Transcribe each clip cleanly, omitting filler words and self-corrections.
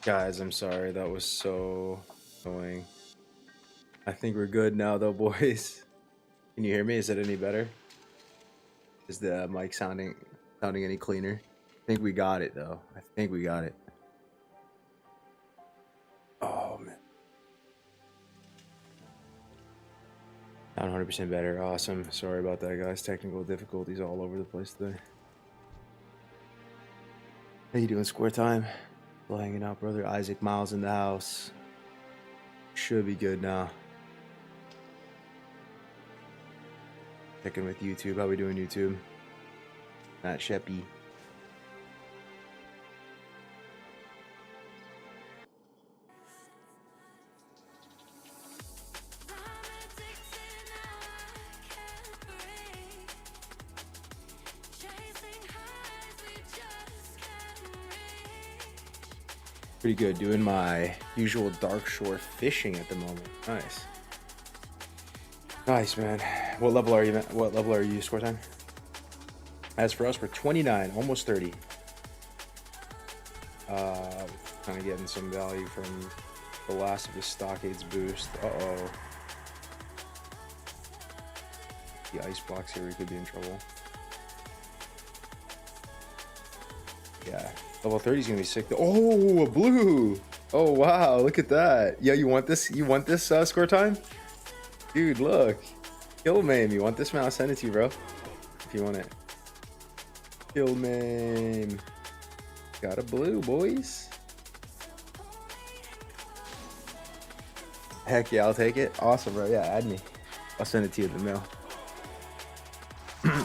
Guys, I'm sorry. That was so annoying. I think we're good now, though, boys. Can you hear me? Is it any better? Is the mic sounding any cleaner? I think we got it, though. I think we got it. Oh man, not 100% better. Awesome. Sorry about that, guys. Technical difficulties all over the place today. How you doing, Square Time? Still hanging out, brother. Isaac Miles in the house. Should be good now. Checking with YouTube. How we doing, YouTube? Matt Sheppy. Pretty good. Doing my usual dark shore fishing at the moment. Nice. Nice, man. What level are you, man? What level are you, Score Time? As for us, we're 29, almost 30. Kind of getting some value from the last of the Stockades boost. Uh-oh. The ice box here, we could be in trouble. Yeah. Level 30 is going to be sick. Oh, a blue! Oh, wow. Look at that. Yeah, you want this? You want this, Score Time? Dude, look. Kill Mame. You want this, man? I'll send it to you, bro. If you want it. Kill Mame. Got a blue, boys. Heck yeah, I'll take it. Awesome, bro. Yeah, add me. I'll send it to you in the mail.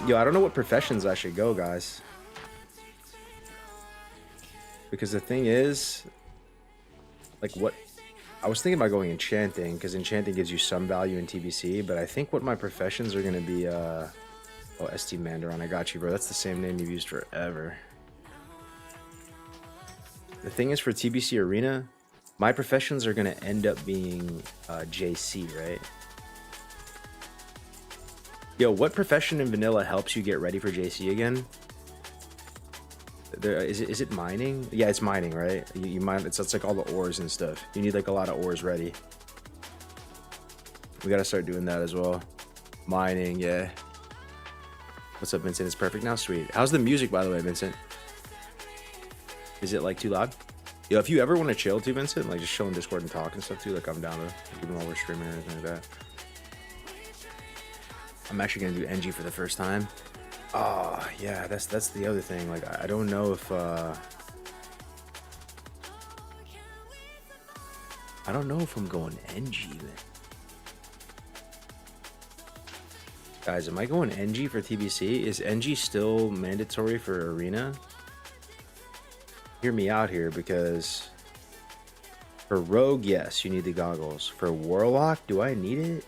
Yo, I don't know what professions I should go, guys. Because the thing is, like, what I was thinking about going enchanting, because enchanting gives you some value in TBC, but I think what my professions are going to be, oh, ST Mandaron, I got you, bro. That's the same name you've used forever. The thing is, for TBC Arena, my professions are going to end up being JC, right? Yo, what profession in vanilla helps you get ready for JC again? Is it mining? Yeah, it's mining, right? You mine. It's like all the ores and stuff. You need like a lot of ores ready. We gotta start doing that as well. Mining, yeah. What's up, Vincent? It's perfect now. Sweet. How's the music, by the way, Vincent? Is it like too loud? Yo, if you ever want to chill too, Vincent, like just chill in Discord and talk and stuff too, like I'm down to, even while we're streaming or anything like that. I'm actually gonna do NG for the first time. Oh, yeah, that's the other thing. Like, I don't know if I don't know if I'm going NG, man. Guys, am I going NG for TBC? Is NG still mandatory for Arena? Hear me out here, because for Rogue, yes, you need the goggles. For Warlock, do I need it?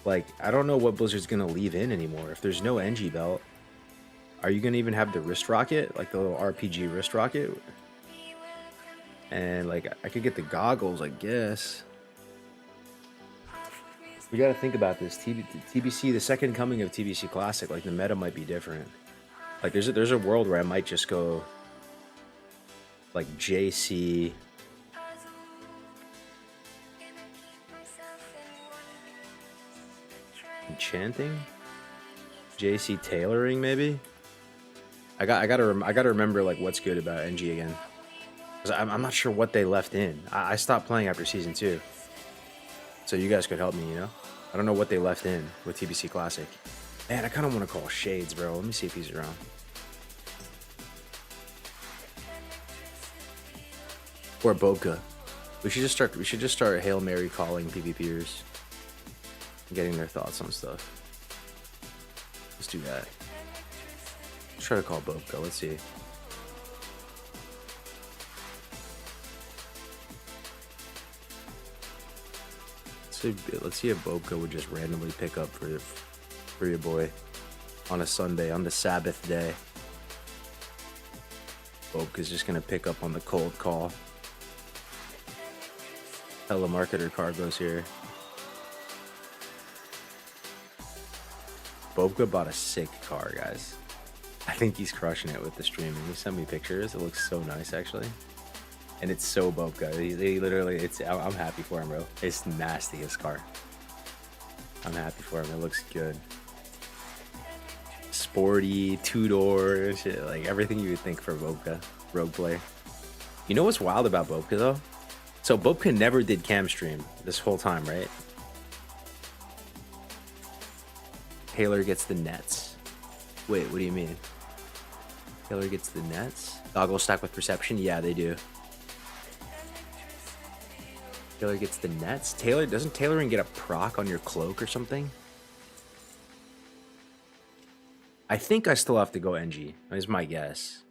Like, I don't know what Blizzard's gonna leave in anymore. If there's no NG belt, are you gonna even have the wrist rocket, like the little RPG wrist rocket? And like, I could get the goggles, I guess. We gotta think about this. TBC, the second coming of TBC Classic, like the meta might be different. Like, there's a world where I might just go like JC. Enchanting? JC tailoring, maybe? I gotta remember like what's good about NG again. Cause I'm not sure what they left in. I stopped playing after season 2. So you guys could help me, you know? I don't know what they left in with TBC Classic. Man, I kinda wanna call Shades, bro. Let me see if he's around. Or Bobka. We should just start Hail Mary calling PvPers. Getting their thoughts on stuff. Let's do that. Let's try to call Bobka. Let's see. Let's see if Bobka would just randomly pick up for your boy on a Sunday, on the Sabbath day. Bobka's just gonna pick up on the cold call. Telemarketer cargo's here. Bobka bought a sick car, guys. I think he's crushing it with the streaming. He sent me pictures. It looks so nice, actually. And it's so Bobka. They literally, I'm happy for him, bro. It's nasty, his car. I'm happy for him. It looks good. Sporty, two-door, shit, like everything you would think for Bobka, rogue player. You know what's wild about Bobka though? So Bobka never did cam stream this whole time, right? Taylor gets the nets. Wait, what do you mean? Taylor gets the nets? Goggles stack with perception? Yeah, they do. Taylor gets the nets? Doesn't tailoring get a proc on your cloak or something? I think I still have to go NG. Is my guess.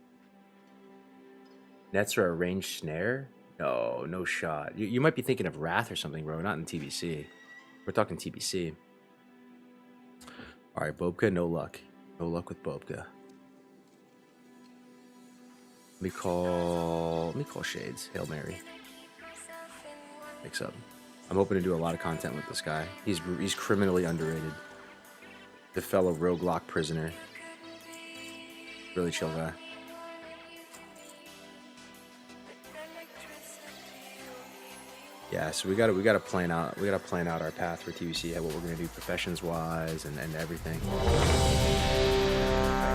Nets are a ranged snare? No, no shot. You might be thinking of Wrath or something, bro. Not in TBC. We're talking TBC. All right, Bobka, no luck. No luck with Bobka. Let me call Shades. Hail Mary. Mix up. I'm hoping to do a lot of content with this guy. He's criminally underrated. The fellow rogue lock prisoner. Really chill guy. Yeah, so we gotta plan out our path for TBC, what we're gonna do professions wise and everything.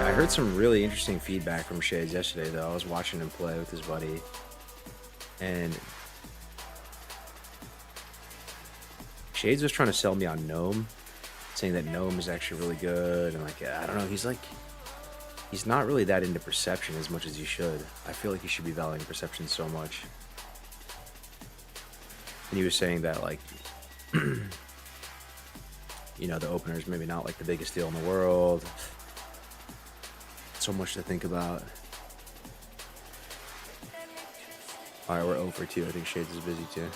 I heard some really interesting feedback from Shades yesterday though. I was watching him play with his buddy, and Shades was trying to sell me on Gnome, saying that Gnome is actually really good, and like I don't know, he's not really that into perception as much as he should. I feel like he should be valuing perception so much. And he was saying that, like, you know, the opener is maybe not like the biggest deal in the world. So much to think about. All right, we're 0 for 2. I think Shades is busy too.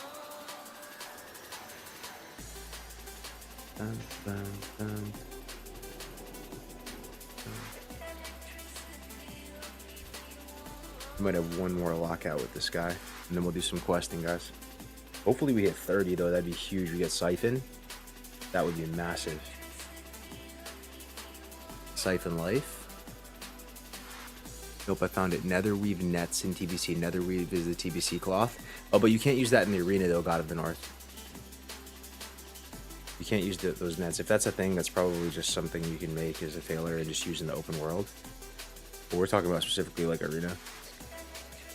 Dun, dun, dun. We might have one more lockout with this guy, and then we'll do some questing, guys. Hopefully we hit 30 though. That'd be huge. We get Siphon. That would be massive. Siphon Life. Nope, I found it. Netherweave nets in TBC. Netherweave is the TBC cloth. Oh, but you can't use that in the arena though, God of the North. You can't use those nets. If that's a thing, that's probably just something you can make as a tailor and just use in the open world. But we're talking about specifically like arena.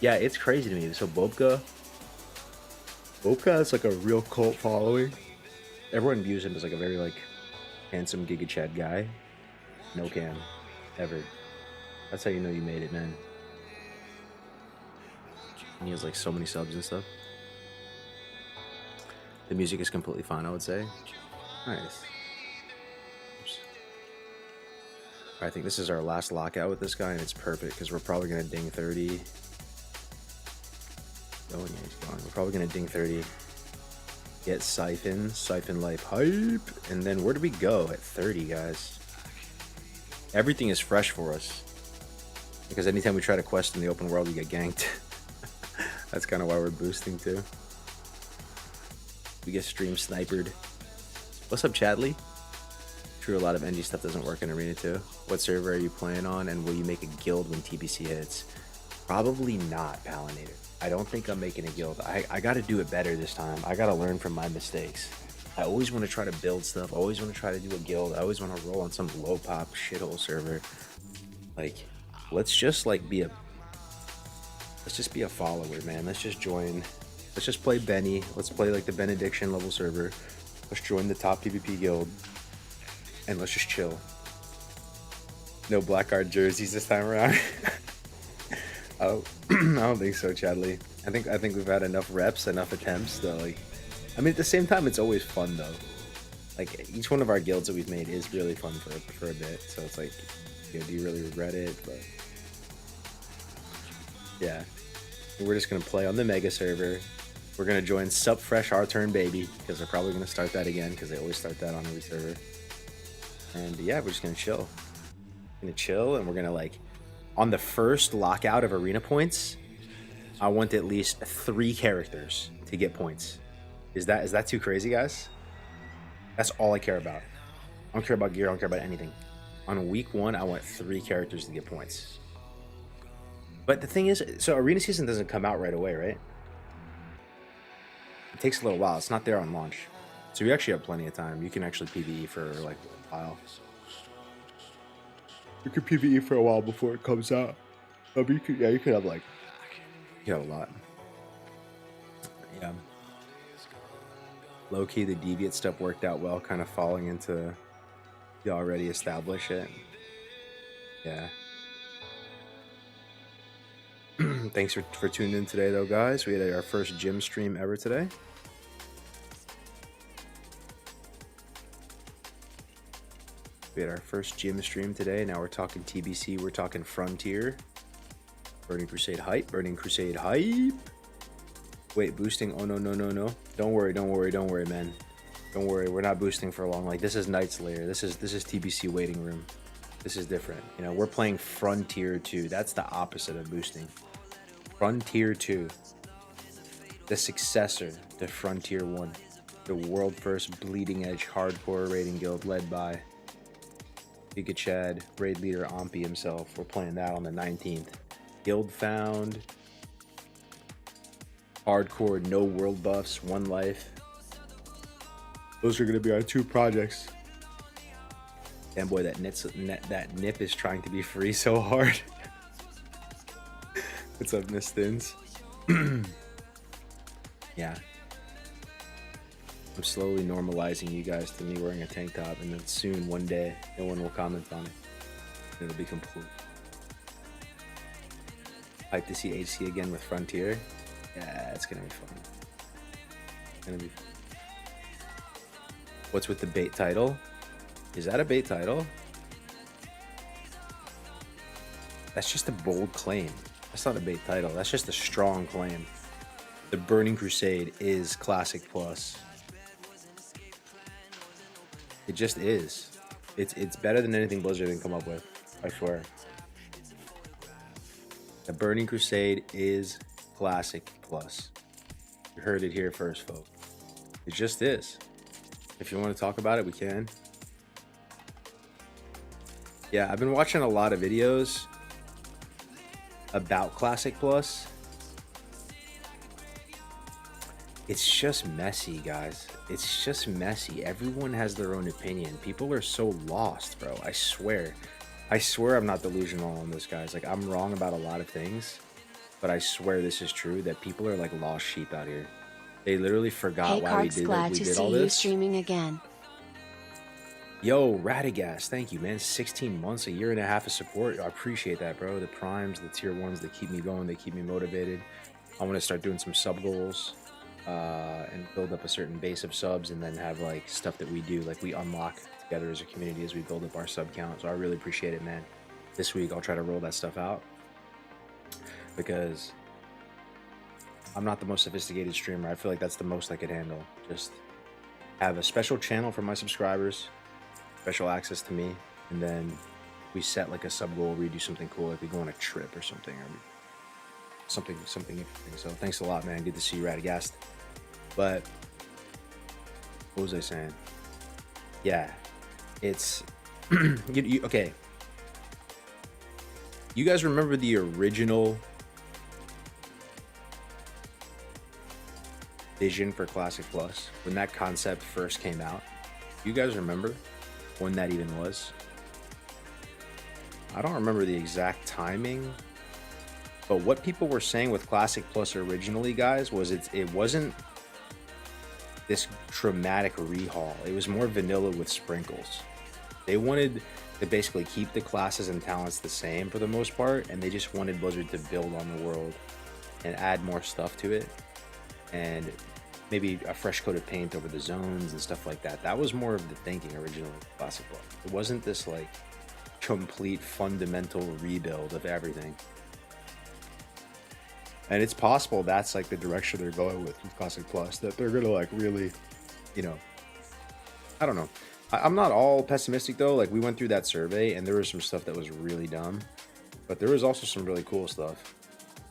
Yeah, it's crazy to me. So Bobka has like a real cult following. Everyone views him as like a very like handsome Giga Chad guy. No cam. Ever. That's how you know you made it, man. And he has like so many subs and stuff. The music is completely fine, I would say. Nice. Oops. I think this is our last lockout with this guy, and it's perfect because we're probably gonna ding 30. Oh, yeah, he's gone. We're probably gonna ding 30. Get Siphon Life hype, and then where do we go at 30, guys? Everything is fresh for us because anytime we try to quest in the open world, we get ganked. That's kind of why we're boosting too. We get stream snipered. What's up, Chadley? True, a lot of NG stuff doesn't work in arena too. What server are you playing on, and will you make a guild when TBC hits? Probably not, Palinator. I don't think I'm making a guild. I gotta do it better this time. I gotta learn from my mistakes. I always want to try to build stuff. I always want to try to do a guild. I always want to roll on some low pop shithole server. Like, let's just be a follower, man. Let's just join. Let's just play Benny. Let's play like the Benediction level server. Let's join the top PvP guild, and let's just chill. No Blackguard jerseys this time around. Oh, I don't think so, Chadley. I think we've had enough reps, enough attempts to like. I mean, at the same time, it's always fun though. Like each one of our guilds that we've made is really fun for a bit. So it's like, you know, do you really regret it? But yeah, we're just gonna play on the mega server. We're gonna join Sup Fresh Our Turn Baby because they're probably gonna start that again because they always start that on every server. And yeah, we're just gonna chill. We're gonna chill, and we're gonna like. On the first lockout of arena points, I want at least 3 characters to get points. Is that too crazy, guys? That's all I care about. I don't care about gear. I don't care about anything. On week 1, I want 3 characters to get points. But the thing is, so arena season doesn't come out right away, right? It takes a little while. It's not there on launch. So you actually have plenty of time. You can actually PvE for like a while. You can PvE for a while before it comes out. You could have like, you have a lot. Yeah. Low key, the deviant stuff worked out well, kind of falling into the already established it. Yeah. Thanks for tuning in today, though, guys. We had our first gym stream ever today. We had our first gym stream today. Now we're talking TBC. We're talking Frontier. Burning Crusade hype. Burning Crusade hype. Wait, boosting. Oh, no. Don't worry, man. Don't worry. We're not boosting for long. Like, this is Night Slayer. This is TBC waiting room. This is different. You know, we're playing Frontier 2. That's the opposite of boosting. Frontier 2. The successor to Frontier 1. The world first bleeding edge hardcore raiding guild led by Giga Chad, raid leader Ompi himself. We're playing that on the 19th. Guild found. Hardcore, no world buffs, one life. Those are going to be our 2 projects. Damn boy, that nip is trying to be free so hard. What's up, Miss Thins? Yeah. I'm slowly normalizing you guys to me wearing a tank top, and then soon, one day, no one will comment on it. It'll be complete. Hype to see HC again with Frontier. Yeah, it's gonna be fun. It's gonna be fun. What's with the bait title? Is that a bait title? That's just a bold claim. That's not a bait title. That's just a strong claim. The Burning Crusade is Classic Plus. It just is. It's better than anything Blizzard can come up with, I swear. The Burning Crusade is Classic Plus. You heard it here first, folks. It just is. If you want to talk about it, we can. Yeah, I've been watching a lot of videos about Classic Plus. It's just messy, guys. It's just messy. Everyone has their own opinion. People are so lost, bro. I swear. I swear I'm not delusional on this, guys. Like, I'm wrong about a lot of things, but I swear this is true, that people are like lost sheep out here. They literally forgot why we did all this. Glad to see you streaming again. Yo, Radagast, thank you, man. 16 months, a year and a half of support. I appreciate that, bro. The primes, the tier 1s, they keep me going. They keep me motivated. I want to start doing some sub goals. And build up a certain base of subs, and then have like stuff that we do, like we unlock together as a community as we build up our sub count. So I really appreciate it, man. This week I'll try to roll that stuff out, because I'm not the most sophisticated streamer. I feel like that's the most I could handle. Just have a special channel for my subscribers, special access to me, and then we set like a sub goal where we do something cool, like we go on a trip or something, or something interesting. So thanks a lot, man. Good to see you, Radagast. But what was I saying? Yeah, it's okay. You guys remember the original vision for Classic Plus when that concept first came out? You guys remember when that even was? I don't remember the exact timing, but what people were saying with Classic Plus originally, guys, was it wasn't this dramatic rehaul. It was more vanilla with sprinkles. They wanted to basically keep the classes and talents the same for the most part, and they just wanted Blizzard to build on the world and add more stuff to it, and maybe a fresh coat of paint over the zones and stuff like that. That was more of the thinking originally with Classic Plus. It wasn't this like complete fundamental rebuild of everything. And it's possible that's like the direction they're going with Classic Plus, that they're gonna like really, you know, I don't know. I'm not all pessimistic though. Like, we went through that survey and there was some stuff that was really dumb, but there was also some really cool stuff,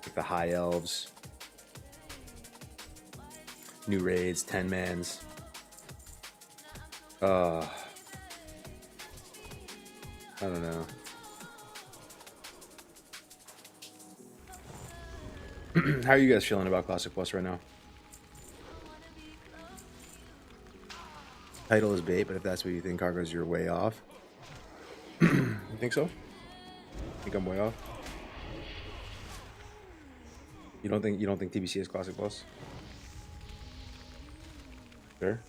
like the high elves, new raids, 10-mans. I don't know. How are you guys feeling about Classic Plus right now? Title is bait, but if that's what you think, Cargos, you're way off. You think so? Think I'm way off? You don't think TBC is Classic Plus? Sure.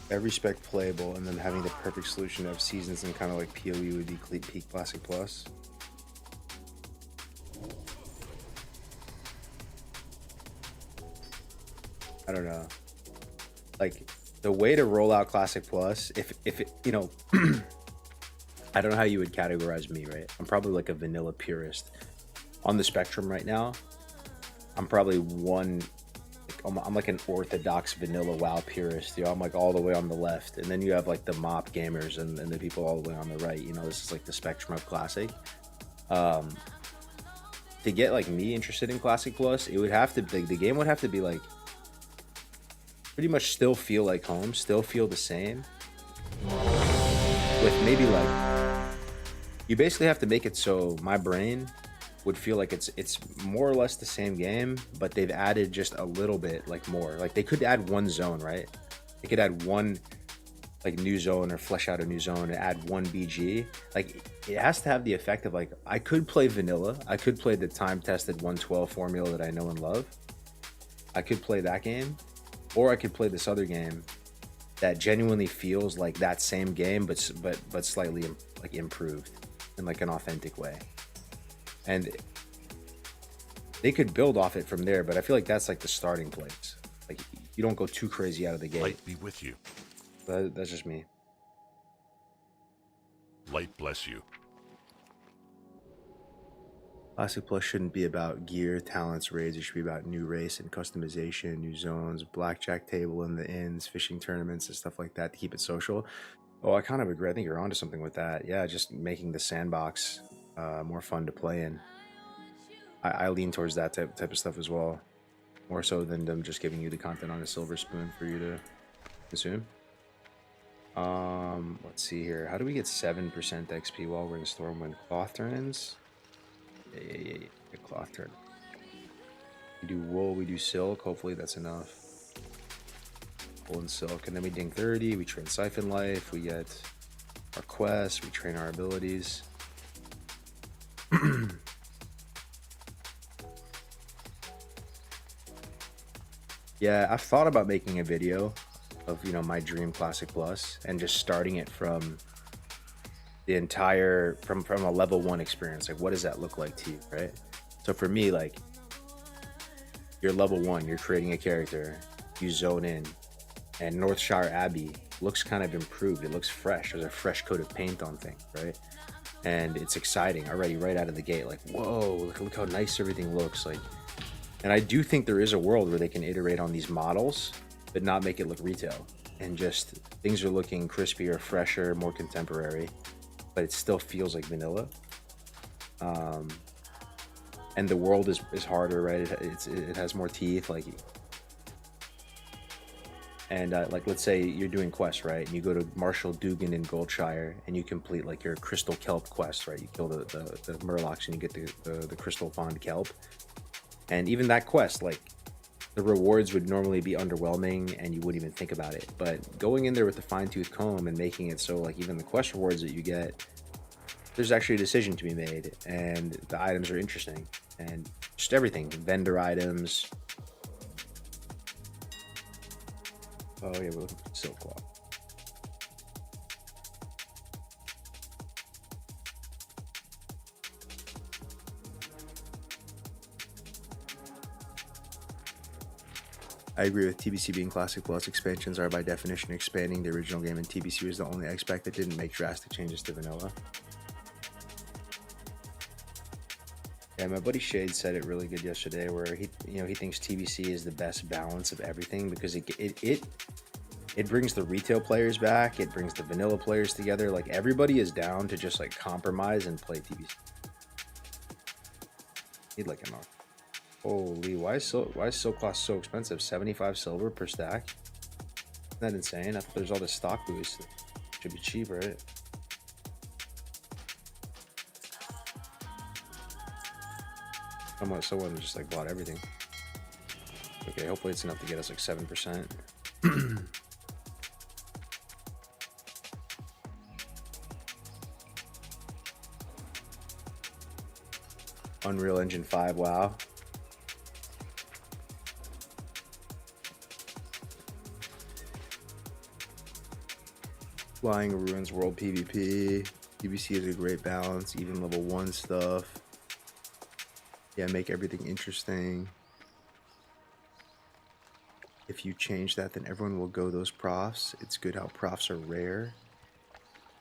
Every spec playable, and then having the perfect solution of seasons and kind of like PoE would be peak Classic Plus. I don't know. Like the way to roll out Classic Plus, if it, you know, I don't know how you would categorize me, right? I'm probably like a vanilla purist on the spectrum right now. I'm probably one. I'm like an orthodox vanilla WoW purist. You know, I'm like all the way on the left, and then you have like the mop gamers and the people all the way on the right. You know, this is like the spectrum of Classic. To get like me interested in Classic Plus, it would have to the game would have to be like pretty much still feel like home, still feel the same, with maybe like you basically have to make it so my brain would feel like it's more or less the same game, but they've added just a little bit like more. Like they could add one zone, right? They could add one like new zone or flesh out a new zone and add one BG. Like it has to have the effect of like I could play vanilla, I could play the time tested 112 formula that I know and love. I could play that game, or I could play this other game that genuinely feels like that same game, but slightly like improved in like an authentic way. And they could build off it from there, but I feel like that's like the starting place. Like you don't go too crazy out of the gate. Light be with you. That's just me. Light bless you. Classic Plus shouldn't be about gear, talents, raids. It should be about new race and customization, new zones, blackjack table in the inns, fishing tournaments, and stuff like that to keep it social. Oh, I kind of agree. I think you're onto something with that. Yeah, just making the sandbox more fun to play in. I lean towards that type of stuff as well, more so than them just giving you the content on a silver spoon for you to consume. Let's see here. How do we get 7% XP while we're in Stormwind? Cloth turn-ins? Yeah. Good cloth turn. We do wool, we do silk. Hopefully that's enough. Wool and silk. And then we ding 30. We train Siphon Life. We get our quests. We train our abilities. Yeah, I've thought about making a video of, you know, my dream Classic Plus and just starting it from the entire from a level 1 experience. Like what does that look like to you, right? So for me, like you're level 1, you're creating a character, you zone in, and Northshire Abbey looks kind of improved. It looks fresh. There's a fresh coat of paint on things, right? And it's exciting already right out of the gate. Like, whoa, look how nice everything looks. Like, and I do think there is a world where they can iterate on these models but not make it look retail, and just things are looking crispier, fresher, more contemporary, but it still feels like vanilla. And the world is harder, right? It has more teeth, like. And like, let's say you're doing quests, right? And you go to Marshal Dugan in Goldshire, and you complete like your Crystal Kelp quest, right? You kill the Murlocs and you get the Crystal Fond Kelp. And even that quest, like the rewards would normally be underwhelming and you wouldn't even think about it. But going in there with the fine-tooth comb and making it so like even the quest rewards that you get, there's actually a decision to be made, and the items are interesting, and just everything, vendor items. Oh yeah, we're looking for silk cloth. I agree with TBC being Classic Plus. Expansions are by definition expanding the original game, and TBC was the only X-Pack that didn't make drastic changes to vanilla. Yeah, my buddy Shade said it really good yesterday, where he thinks TBC is the best balance of everything, because it brings the retail players back, it brings the vanilla players together. Like everybody is down to just like compromise and play TBC. Need like an arc. Holy, why is silk cloth so expensive? 75 silver per stack? Isn't that insane? I thought there's all this stock boost. It should be cheap, right? Someone just like bought everything. Okay, hopefully it's enough to get us like 7%. Unreal Engine 5, wow. Flying Ruins World PvP. PvC is a great balance, even level 1 stuff. Yeah, make everything interesting. If you change that, then everyone will go those profs. It's good how profs are rare.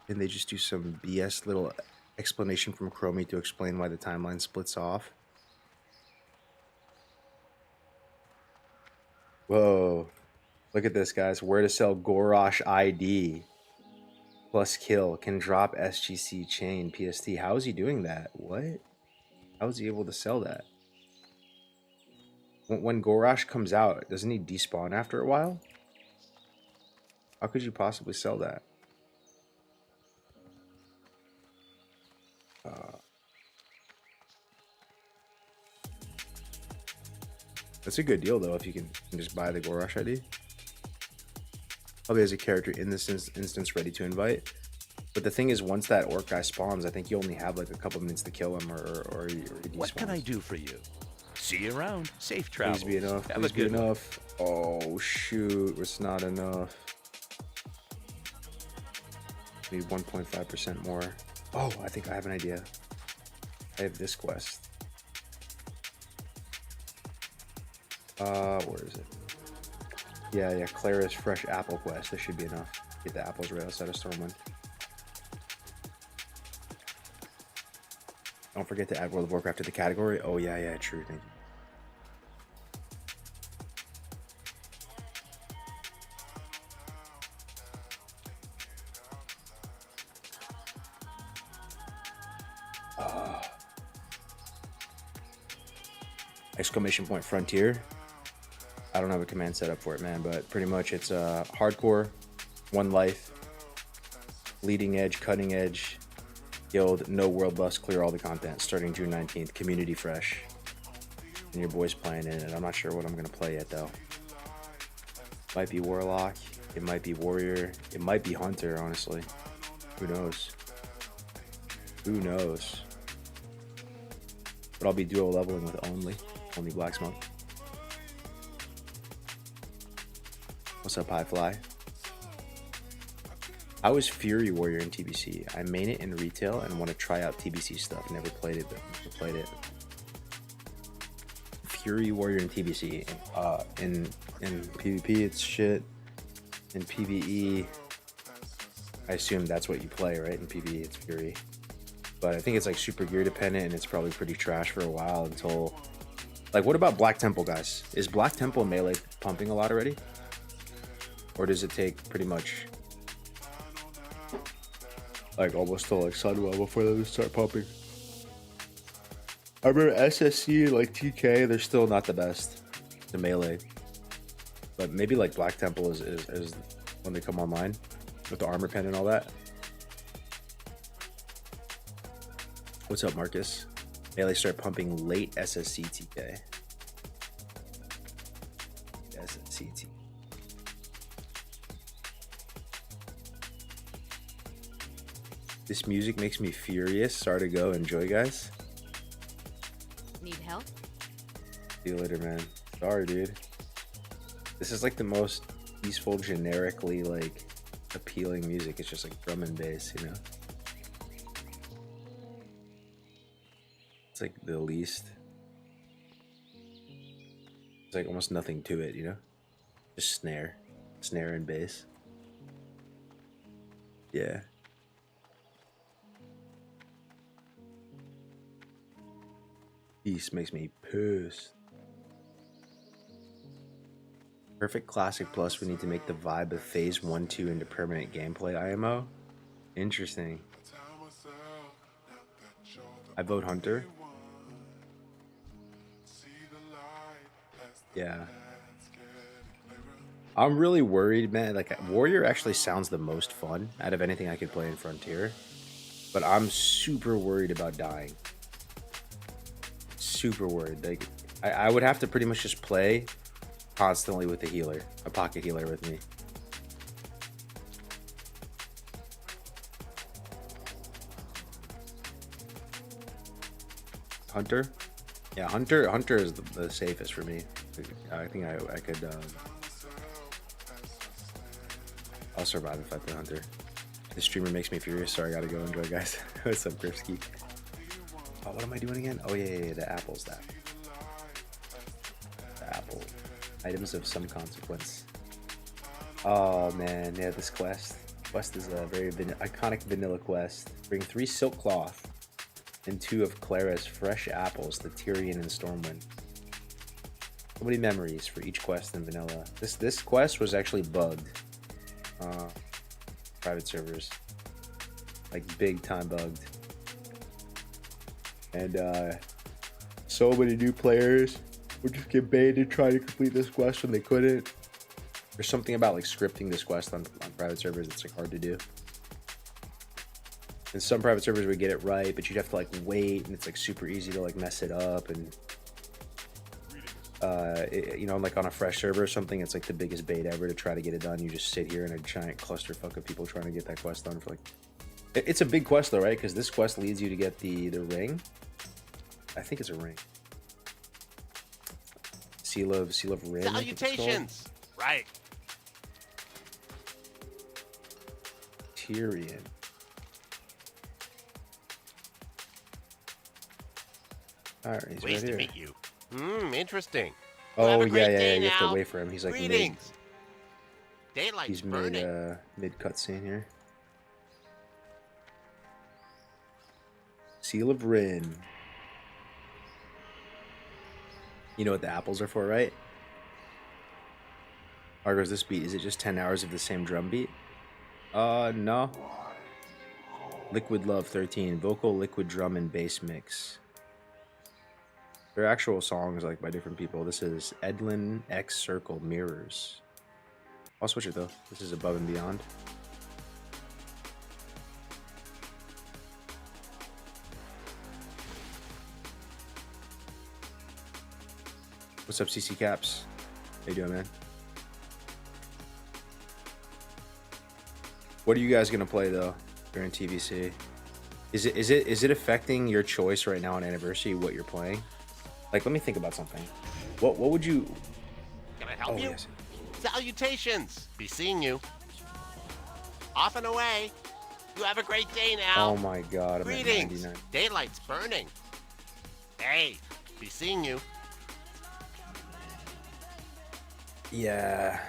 And they just do some BS little explanation from Chromie to explain why the timeline splits off. Whoa. Look at this, guys. Where to sell Gorosh ID plus kill can drop SGC chain PST. How is he doing that? What? How is he able to sell that? When Gorosh comes out, doesn't he despawn after a while? How could you possibly sell that? That's a good deal, though, if you can just buy the Gorosh ID. Probably has a character in this instance ready to invite. But the thing is, once that orc guy spawns, I think you only have like a couple minutes to kill him or he despawns. What can I do for you? See you around. Safe travels. Please be enough. Please be enough. Oh, shoot. It's not enough. Need 1.5% more. Oh, I think I have an idea. I have this quest. Where is it? Yeah, Clara's Fresh Apple Quest. This should be enough. Get the apples right outside of Stormwind. Don't forget to add World of Warcraft to the category. Oh, yeah, true. Thank you. Exclamation point Frontier. I don't have a command set up for it, man, but pretty much it's hardcore, 1 life, leading edge, cutting edge, guild, no world buffs, clear all the content, starting June 19th, community fresh. And your boy's playing in it. I'm not sure what I'm going to play yet, though. Might be Warlock, it might be Warrior, it might be Hunter, honestly. Who knows? Who knows? But I'll be duo leveling with only Black Smoke. What's up, Highfly? I was Fury Warrior in TBC. I main it in retail and want to try out TBC stuff. Never played it, but never played it. Fury Warrior in TBC. In PvP, it's shit. In PvE, I assume that's what you play, right? In PvE, it's Fury. But I think it's like super gear dependent, and it's probably pretty trash for a while until... Like, what about Black Temple, guys? Is Black Temple melee pumping a lot already? Or does it take pretty much like almost till like Sunwell before they start pumping? I remember SSC, like TK, they're still not the best to melee. But maybe like Black Temple is when they come online with the armor pen and all that. What's up, Marcus? Melee start pumping late SSC TK. SSC TK. This music makes me furious. Sorry to go. Enjoy, guys. Need help? See you later, man. Sorry, dude. This is like the most peaceful, generically like appealing music. It's just like drum and bass, you know? It's like the least. It's like almost nothing to it, you know? Just snare and bass. Yeah. Peace makes me pissed. Perfect Classic Plus, we need to make the vibe of Phase 1-2 into permanent gameplay IMO. Interesting. I vote Hunter. Yeah. I'm really worried, man. Like, Warrior actually sounds the most fun out of anything I could play in Frontier. But I'm super worried about dying. Super worried. Like, I would have to pretty much just play constantly with a healer, a pocket healer with me. Hunter. Yeah, Hunter is the safest for me. I think I could. I'll survive if I play Hunter. This streamer makes me furious, so I gotta go enjoy, guys. What's up, Grifsky? Oh, what am I doing again? Oh yeah, the apples. The apple. Items of some consequence. Oh man, yeah, this quest. Quest is a very iconic vanilla quest. Bring 3 silk cloth and 2 of Clara's fresh apples, the Tyrian and Stormwind. So many memories for each quest in vanilla. This quest was actually bugged. Private servers, like big time bugged, and so many new players would just get baited trying to complete this quest when they couldn't. There's something about like scripting this quest on private servers that's like hard to do. And some private servers would get it right, but you'd have to like wait, and it's like super easy to like mess it up. And you know, like on a fresh server or something, it's like the biggest bait ever to try to get it done. You just sit here in a giant clusterfuck of people trying to get that quest done for like. It's a big quest though, right? Because this quest leads you to get the ring. I think it's a ring. Seal of Rin. Salutations. Right. Tyrian. All right, he's Pleased right to here. meet you. Interesting. Oh Have a great yeah, day you have now. to wait for him. He's like Greetings. Daylight's he's burning. mid cutscene here. Seal of Rin. You know what the apples are for, right? Argo's this beat. Is it just 10 hours of the same drum beat? No. Liquid Love 13. Vocal, liquid drum, and bass mix. They're actual songs like by different people. This is Edlin X Circle Mirrors. I'll switch it though. This is Above and Beyond. What's up, CC Caps? How you doing, man? What are you guys gonna play though during TVC? Is it affecting your choice right now on Anniversary what you're playing? Like, let me think about something. What would you? Can I help you? Yes. Salutations. Be seeing you. Off and away. You have a great day now. Oh my God! I'm at Greetings. 99. Daylight's burning. Hey, be seeing you. Yeah.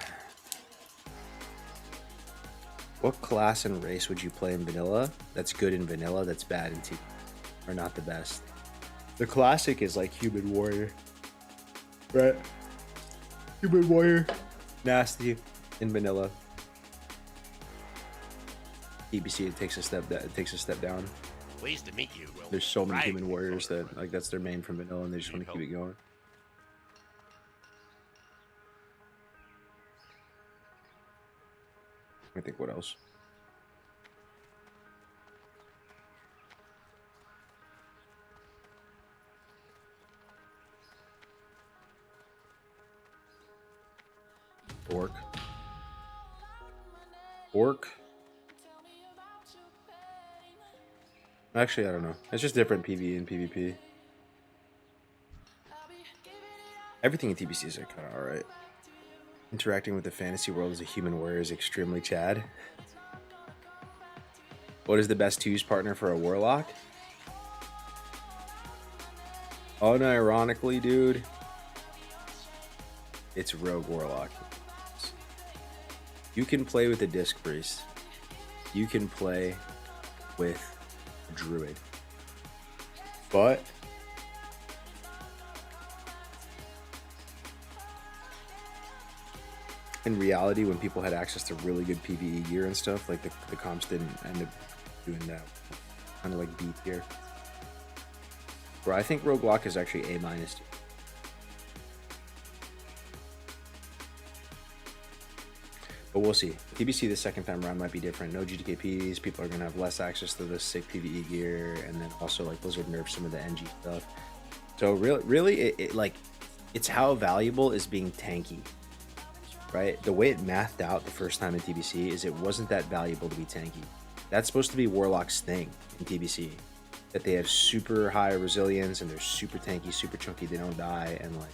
What class and race would you play in vanilla? That's good in vanilla. That's bad in T, or not the best. The classic is like Human Warrior, right? Human Warrior, nasty in vanilla. TBC, it takes a step down. Pleased to meet you. There's so many Right. Human Warriors that like that's their main from vanilla, and they just want to keep it going. I think what else? Orc. Actually, I don't know. It's just different PvE and PvP. Everything in TBC is like kind of alright. Interacting with the fantasy world as a human warrior is extremely Chad. What is the best twos partner for a warlock? Unironically, dude, it's rogue warlock. You can play with a disc priest. You can play with a druid. But in reality, when people had access to really good PvE gear and stuff, like the comps didn't end up doing that. Kind of like B tier. Where I think Roguelock is actually A-. But we'll see. TBC the second time around might be different. No GTKPs. People are going to have less access to the sick PvE gear. And then also, like, Blizzard nerfed some of the NG stuff. So, really, it's how valuable is being tanky. Right? The way it mathed out the first time in TBC is it wasn't that valuable to be tanky. That's supposed to be Warlock's thing in TBC. that they have super high resilience and they're super tanky, super chunky, they don't die, and like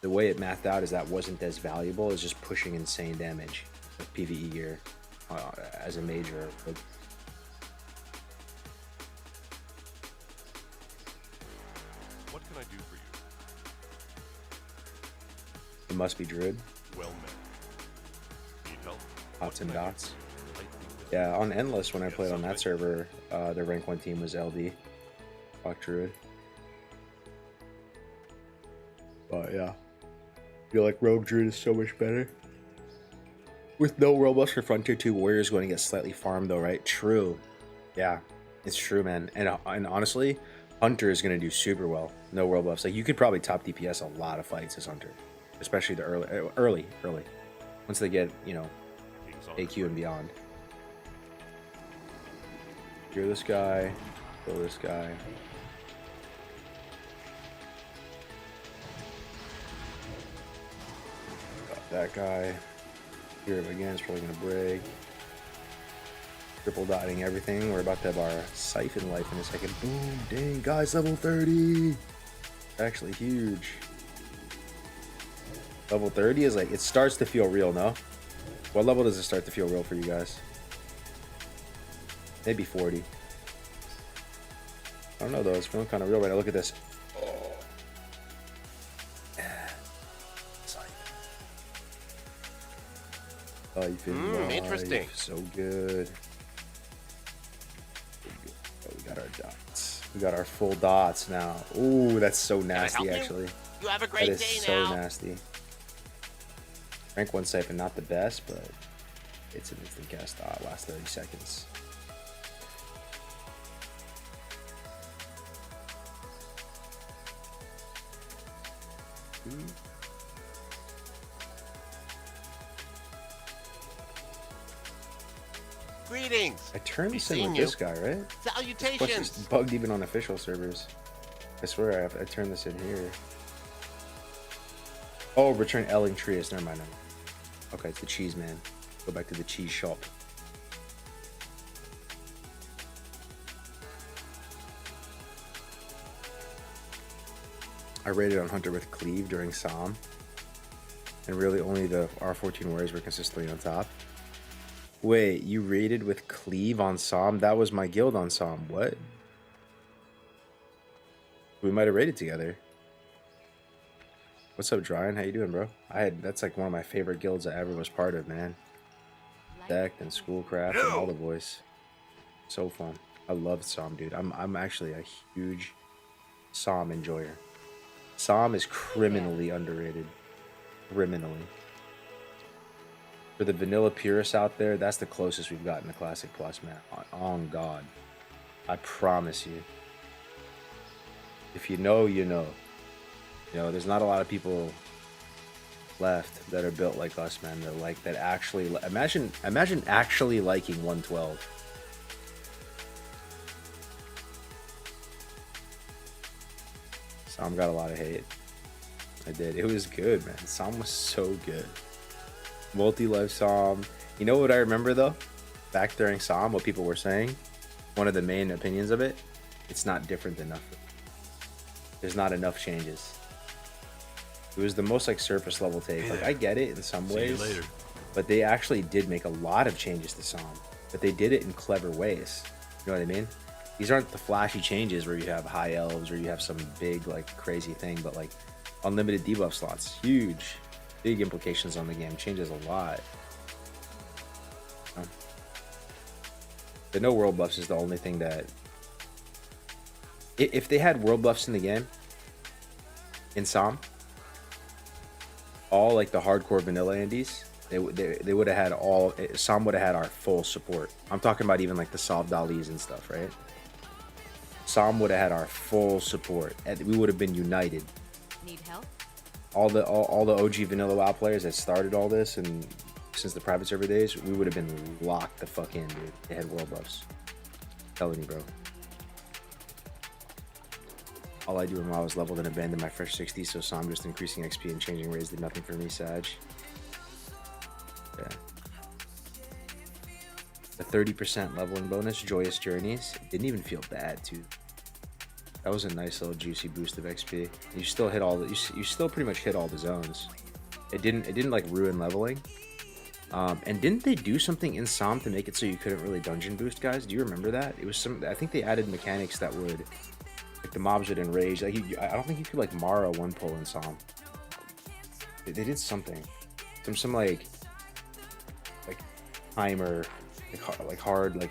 the way it mathed out is that wasn't as valuable as just pushing insane damage with PvE gear as a major. What can I do for you? It must be Druid. Well met. Need help? Hots and What can I do dots. for you? Lightning with- Yeah, on Endless when I Yes, played on that something. server, the rank 1 team was LD. Fuck Druid. But yeah. I feel like Rogue Druid is so much better. With no world buffs for Frontier 2, Warrior's going to get slightly farmed though, right? True. Yeah, it's true, man. And honestly, Hunter is going to do super well. No world buffs. Like, you could probably top DPS a lot of fights as Hunter. Especially the early. Once they get, you know, King's on AQ and beyond. Cure this guy. Kill this guy. Got that guy. Cure him again. It's probably going to break. Triple dotting everything. We're about to have our Siphon life in a second. Boom. Dang. Guys, level 30. Actually huge. Level 30 is like, it starts to feel real, no? What level does it start to feel real for you guys? Maybe 40. I don't know though, it's feeling kind of real right now. Look at this. Oh. Oh, you feel interesting. so good. Oh, we got our dots. We got our full dots now. Ooh, that's so nasty, help you? actually. You have a That great is day so now. nasty. Rank 1 Siphon, not the best, but it's an instant cast dot. Last 30 seconds. Greetings. I turned this in seeing with you. this guy, right? Plus it's Salutations. bugged even on official servers. I swear I turned this in here. Oh, return Elling Trius. Never mind. Okay, it's the cheese man. Go back to the cheese shop. I raided on Hunter with Cleave during Psalm. And really only the R14 warriors were consistently on top. Wait, you raided with Cleave on Psalm? That was my guild on Psalm. What? We might have raided together. What's up, Dryan? How you doing, bro? That's like one of my favorite guilds I ever was part of, man. Decked and Schoolcraft and all the boys. So fun. I love Psalm, dude. I'm actually a huge Psalm enjoyer. Psalm is criminally underrated. Criminally. For the vanilla purists out there, that's the closest we've gotten to Classic Plus, man. On God. I promise you. If you know, you know. You know, there's not a lot of people left that are built like us, man. That like that actually imagine actually liking 112. Psalm got a lot of hate. I did. It was good, man. Psalm was so good. Multi-life Psalm. You know what I remember though? Back during Psalm, what people were saying, one of the main opinions of it, it's not different enough. There's not enough changes. It was the most like surface level take. Like I get it in some ways, later. but they actually did make a lot of changes to Psalm. But they did it in clever ways. You know what I mean? These aren't the flashy changes where you have high elves or you have some big like crazy thing, but like unlimited debuff slots, huge, big implications on the game. Changes a lot. The no world buffs is the only thing that, if they had world buffs in the game, in Psalm, all like the hardcore vanilla Andes, they would have had all, Psalm would have had our full support. I'm talking about even like the Solve Dalis and stuff, right? Psalm would have had our full support, and we would have been united. Need help? All the OG vanilla WoW players that started all this, and since the private server days, we would have been locked the fuck in, dude. They had world buffs. I'm telling you, bro. All I do in WoW is leveled and abandon my fresh 60, so Psalm just increasing XP and changing raids did nothing for me, Sag. Yeah. 30% leveling bonus, Joyous Journeys. It didn't even feel bad, too. That was a nice little juicy boost of XP. You still hit all the, you still pretty much hit all the zones. It didn't like ruin leveling. And didn't they do something in Psalm to make it so you couldn't really dungeon boost, guys? Do you remember that? It was some, I think they added mechanics that would, like the mobs would enrage. Like I don't think you could like Mara one pull in Psalm. They did something, some like timer, like hard like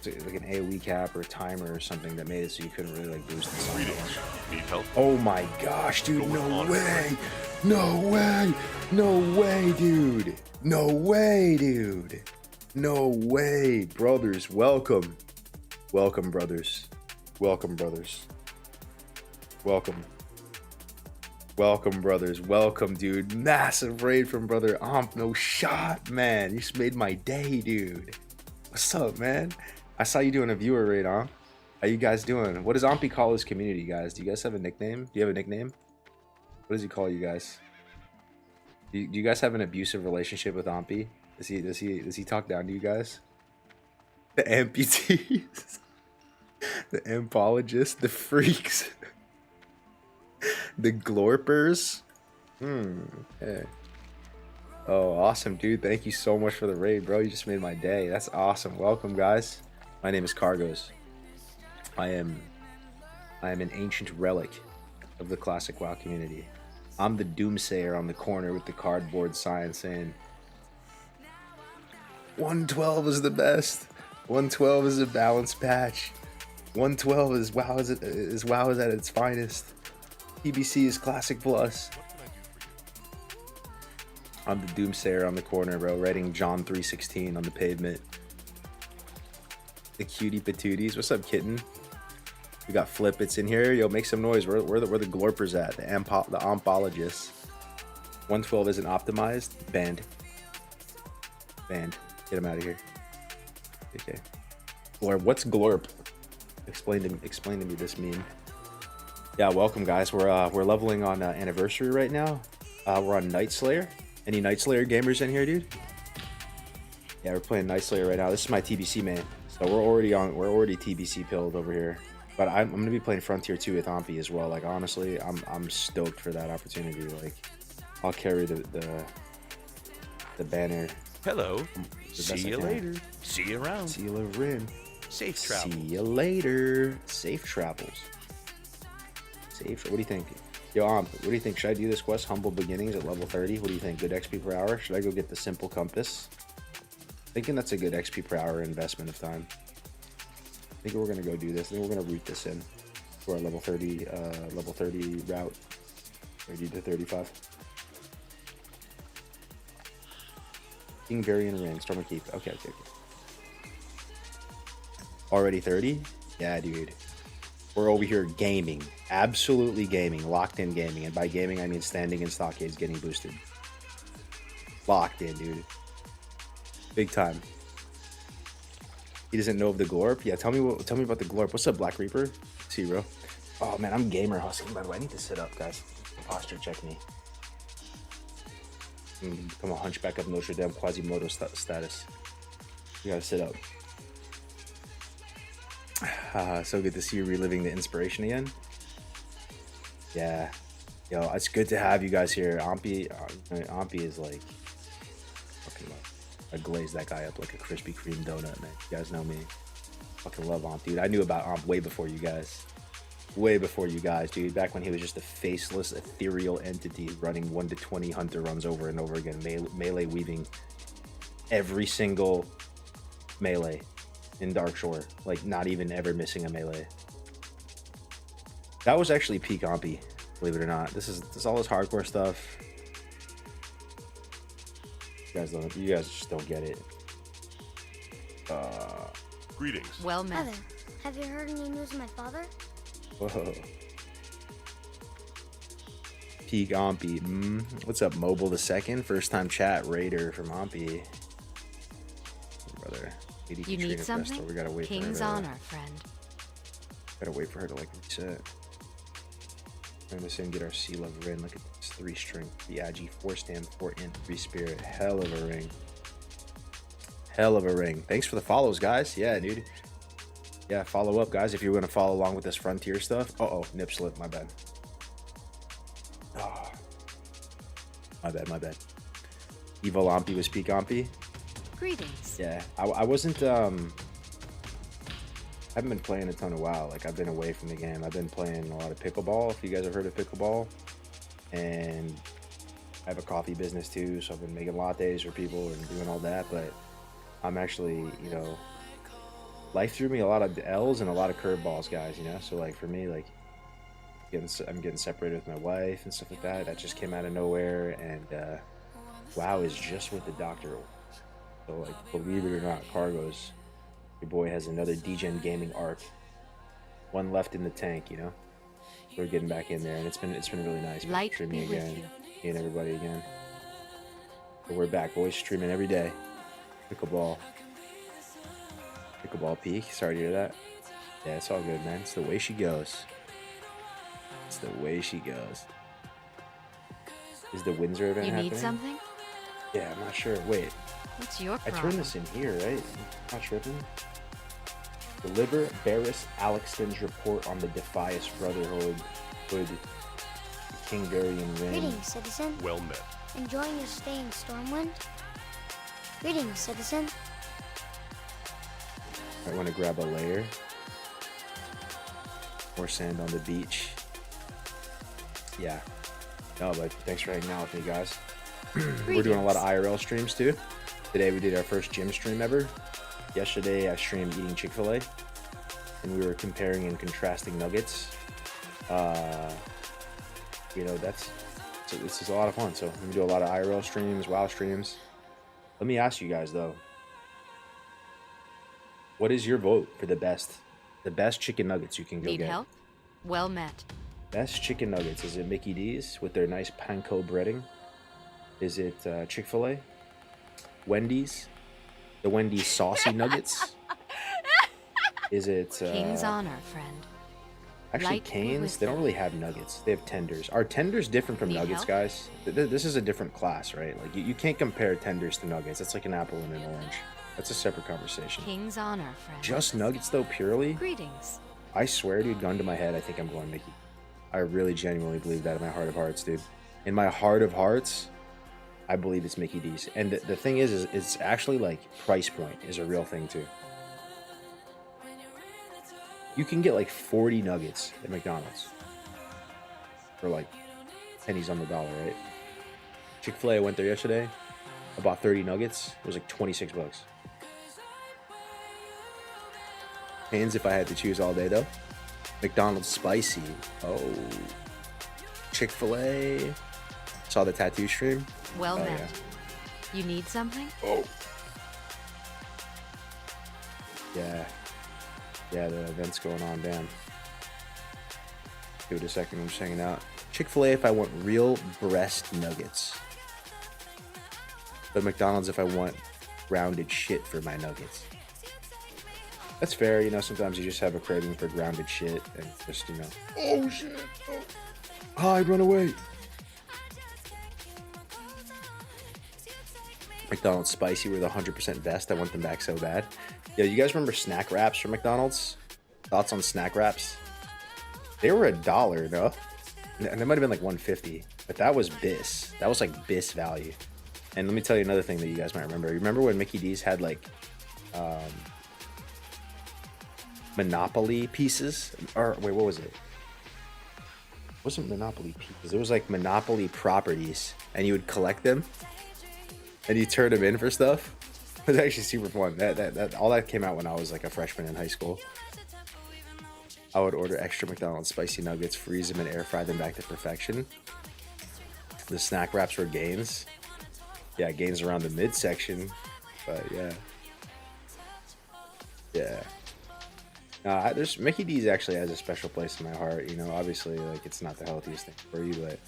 an AoE cap or a timer or something that made it so you couldn't really like boost in Psalm. Greetings. Need help? Oh my gosh, dude! Going No on. way! No way! No way, dude! No way, dude! No way, brothers! Welcome, welcome, brothers! Welcome, brothers! Welcome, welcome, brothers! Welcome, dude! Massive raid from brother Omp. No shot, man! You just made my day, dude. What's up, man? I saw you doing a viewer raid, huh? How you guys doing? What does Ompy call his community, guys? Do you guys have a nickname? Do you have a nickname? What does he call you guys? Do you guys have an abusive relationship with Ompy? Does he talk down to you guys? The amputees, the ampologists, the freaks, the glorpers. Okay. Oh, awesome, dude. Thank you so much for the raid, bro. You just made my day. That's awesome. Welcome, guys. My name is Cargos. I am an ancient relic of the classic WoW community. I'm the doomsayer on the corner with the cardboard sign saying 112 is the best. 112 is a balanced patch. 112 is WoW is at its finest. TBC is classic plus. I'm the doomsayer on the corner, bro, writing John 3:16 on the pavement. The cutie patooties. What's up, kitten? We got Flippets in here. Yo, make some noise. Where the glorpers at? The ompologists. 112 isn't optimized. Banned. Banned. Get him out of here. Okay. Glorp. What's glorp? Explain to me this meme. Yeah, welcome, guys. We're leveling on anniversary right now. We're on Night Slayer. Any Night Slayer gamers in here, dude? Yeah, we're playing Night Slayer right now. This is my TBC main. So we're already TBC pilled over here. But I'm gonna be playing Frontier 2 with Ompy as well. Like honestly, I'm stoked for that opportunity. Like I'll carry the banner. Hello. the See best I you can. later. See you around. See you later. Safe travel. See you later. Safe travels. Safe. What do you think? Yo, Omp, what do you think? Should I do this quest, Humble Beginnings, at level 30? What do you think? Good XP per hour? Should I go get the Simple Compass? Thinking that's a good XP per hour investment of time. I think we're gonna go do this. I think we're gonna route this in to our level 30 route, 30 to 35. King Varian Ring, Stormer Keep. Okay. Already 30? Yeah, dude. We're over here gaming. Absolutely gaming. Locked in gaming. And by gaming, I mean standing in stockades getting boosted. Locked in, dude. Big time. He doesn't know of the Glorp? Yeah, tell me about the Glorp. What's up, Black Reaper? See you, bro. Oh, man, I'm gamer hustling, by the way. I need to sit up, guys. Posture check me. Become a hunchback of Notre Dame Quasimodo status. You gotta sit up. So good to see you reliving the inspiration again. Yeah. Yo, it's good to have you guys here. Ompy is like fucking I glazed that guy up like a Krispy Kreme donut, man. You guys know me. Fucking love Omp, dude. I knew about Omp way before you guys. Way before you guys, dude. Back when he was just a faceless, ethereal entity running 1 to 20 hunter runs over and over again, melee weaving every single melee in Darkshore, like not even ever missing a melee. That was actually peak Ompy, believe it or not. This is all this hardcore stuff. You guys just don't get it. Greetings. Well met. Heather, have you heard any news of my father? Whoa. Peak Ompy. What's up, Mobile the Second? First time chat raider from Ompy. Brother. You need something? We gotta wait King's for her to, honor, friend. Gotta wait for her to like reset. Trying to say and get our sea level in. Look at this 3 strength, the Agi 4 stamp, 4 int, 3 spirit. Hell of a ring. Hell of a ring. Thanks for the follows, guys. Yeah, dude. Yeah, follow up, guys, if you're going to follow along with this Frontier stuff. Uh-oh, nip slip. My bad. Oh. My bad. Evo Lompy was peak Ompy. Greetings. Yeah, I wasn't, I haven't been playing a ton of WoW. Like, I've been away from the game. I've been playing a lot of pickleball, if you guys have heard of pickleball. And I have a coffee business, too, so I've been making lattes for people and doing all that. But I'm actually, you know, life threw me a lot of L's and a lot of curveballs, guys, you know? So, like, for me, like, I'm getting separated with my wife and stuff like that. That just came out of nowhere. And WoW is just what the doctor ordered. So, like, believe it or not, Cargos, your boy has another DGen gaming arc. One left in the tank, you know? We're getting back in there, and it's been really nice. Light Streaming be with again, you. seeing everybody again. But we're back, boys, streaming every day. Pickleball peak. Sorry to hear that. Yeah, it's all good, man. It's the way she goes. It's the way she goes. Is the Windsor event You happening? need something? Yeah, I'm not sure. Wait. What's your I problem? turned this in here, right? Not tripping. Deliver Barris Alexton's report on the Defias Brotherhood. Hood. King Varian Rin. Greetings, citizen. Well met. Enjoying your stay in Stormwind? Greetings, citizen. I want to grab a layer. More sand on the beach. Yeah. No, but thanks for hanging out with me, guys. We're doing a lot of IRL streams too. Today we did our first gym stream ever. Yesterday I streamed eating Chick-fil-A, and we were comparing and contrasting nuggets. You know, this is a lot of fun. So we do a lot of IRL streams, WoW streams. Let me ask you guys though, what is your vote for the best chicken nuggets you can go Need get? help? Well met. Best chicken nuggets, is it Mickey D's with their nice panko breading? Is it Chick-fil-A? Wendy's? The Wendy's saucy nuggets? Is it... King's honor, friend. Actually, Light Cane's, with they don't them. really have nuggets. They have tenders. Are tenders different from Need nuggets, help? guys? This is a different class, right? Like, you can't compare tenders to nuggets. That's like an apple and an orange. That's a separate conversation. King's honor, friend. Just nuggets, though, purely? Greetings. I swear, dude, gun to my head, I think I'm going Mickey. I really genuinely believe that in my heart of hearts, dude. In my heart of hearts, I believe it's Mickey D's. And the thing is it's actually like price point is a real thing too. You can get like 40 nuggets at McDonald's for like pennies on the dollar, right? Chick-fil-A, I went there yesterday. I bought 30 nuggets. It was like 26 bucks. Hands if I had to choose all day though. McDonald's spicy. Oh. Chick-fil-A. Saw the tattoo stream. Well Oh, met. yeah. You need something? Oh. Yeah. Yeah, the event's going on, damn. Give it a second, I'm just hanging out. Chick-fil-A if I want real breast nuggets. But McDonald's if I want grounded shit for my nuggets. That's fair, you know, sometimes you just have a craving for grounded shit and just, you know. Oh shit! Oh. Hide, run away! McDonald's spicy were the 100% best. I want them back so bad. Yeah, you guys remember snack wraps from McDonald's? Thoughts on snack wraps? They were $1, no? And they might have been like $1.50, but that was Biss. That was like Biss value. And let me tell you another thing that you guys might remember. Remember when Mickey D's had like Monopoly pieces? Or wait, what was it? It wasn't Monopoly pieces. It was like Monopoly properties, and you would collect them, and you turn them in for stuff. It was actually super fun. That all that came out when I was like a freshman in high school. I would order extra McDonald's spicy nuggets, freeze them, and air fry them back to perfection. The snack wraps were Gains. Yeah, Gains around the midsection, but yeah. There's Mickey D's actually has a special place in my heart. You know, obviously, like it's not the healthiest thing for you, but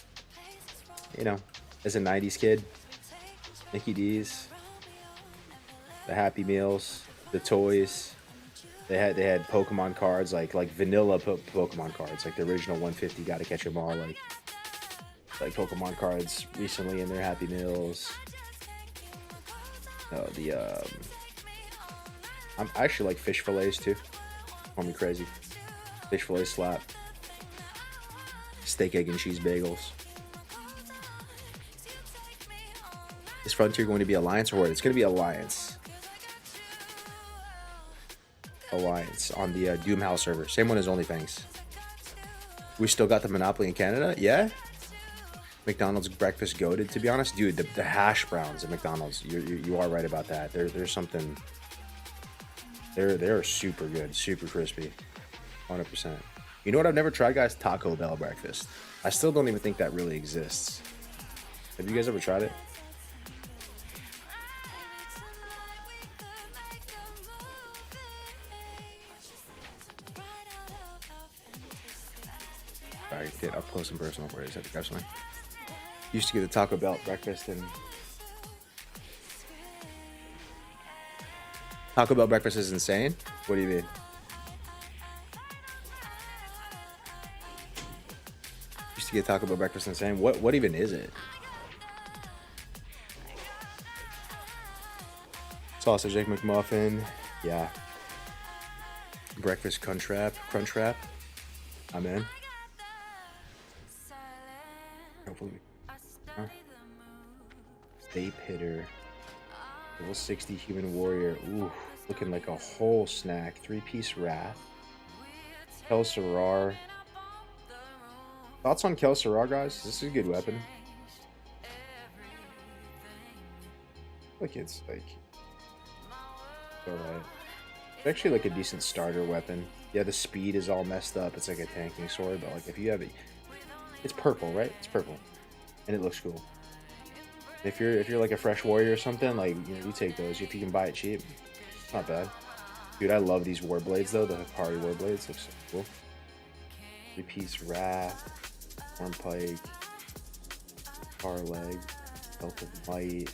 you know, as a '90s kid, Mickey D's, the Happy Meals, the toys. They had Pokemon cards, like vanilla Pokemon cards, like the original 150. Got to catch them all, like Pokemon cards recently in their Happy Meals. I actually like fish fillets too. Call me crazy. Fish fillet slap. Steak, egg, and cheese bagels. Is Frontier going to be Alliance or what? It's going to be Alliance. Alliance on the Doom House server. Same one as OnlyFans. We still got the monopoly in Canada? Yeah? McDonald's breakfast goated, to be honest. Dude, the hash browns at McDonald's, you are right about that. There's something... They're super good, super crispy. 100%. You know what I've never tried, guys? Taco Bell breakfast. I still don't even think that really exists. Have you guys ever tried it? Alright, get up close and personal for you. Just have to grab something. Used to get the Taco Bell breakfast, and Taco Bell breakfast is insane. What do you mean? Used to get Taco Bell breakfast insane. What even is it? Sausage egg McMuffin. Yeah. Breakfast crunch wrap. I'm in. Hopefully. Huh? Vape hitter. Level 60 human warrior. Ooh, looking like a whole snack. 3-piece wrath. Kel Sarar. Thoughts on Kel Sarar, guys? This is a good weapon. Like it's alright. It's actually like a decent starter weapon. Yeah, the speed is all messed up. It's like a tanking sword, but like if you have it, it's purple, right? It's purple, and it looks cool. If you're like a fresh warrior or something, like you take those if you can buy it cheap. It's not bad, dude. I love these war blades though. The Hikari war blades looks so cool. 3-piece wrath, arm pike, far leg, belt of might.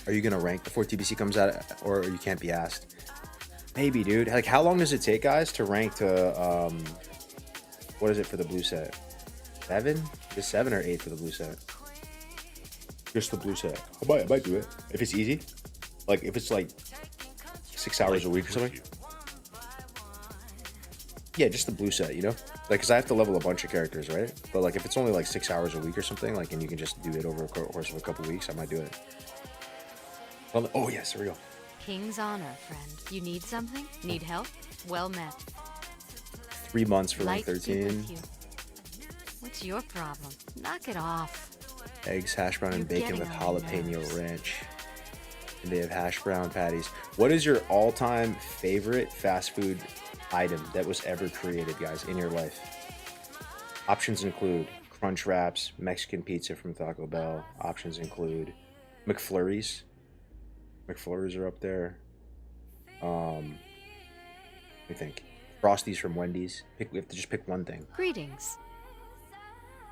Are you gonna rank before TBC comes out, or you can't be asked? Maybe, dude. Like, how long does it take, guys, to rank to what is it for the blue set? 7? Just 7 or 8 for the blue set? Just the blue set. I might do it if it's easy. Like if it's like 6 hours a week or something. Yeah, just the blue set, you know? Like, because I have to level a bunch of characters, right? But like if it's only like 6 hours a week or something, like, and you can just do it over a course of a couple weeks, I might do it. Oh yes, here we go. King's honor, friend. You need something? Need help? Well met. 3 months for Light rank be 13. with you. What's your problem? Knock it off. Eggs, hash brown, and You're bacon getting with on my jalapeno nerves. ranch. And they have hash brown patties. What is your all-time favorite fast food item that was ever created, guys, in your life? Options include crunch wraps, Mexican pizza from Taco Bell. Options include McFlurries. McFlurries are up there. Let me think. Frosties from Wendy's. We have to just pick one thing. Greetings.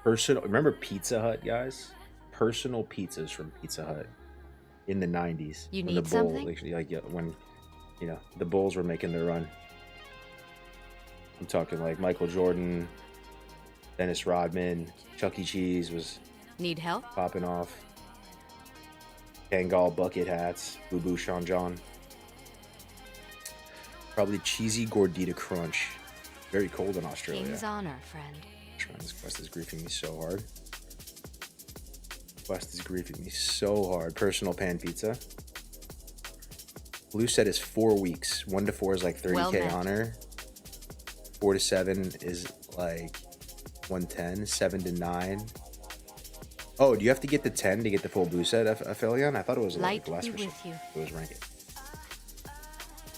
Remember Pizza Hut, guys? Personal pizzas from Pizza Hut in the 90s. You when need the something? when the Bulls were making their run. I'm talking like Michael Jordan, Dennis Rodman, Chuck E. Cheese was Need help? popping off. Kangol bucket hats, Boo Boo Sean John. Probably cheesy gordita crunch. Very cold in Australia. King's honor, friend. This quest is griefing me so hard. Quest is griefing me so hard. Personal pan pizza. Blue set is 4 weeks. 1 to 4 is like 30k Well met. honor. 4 to 7 is like 110. 7 to 9. Oh, do you have to get the 10 to get the full blue set, Aphelion? I thought it was like Light less be for with you. It was rank it.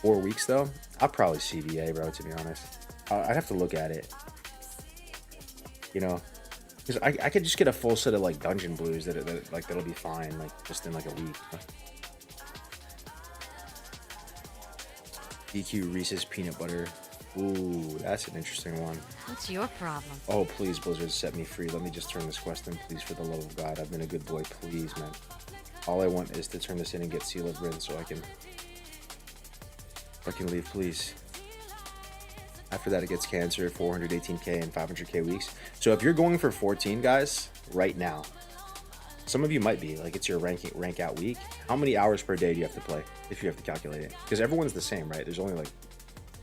4 weeks though? I'll probably CBA, bro, to be honest. I'd have to look at it. You know, because I could just get a full set of like dungeon blues that'll be fine, like just in like a week. DQ Reese's peanut butter. Ooh, that's an interesting one. What's your problem? Oh, please, Blizzard, set me free. Let me just turn this quest in, please, for the love of God. I've been a good boy, please, man. All I want is to turn this in and get Seal of Rin so I can leave, please. After that, it gets cancer, 418k and 500k weeks. So if you're going for 14, guys, right now, Some of you might be like it's your rank out week. How many hours per day do you have to play if you have to calculate it? Because everyone's the same, right? There's only like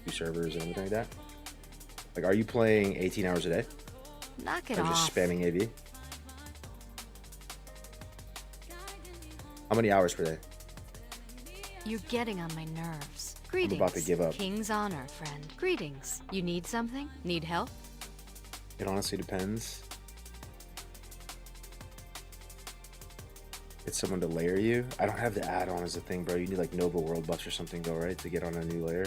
2 servers and everything like that. Like, are you playing 18 hours a day? Knock it Or off. just spamming AV? How many hours per day? You're getting on my nerves. Greetings. about to give up. King's honor, friend. Greetings. You need something? Need help? It honestly depends. Get someone to layer you. I don't have the add-on as a thing, bro. You need like Nova World buffs or something though, right? To get on a new layer.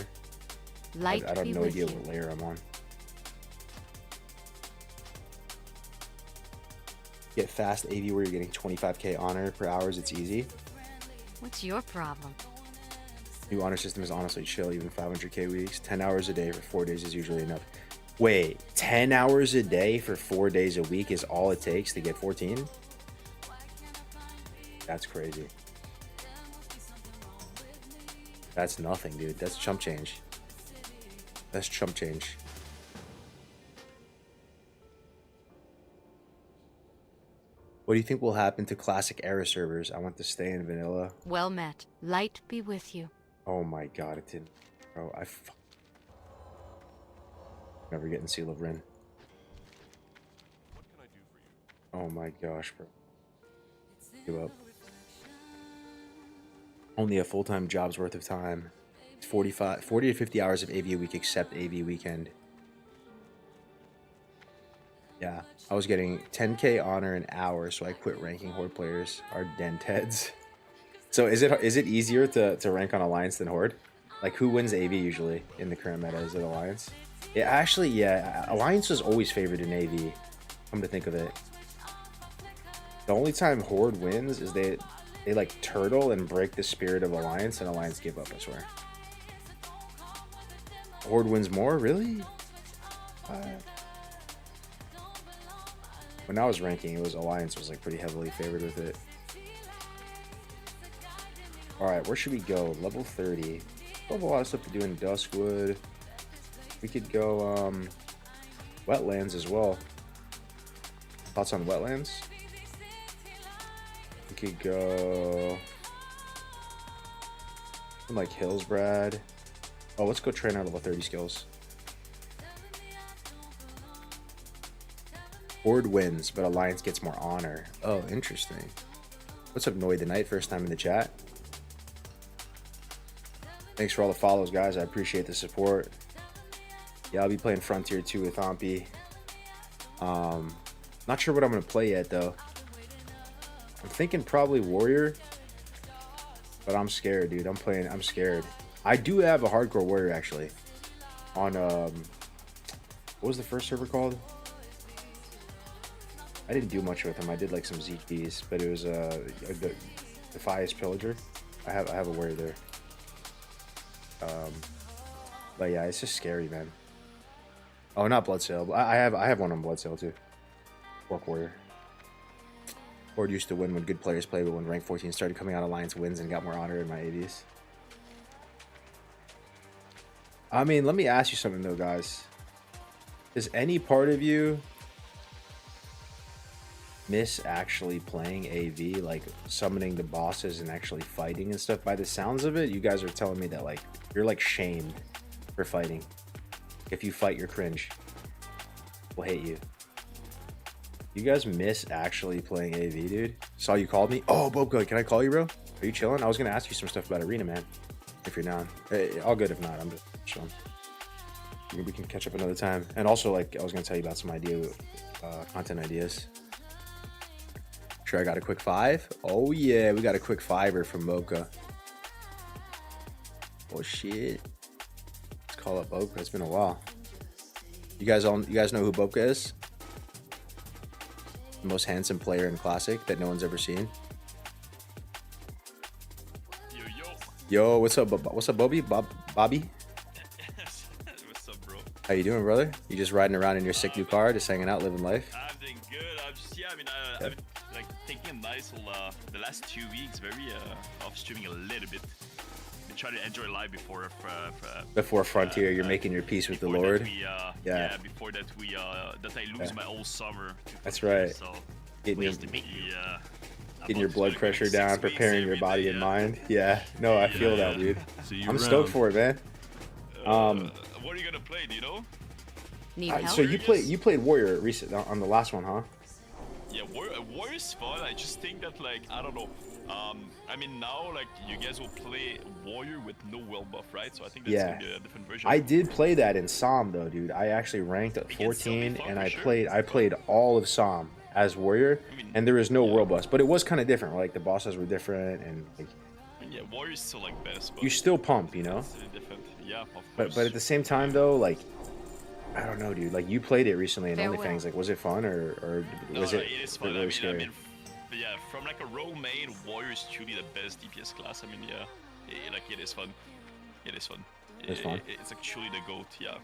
Light I don't be have no with idea you. what layer I'm on. Get fast AV where you're getting 25k honor per hours. It's easy. What's your problem? New honor system is honestly chill. Even 500k weeks. 10 hours a day for 4 days is usually enough. Wait, 10 hours a day for 4 days a week is all it takes to get 14? That's crazy. That's nothing, dude. That's chump change. That's chump change. What do you think will happen to classic era servers? I want to stay in vanilla. Well met. Light be with you. Oh my god, it didn't. Bro, never getting Seal of Rin. What can I do for you? Oh my gosh, bro. Give up. Only a full-time job's worth of time. 40 to 50 hours of AV a week except AV weekend. Yeah, I was getting 10k honor an hour, so I quit ranking Horde players. Our dent heads. So is it easier to rank on Alliance than Horde? Like, who wins AV usually in the current meta? Is it Alliance? Yeah, actually, yeah. Alliance was always favored in AV. Come to think of it. The only time Horde wins is they like turtle and break the spirit of Alliance, and Alliance give up, I swear. Horde wins more? Really? When I was ranking, it was Alliance was like pretty heavily favored with it. Alright, where should we go? Level 30. We have a lot of stuff to do in Duskwood. We could go Wetlands as well. Thoughts on Wetlands? We could go like Hillsbrad. Oh, let's go train our level 30 skills. Horde wins, but Alliance gets more honor. Oh, interesting. What's up, Noy the Knight? First time in the chat. Thanks for all the follows, guys. I appreciate the support. Yeah, I'll be playing Frontier 2 with Ompy. Not sure what I'm going to play yet, though. I'm thinking probably Warrior. But I'm scared, dude. I'm scared. I do have a hardcore Warrior, actually. On, what was the first server called? I didn't do much with him. I did like some ZPs, but it was the Defias Pillager. I have a Warrior there. But yeah, it's just scary, man. Oh, not Bloodsail. I have one on Bloodsail too. Fork Warrior. Horde used to win when good players played, but when rank 14 started coming out, Alliance wins and got more honor in my AVs. I mean, let me ask you something though, guys. Does any part of you miss actually playing AV, like summoning the bosses and actually fighting and stuff? By the sounds of it, you guys are telling me that like you're like shamed for fighting. If you fight, you're cringe. We'll hate you. You guys miss actually playing AV, dude. Saw you called me. Oh, Bobco, can I call you, bro? Are you chilling? I was gonna ask you some stuff about Arena, man. If you're down. Hey, all good if not. I'm just chilling. We can catch up another time. And also, like, I was gonna tell you about some content ideas. Sure, I got a quick 5. Oh yeah, we got a quick 5er from Mocha. Oh shit. Let's call up Boca. It's been a while. You guys know who Boca is? The most handsome player in Classic that no one's ever seen. Yo, what's up? What's up, Bobby? Bobby? What's up, bro? How you doing, brother? You just riding around in your sick new car, just hanging out, living life? I'm doing good. I've been like taking a nice the last 2 weeks, very off streaming a little bit. Been trying to enjoy life before Frontier, you're making your peace with the Lord. Yeah. Before that that I lose my whole summer. That's right. So Getting your, getting your blood pressure down, preparing your body and mind. Yeah, no, I feel that, dude. See you I'm stoked for it, man. What are you gonna play? Do you know? Need help? So you played Warrior recent on the last one, huh? Yeah, Warrior's fun. I just think that like I don't know. I mean now like you guys will play Warrior with no will buff, right? So I think that's Yeah. gonna be a different version. I did play that in Psalm though, dude. I actually ranked at It can still be 14, fun and for I sure. played all of Psalm as Warrior, I mean, and there was no yeah. world boss, but it was kind of different. Like the bosses were different, and like, I mean, yeah, Warrior's still like best, but you still pump, you know. it's still different. Yeah, of course. But at the same time though, like I don't know, dude. Like you played it recently in Farewell. OnlyFans. Like was it fun or was no, it it is fun. really I scary? mean, but yeah, from like a rogue main, Warrior is truly the best DPS class. I mean, yeah, it is fun. It is fun. It's fun. It's actually the goat. Yeah.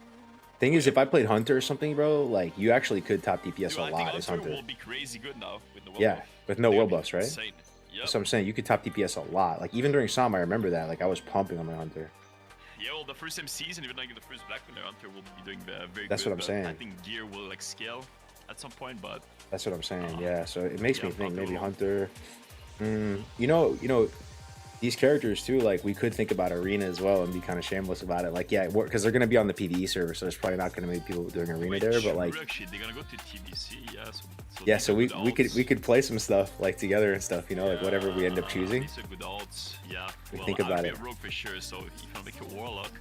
Thing is, if I played Hunter or something, bro, like you actually could top DPS Dude, a I lot think as Hunter Hunter. will be crazy good now with the world Yeah, buff. with no They're world gonna be buffs, right? insane. Yep. That's what I'm saying. You could top DPS a lot. Like even during Psalm, I remember that. Like I was pumping on my Hunter. Yeah, well, the first time season, even like the first Black Winter Hunter will be doing very That's good. what I'm but saying. I think gear will like scale at some point, but That's what I'm saying. Yeah. So it makes me yeah, think maybe Hunter Hunter. You know, these characters too. Like we could think about Arena as well and be kind of shameless about it. Like yeah, because they're gonna be on the PvE server, so there's probably not gonna be people doing Arena wait, there. But true, like actually, they're gonna go to TBC, yeah. yeah, these so are we good could alts. play some stuff like together and stuff. You know, like whatever we end up choosing. These are good alts, yeah. We Well, think about I'll be it. a rogue for sure, so if I make a warlock.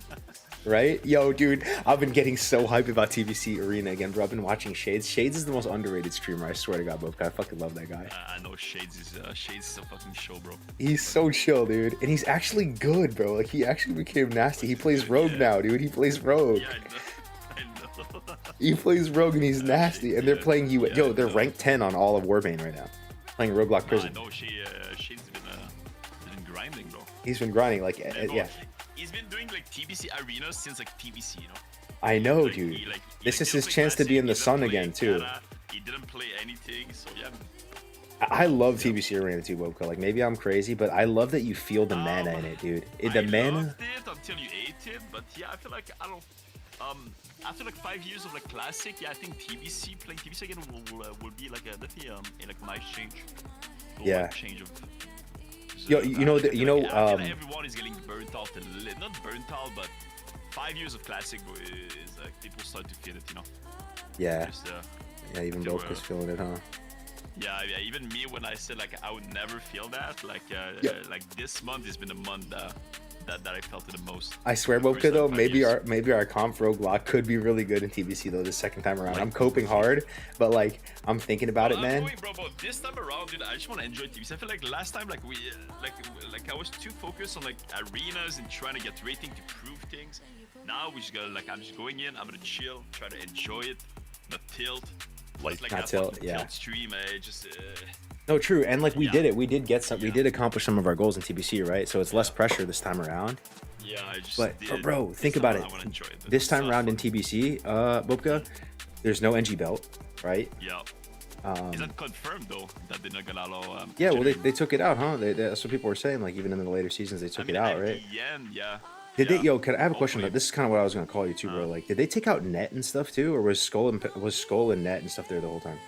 Right? Yo, dude, I've been getting so hyped about TVC Arena again, bro. I've been watching Shades. Shades is the most underrated streamer, I swear to God, bro. I fucking love that guy. I know Shades is a fucking show, bro. He's so chill, dude. And he's actually good, bro. Like, he actually became nasty. He plays Rogue now, dude. He plays Rogue. Yeah, I know. He plays Rogue and he's nasty. And they're Yeah, playing you. yeah, Yo, I they're know. ranked 10 on all of Warbane right now. Playing Roguelock I Prison. know Shades been grinding, bro. He's been grinding, like, Yeah, bro, yeah. He's been doing like TBC arenas since like TBC, you know. I know, Like, dude. he, like, This is didn't his play chance to be Classic, in the he didn't sun play again, too. Kata, he didn't play anything, so yeah. I love TBC Arena too, Bobka. Like, maybe I'm crazy, but I love that you feel the mana in it, dude. The I mana. loved it until you ate it, but yeah, I feel like I don't. After like 5 years of like classic, yeah, I think playing TBC again will be like definitely a like nice change. Yeah. Like, change of. Yo, you know, I feel you know, like, I feel like everyone is getting burnt out not burnt out, but 5 years of classic is like people start to feel it, you know. Yeah. Just, Yeah, even they Bobka's were- feeling it, huh? yeah, even me when I said like I would never feel that, like Yeah. like this month has been the month that I felt it the most. I swear, The first, Bobka, like, though, 5 maybe years. our comp Roguelock could be really good in TBC though this second time around. Like, I'm coping hard, but like I'm thinking about it, I'm man. going, bro, but this time around, dude, I just want to enjoy TBC. I feel like last time, like we, like I was too focused on like arenas and trying to get rating to prove things. Now we just gotta like, I'm just going in, I'm gonna chill, try to enjoy it, not tilt. Like Not that tilt, fucking yeah. tilt stream, just. No, true, and like we Yeah. did it. We did get some. We Yeah. did accomplish some of our goals in TBC, right? So it's less pressure this time around. Yeah, I just. But did. bro, This think time about I it. wanna enjoy it. This time It's around in fun. TBC, Bobka, there's no NG belt, right? Yeah. Is that confirmed though? That they're not gonna allow? Yeah, well, generating- they took it out, huh? That's what people were saying. Like even in the later seasons, they took I mean, it out, at right? the end, yeah. Did yeah. they? Yo, I have a question. Hopefully. This is kind of what I was gonna call you too, bro. Like, did they take out net and stuff too, or was Skull and net and stuff there the whole time?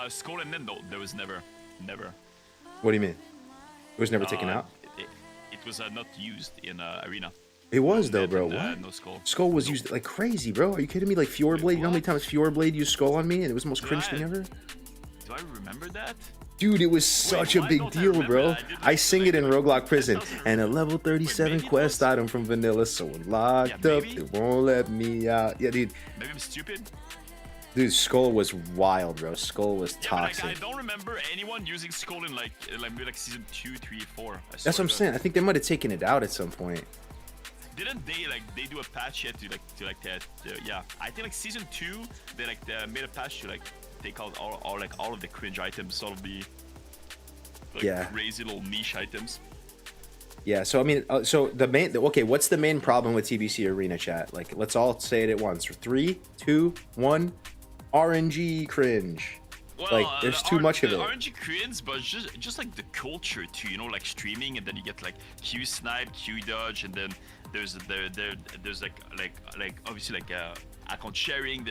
Skull and then no, there was never. What do you mean? It was never taken out. It was not used in arena. It was though, Net bro. and, What? no skull. Skull was No. used like crazy, bro. Are you kidding me? Like Fjordblade. You know how many What? times Fjordblade used Skull on me, and it was the most Do cringe I- thing ever. Do I remember that? Dude, it was such a why big don't I deal, remember bro. that? I didn't I sing it in like- Roguelock Prison, doesn't- and a level 37 maybe it quest was- item from Vanilla, so locked Yeah, up, maybe. it won't let me out. Yeah, dude. Maybe I'm stupid. Dude, Skull was wild, bro. Skull was Yeah, but like, toxic. I don't remember anyone using skull in like maybe like season 2, 3, 4. That's what I'm saying. I think they might have taken it out at some point. Didn't they do a patch yet to like that? Yeah, I think like season 2 they like made a patch to like take out all of the cringe items, all of the like Yeah. crazy little niche items. Yeah, so I mean, so the main, okay, what's the main problem with TBC Arena chat? Like, let's all say it at once. 3, 2, 1, RNG cringe. Well, Like, there's too much of the it. RNG cringe, but just like the culture too, you know, like streaming, and then you get like Q snipe, Q dodge, and then there's like obviously like account sharing.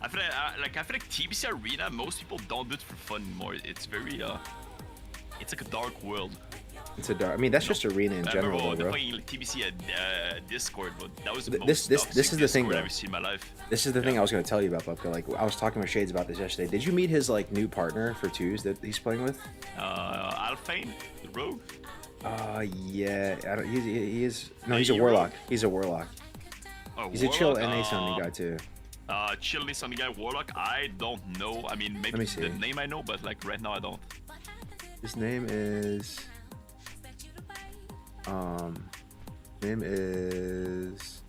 I feel like TBC Arena, most people don't do it for fun anymore. It's very it's like a dark world. It's a dark. I mean, that's just arena in I general, remember though, bro. playing TBC at Discord, but that was the This- most this- toxic this is the thing, Discord though. I've ever seen in my life. This is the thing I was going to tell you about, Bubka. Like, I was talking with Shades about this yesterday. Did you meet his like new partner for twos that he's playing with? Alphane, the rogue. Yeah. I don't, he is. No, he's a Hero? warlock. He's a warlock. Oh, He's a chill Warlock? NA sounding guy too. Chill is something guy. Warlock, I don't know. I mean, maybe me see. the name I know, but like right now I don't. His name is. Name is.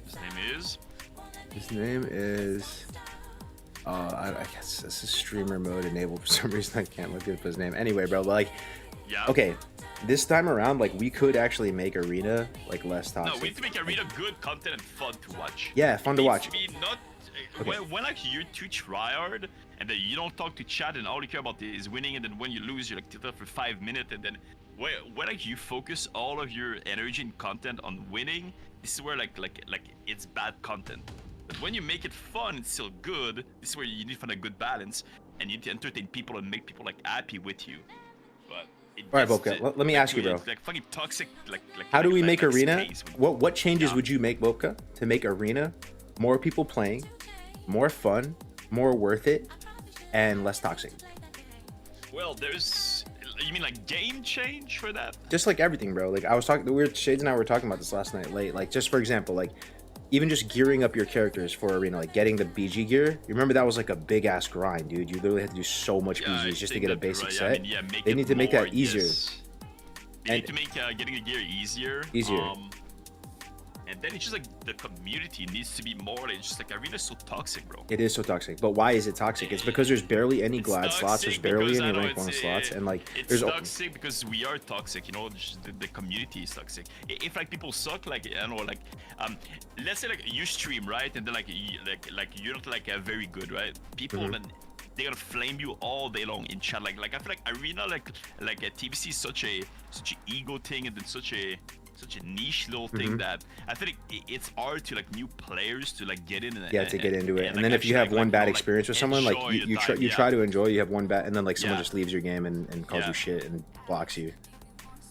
His name is. His name is. I guess this is streamer mode enabled for some reason. I can't look up his name. Anyway, bro, like, Yeah. okay, this time around, like, we could actually make arena like less No, toxic. we need to make arena good content and fun to watch. Yeah, fun to It watch. needs to be not when like you're too tryhard and then you don't talk to chat and all you care about is winning, and then when you lose you're like tilted for 5 minutes, and then when like you focus all of your energy and content on winning, this is where like it's bad content. But when you make it fun, it's still good. This is where you need to find a good balance, and you need to entertain people and make people like happy with you. But All right, gets Bobka, to- let me ask you, to, bro. Like fucking toxic. How do we make like arena? space. What changes Yeah. would you make, Bobka, to make arena more people playing, more fun, more worth it, and less toxic? Well, there's. You mean like game change for that? Just like everything, bro. Like I was talking, Shades and I were talking about this last night late. Like just for example, like even just gearing up your characters for arena, like getting the BG gear. You remember that was like a big ass grind, dude. You literally had to do so much Yeah, I BGs just to think get a that- basic right, set. I mean, yeah, make They it need to make more, that easier. yes. They And- need to make getting a gear easier. Easier. And then it's just like the community needs to be more. Like, it's just like arena's so toxic, bro. It is so toxic. But why is it toxic? It's because there's barely any It's glad slots. There's toxic barely because any I know rank 1 it's, slots. And like it's there's toxic because we are toxic, you know. Just the community is toxic. If like people suck, like I don't know, like let's say like you stream, right, and then like you're not like very good, right? People Mm-hmm. then they're gonna flame you all day long in chat. Like I feel like arena like a TBC is such an ego thing, and then such a niche little thing Mm-hmm. that I think it's hard to like new players to like get in and yeah, to get into it. And like, then if you actually, have one you bad know, like, experience with someone, like enjoy you your try time, you yeah. try to enjoy, you have one bad, and then like someone Yeah. just leaves your game and calls Yeah. you shit and blocks you.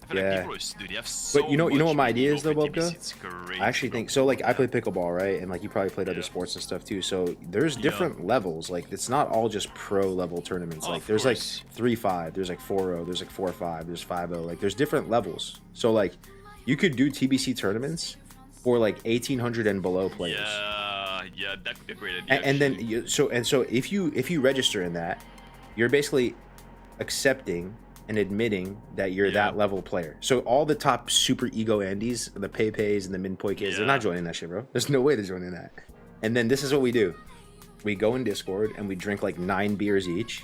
I feel Yeah. like people are, dude, you have so But you know what much my idea ego is though, for TBC, Bobka? it's crazy, I actually bro. think so. Like I play pickleball, right? And like you probably played other Yeah. sports and stuff too. So there's different levels. Like it's not all just pro level tournaments. Oh, Like of there's course. like 3-5, there's like 4-0, there's like 4-5, there's 5-0. Like there's different levels. So like you could do TBC tournaments for like 1800 and below players. Yeah, that could be a great idea. And then actually. so if you register in that, you're basically accepting and admitting that you're that level player. So all the top super ego Andes, the Pepe's and the Minpoi kids, they're Yeah. not joining that shit, bro. There's no way they're joining that. And then this is what we do: we go in Discord and we drink like 9 beers each,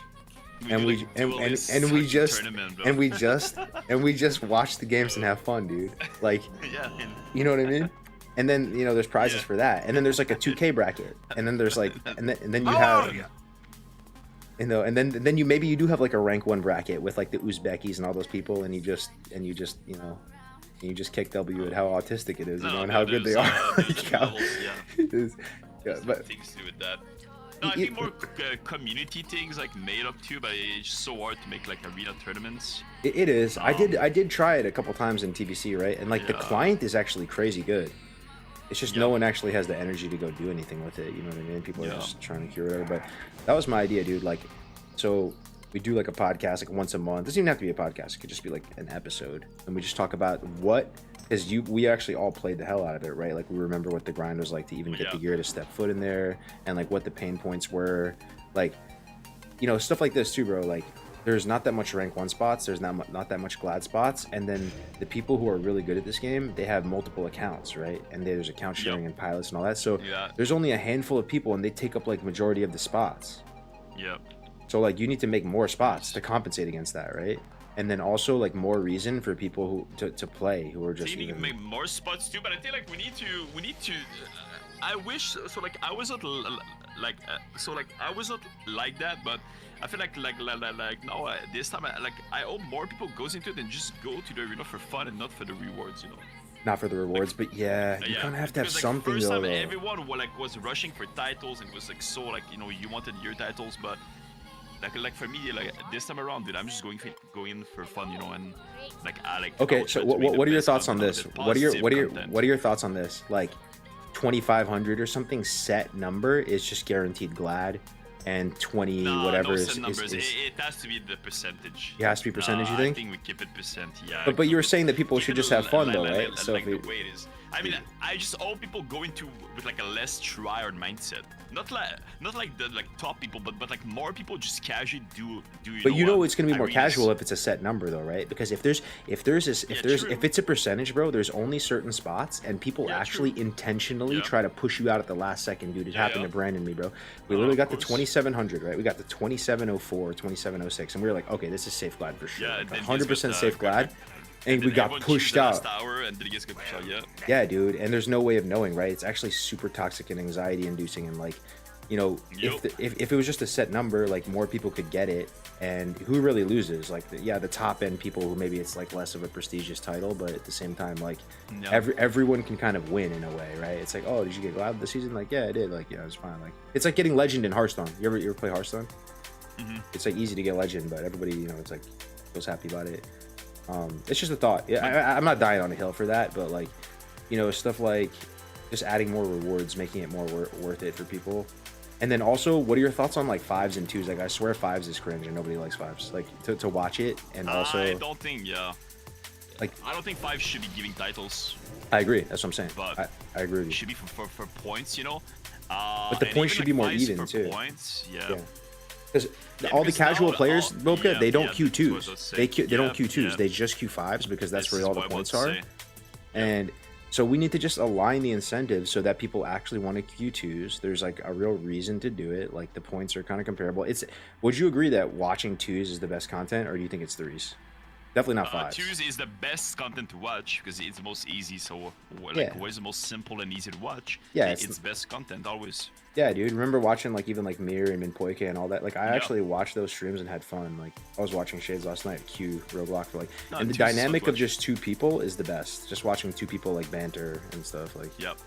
and do, we like, and, duelist and we just tournament, bro. and we just watch the games and have fun, dude. Like, yeah, and you know what I mean? And then there's prizes Yeah. for that, and then there's like a 2K bracket, and then there's like and then you Oh, have yeah. and then you maybe you do have like a rank 1 bracket with like the Uzbekis and all those people, and you just kick W at how autistic it is, No, and no, how good they there's, are. there's Like, how- levels, yeah. it is- yeah, but Things to do with that. No, I You- think more community things like made up too, but it's so hard to make like arena tournaments. it is. I did try it a couple times in TBC, right? And like the Yeah. client is actually crazy good. It's just no Yeah. one actually has the energy to go do anything with it. You know what I mean? People are Yeah. just trying to cure whatever. But that was my idea, dude. Like, so we do like a podcast like once a month. It doesn't even have to be a podcast. It could just be like an episode, and we just talk about because we actually all played the hell out of it, right? Like we remember what the grind was like to even get the Yeah. gear to step foot in there, and like what the pain points were, like stuff like this too, bro. Like there's not that much rank 1 spots, there's not that much glad spots, and then the people who are really good at this game, they have multiple accounts, right? And there's account sharing and pilots and all that. So Yeah. there's only a handful of people, and they take up like majority of the spots. Yeah. So like you need to make more spots to compensate against that, right? And then also like more reason for people to play who are So just you need to even, make more spots too, but I think like we need to. I wish so. Like I was not I was not like that, but I feel like now this time I hope more people goes into it and just go to the arena for fun and not for the rewards, you know. not for the rewards, but yeah, you kind of have to have because, like, something first though. time everyone was rushing for titles and was like so like you wanted your titles, but like for me like this time around, dude, I'm just going in for fun, and like I like. Okay, I so try to make the what are your best thoughts on content this? of it, What are your positive content. what are your thoughts on this? Like 2,500 or something set number is just guaranteed glad, and 20 No, whatever no is, set numbers. is It has to be the percentage. it has to be percentage, you I think? think we keep it percent, yeah. But you were keep it- saying that people keep should it just have fun though, like, right? Like, So like if the way it is. I mean, I just hope people go into with like a less try-hard mindset. Not like the top people, but like more people just casually do. But it's gonna be more arenas. casual if it's a set number though, right? Because if it's a percentage, bro, there's only certain spots, and people Yeah, actually true. intentionally Yeah. try to push you out at the last second, dude. It happened yeah. to Brandon and me, bro. We Oh, literally of got the course. 2700, right? We got the 2704, 2706, and we were like, okay, this is safe glad for sure. Yeah, Like, then 100% safe glad. And we then got everyone pushed cheats the out. last hour, and then it gets pushed out. Yeah. Yeah, dude, and there's no way of knowing, right? It's actually super toxic and anxiety inducing, and like, Yep. if it was just a set number, like more people could get it, and who really loses? Like, the top end people who maybe it's like less of a prestigious title, but at the same time, like Yeah. everyone can kind of win in a way, right? It's like, oh, did you get glad this season? Like, yeah, I did. Like, yeah, it was fine. Like, it's like getting legend in Hearthstone. You ever play Hearthstone? Mhm. It's like easy to get legend, but everybody, it's like feels happy about it. It's just a thought. Yeah, I'm not dying on a hill for that, but like, stuff like just adding more rewards, making it more worth it for people. And then also, what are your thoughts on like 5s and 2s? Like, I swear 5s is cringe and nobody likes 5s. Like, to watch it, and also I don't think, like, I don't think 5 should be giving titles. I agree. That's what I'm saying. But I agree with It you. should be for points, But the and points even, should be more 5s even for too. Points, Yeah. yeah. Because Yeah, all the because casual now- players, Boca, yeah, they don't yeah, Q that's what I was 2s. saying. They don't Yeah, Q 2s. yeah. They just Q 5s because that's This where is all what the I points wanted are. to say. And so we need to just align the incentives so that people actually want to Q2s. There's like a real reason to do it. Like, the points are kind of comparable. Would you agree that watching 2s is the best content, or do you think it's 3s? Definitely not 5s. 2s is the best content to watch because it's the most easy. So, Yeah. what's the most simple and easy to watch? Yeah, it's best content always. Yeah, dude. Remember watching like even like Mir and Minpoike and all that? Like, I Yeah. actually watched those streams and had fun. Like, I was watching Shades last night, Q Roblox for like, No, and the 2s is fun to dynamic of watch. just 2 people is the best. Just watching 2 people like banter and stuff. Like, Yep.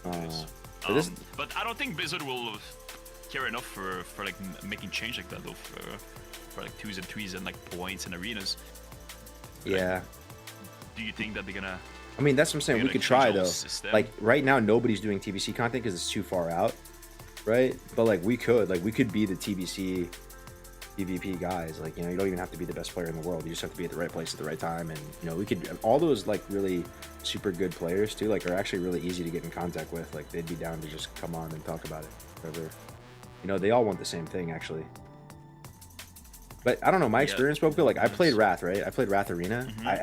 but this, But I don't think Blizzard will care enough for like making change like that though for like 2s and 3s and like points and arenas. yeah. Do you think that they're gonna? I mean, that's what I'm saying. They're We gonna could try change the though. whole system? Like, right now, nobody's doing TBC content because it's too far out, right? But like, we could be the TBC PvP guys. Like, you don't even have to be the best player in the world. You just have to be at the right place at the right time. And we could, all those like really super good players too, like, are actually really easy to get in contact with. Like, they'd be down to just come on and talk about it. Whatever. They all want the same thing actually. But I don't know, my experience, Boca, like, I played Wrath, right? I played Wrath Arena. I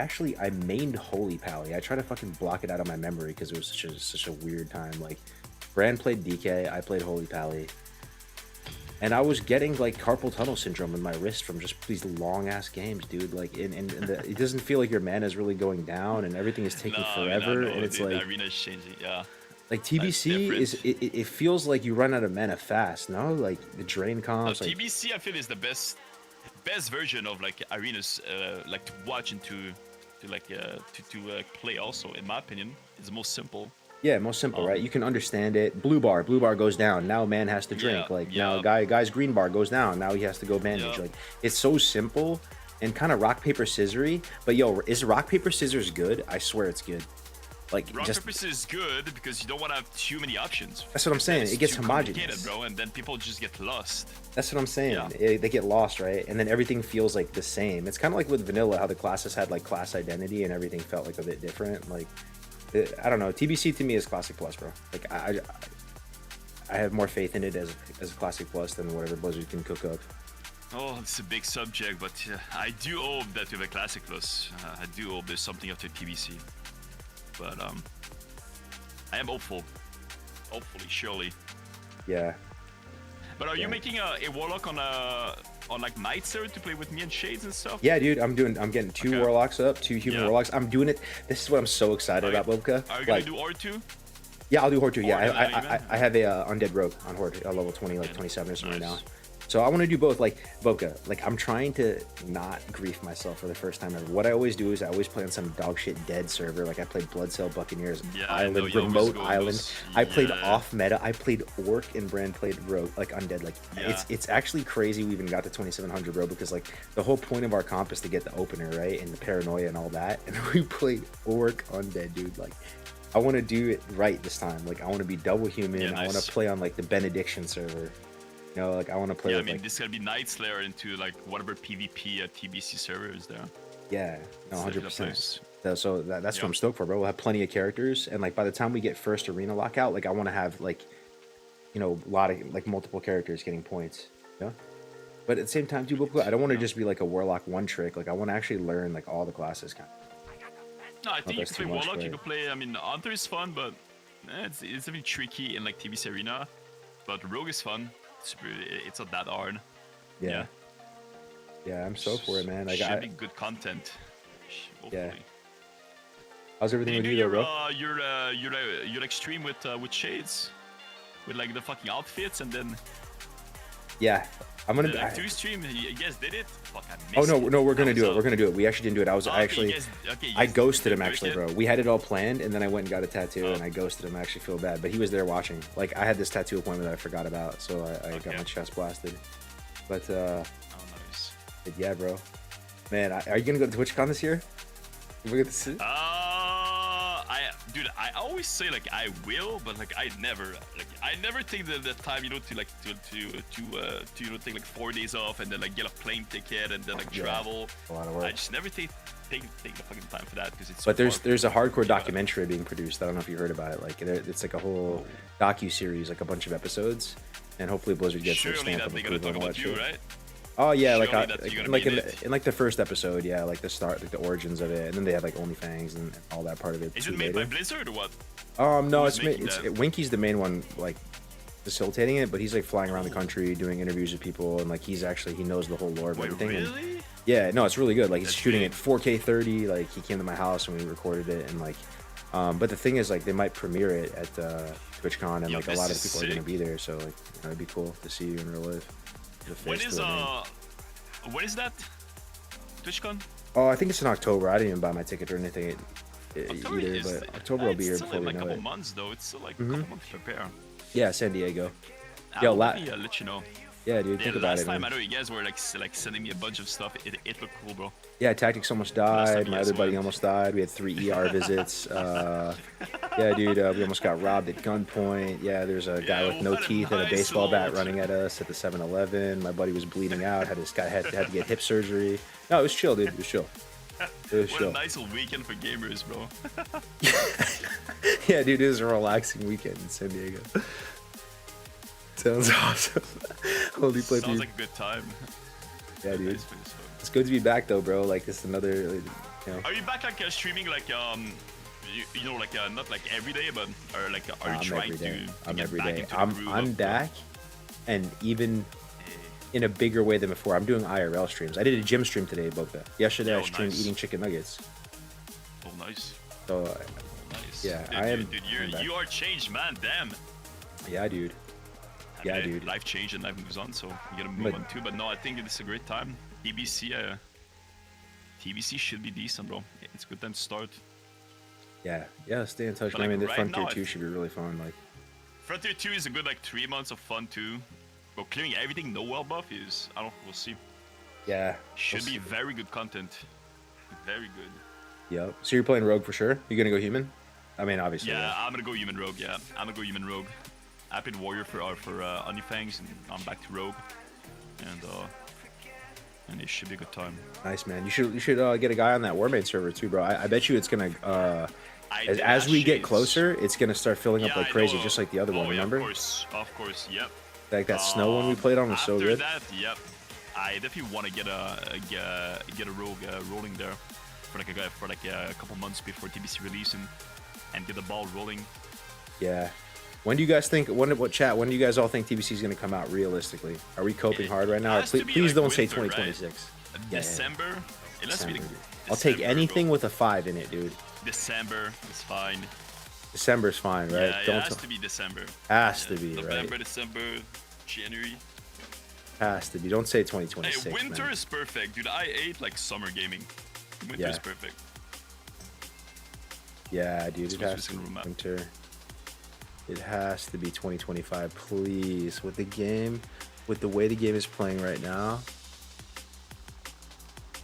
mained Holy Pally. I try to fucking block it out of my memory because it was such a weird time. Like, Brand played DK, I played Holy Pally. And I was getting like carpal tunnel syndrome in my wrist from just these long ass games, dude. Like, it doesn't feel like your mana is really going down, and everything is taking forever. No, Oh, and it's dude, like, the arena is changing. Yeah. like TBC is it feels like you run out of mana fast. No, like the drain comps. Like, TBC, I feel, is the best version of like arenas, like to watch and to play. Also, in my opinion, it's the most simple. yeah, most simple, right? You can understand it. Blue bar goes down. Now man has to drink. Yeah, like, yeah. now guy's green bar goes down. Now he has to go bandage. Yeah. Like, it's so simple and kind of rock paper scissory. But yo, is rock paper scissors good? I swear it's good. Like, Rock just paper scissors is good because you don't want to have too many options. that's what I'm saying. It's It gets too homogenous. complicated, bro, and then people just get lost. That's what I'm saying. Yeah. They get lost, right? And then everything feels like the same. It's kind of like with vanilla, how the classes had like class identity and everything felt like a bit different. Like, I don't know. TBC to me is Classic Plus, bro. Like, I have more faith in it as Classic Plus than whatever Blizzard can cook up. Oh, it's a big subject, but I do hope that with a Classic Plus, I do hope there's something after TBC. But I am hopeful. Hopefully, surely. Yeah. But are Yeah. you making a warlock on like Night Server to play with me and Shades and stuff? Yeah, dude. I'm getting 2 Okay. warlocks up, 2 human Yeah. warlocks. I'm doing it. This is what I'm so excited Are you- about, Bobka. Are you gonna Like, do R2? yeah, I'll do Horde too. Yeah, Horde, I even? have a undead rogue on Horde, level 20, like 27 or something Nice. right So I want to do both, like Boca. Like I'm trying to not grief myself for the first time ever. What I always do is I always play on some dog shit dead server. Like I played Blood Cell Buccaneers Yeah, I know, Island, you always remote go on island. those- I played yeah. off meta. I played Orc and Brand played Rogue, like Undead. Like Yeah. it's actually crazy we even got to 2700, bro. Because like the whole point of our comp is to get the opener, right, and the paranoia and all that. And we played Orc Undead, dude. Like I want to do it right this time. Like I want to be double human. Yeah, I want nice. to play on like the Benediction server. You know, like I want to play Yeah, I with mean, like this is gonna be Night Slayer into like whatever PvP TBC server is there. yeah, no, It's the 100%. place. So that's Yeah. what I'm stoked for, bro. We'll have plenty of characters, and like by the time we get first arena lockout, like I want to have like, you know, a lot of like multiple characters getting points. Yeah. But at the same time, too, I don't want to just be like a warlock one trick. Like I want to actually learn like all the classes. Kind of. No, I think you that's can too play much, Warlock. You but- can play. I mean, Hunter is fun, but it's a bit tricky in like TBC Arena. But Rogue is fun. It's not that hard. Yeah. Yeah, I'm so for it, man. Like Should be good content. Hopefully. Yeah. How's everything Did with you you, do though, bro? your like stream with shades, with like the fucking outfits, and then Yeah, I'm gonna. like, do you stream? You guys did it? Fuck, I Oh missed no, it. no, we're gonna I do was it. We're gonna do it. We actually didn't do it. I was okay, actually. you guys, okay, you I guys ghosted him didn't do it actually, yet? bro. We had it all planned, and then I went and got a tattoo, Oh. and I ghosted him. I actually feel bad, but he was there watching. Like I had this tattoo appointment that I forgot about, so I got Okay. my chest blasted. But Oh, nice. yeah, bro. Man, are you gonna go to TwitchCon this year? You gonna get to see? Dude, I always say like I will, but like I never take the time, you know, to like to you know, take like 4 days off and then like get a plane ticket and then like Yeah. travel. A lot of I work. just never take the fucking time for that because it's. But so there's far. a hardcore documentary being produced. I don't know if you heard about it. Like it's like a whole docu series, like a bunch of episodes, and hopefully Blizzard gets their Surely stamp that of they're gonna approval talk and all about that you, shit. right? Oh yeah, like Surely that you're gonna like be in, in it. in like the first episode, yeah, like the start, like the origins of it, and then they have like OnlyFans and all that part of it. Is too it made by later. Blizzard or what? No, Who's it's making it's that? Winky's the main one, like facilitating it, but he's like flying around the country doing interviews with people, and like he knows the whole lore of Wait, everything. and- really? yeah, no, it's really good. Like he's That's shooting big. at 4K 30. Like he came to my house and we recorded it, and like, but the thing is, like they might premiere it at TwitchCon, and Yo, like a this lot of is people are gonna sick. be there, so like it'd be cool to see you in real life. The When face is to the name. when is that? TwitchCon? Oh, I think it's in October. I didn't even buy my ticket or anything October either, is but October will be here it's before still we like a know couple it. months though. It's still like a couple months to prepare. Yeah, San Diego. Yo, Let me let you know. Yeah, dude, Yeah, think about last it. time man. I know you guys were like sending me a bunch of stuff. It looked cool, bro. Yeah, Tactics almost Last time died. you My guys other buddy went. almost died. We had 3 ER visits. Yeah, dude, we almost got robbed at gunpoint. Yeah, there's a guy Yeah, with no what a teeth and a nice baseball bat little- running at us at the 7-Eleven. My buddy was bleeding out. Had to get hip surgery. No, it was chill, dude. It was chill. It was What chill. a nice little weekend for gamers, bro. Yeah, dude, it was a relaxing weekend in San Diego. Sounds awesome. Only played Sounds for like a good time. yeah, dude. Nice place, bro. It's good to be back though, bro. Like it's another, you know. Are you back like streaming like you know like not like every day, but or like are you I'm trying every day. to I'm get every back day. into the I'm groove I'm of, back, and even in a bigger way than before. I'm doing IRL streams. I did a gym stream today, Boca. Yesterday I Oh, streamed nice. eating chicken nuggets. Oh, nice. So Nice. Yeah, dude, I am- Dude, I'm back. you are changed, man. Damn. yeah, dude. Yeah, I mean, dude. Life changed and life moves on, so you gotta move But- on too. But no, I think it's a great time. TBC should be decent, bro. It's a good time to start. Yeah, yeah. Stay in touch. But, man. I like, mean, the right Frontier now, 2 should be really fun. Like, Frontier 2 is a good like 3 months of fun too. But clearing everything no well buff is I don't we'll see. yeah. Should we'll be see. very good content. Very good. Yep. So you're playing Rogue for sure? You gonna go human? I mean, obviously. Yeah, I'm gonna go human rogue. Yeah, I'm gonna go human rogue. I played warrior for Onlyfangs, and I'm back to rogue, and it should be a good time. Nice, man. You should get a guy on that Warmade server too, bro. I bet you it's gonna I as, did as we ask get Shades. closer, it's gonna start filling up Yeah, like I crazy, know. just like the other one. Oh, Remember? Yeah, of course, yep. Like that snow one we played on was so After good. that, yep. I definitely want to get a rogue rolling there for like a couple months before TBC release and get the ball rolling. Yeah. When do you guys think? When do you guys all think TBC is gonna come out realistically? Are we coping It hard right now? has to Please, be, please like, don't say winter, right? 2026. Yeah, December. It has to be December, like dude. I'll take December, anything bro. with a 5 in it, dude. December is fine. December's fine, right? Yeah, it has to be December. Has to be, November, right? December, January. Has to be. Don't say Hey, 2026, winter man. is perfect, dude. I hate like summer gaming. Winter Yeah. is perfect. Yeah, dude, it Supposed to has be to be single map. winter. It has to be 2025, please. With the game, with the way the game is playing right now.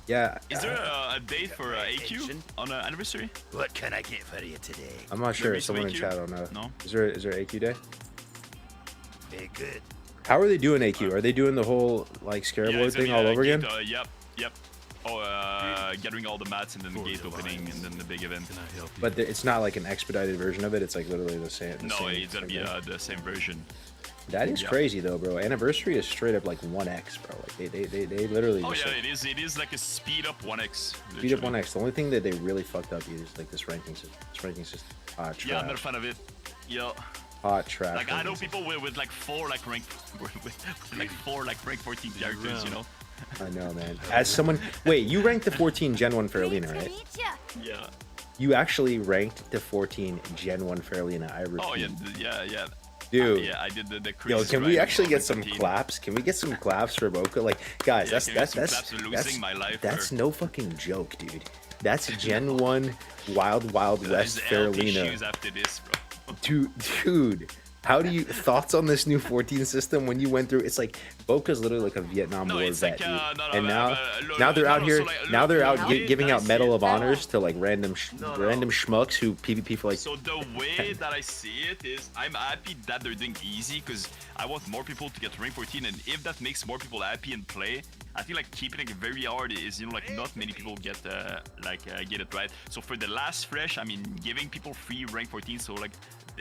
Yeah. Is there a date for AQ on an anniversary? What can I get for you today? I'm not sure. release of Someone in AQ? chat, I don't know. No? Is there AQ day? Very good. How are they doing AQ? Are they doing the whole like scarab lord it's gonna thing be, all over gate, again? Yep. Oh, gathering all the mats and then the gate opening and then the big event. But it's not like an expedited version of it. It's like literally the same. No, it's gonna be thing. the same version. That is yeah. crazy though, bro. Anniversary is straight up like 1x, bro. Like they literally. Oh just, yeah, like, it is like a speed up 1x. speed up 1x. The only thing that they really fucked up is like this ranking system. This ranking system. Hot trash. Yeah, I'm not a fan of it. Yeah. Hot trash. Like I know ranking system. people with like four like rank with like 14 characters, you know. I know, man. As someone, wait, you ranked the 14 Gen 1 Faralina, right? Yeah. You actually ranked the 14 Gen 1 Faralina. I repeat. Oh yeah, yeah. Dude. Yeah, I did the Yo, crazy can we ride actually of get some 15. claps? Can we get some claps for Boca? Like, guys, Yeah, that's can we get some that's claps for that's losing my life that's or- no fucking joke, dude. That's Gen 1 Wild West There's LP Faralina. shoes after this, bro. Dude, how do you thoughts on this new 14 system when you went through? It's like Boca's literally like a Vietnam No, War it's vet, like, dude. no, And now look, now they're no, out no, here. so, like, Now look, they're out the way giving that I out see Medal it- of Honors to like random schmucks who PvP for like. So the way that I see it is, I'm happy that they're doing easy because I want more people to get rank 14, and if that makes more people happy and play, I think like keeping it very hard is, you know, like not many people get get it right. So for the last fresh, I mean, giving people free rank 14, so like.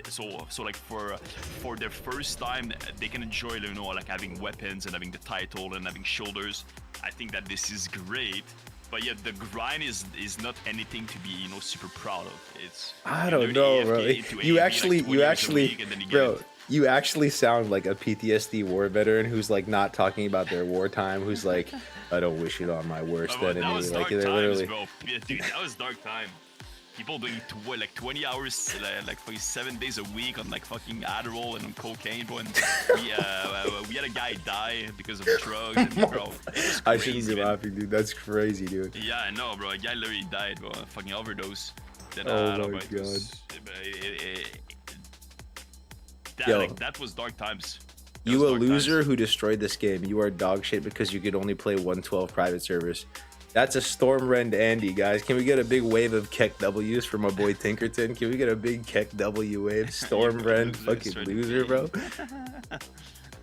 So like for their first time they can enjoy, you know, like having weapons and having the title and having shoulders. I think that this is great, but yet the grind is not anything to be, you know, super proud of. It's I you don't literally know, bro. AFK into You AFK, like, actually, 20 you hours a actually, week and then you get bro. it. You actually sound like a PTSD war veteran who's like not talking about their wartime. Who's like, I don't wish it on my worst But enemy. that was Like dark they're times, literally. bro. Yeah, dude, that was dark time. People doing like 20 hours, like fucking 7 days a week on like fucking Adderall and on cocaine, bro. And we had a guy die because of drugs, and, bro. It was I crazy, shouldn't be man. laughing, dude. That's crazy, dude. Yeah, I know, bro. A guy literally died, bro. A fucking overdose. Then, Oh no, my bro, it was- Yo. that was dark times. That You was a dark loser times. who destroyed this game. You are dog shit because you could only play 112 private servers. That's a Stormrend Andy, guys. Can we get a big wave of Keck W's for my boy Tinkerton? Can we get a big Keck W wave? Stormrend, losers fucking for the loser, game. bro.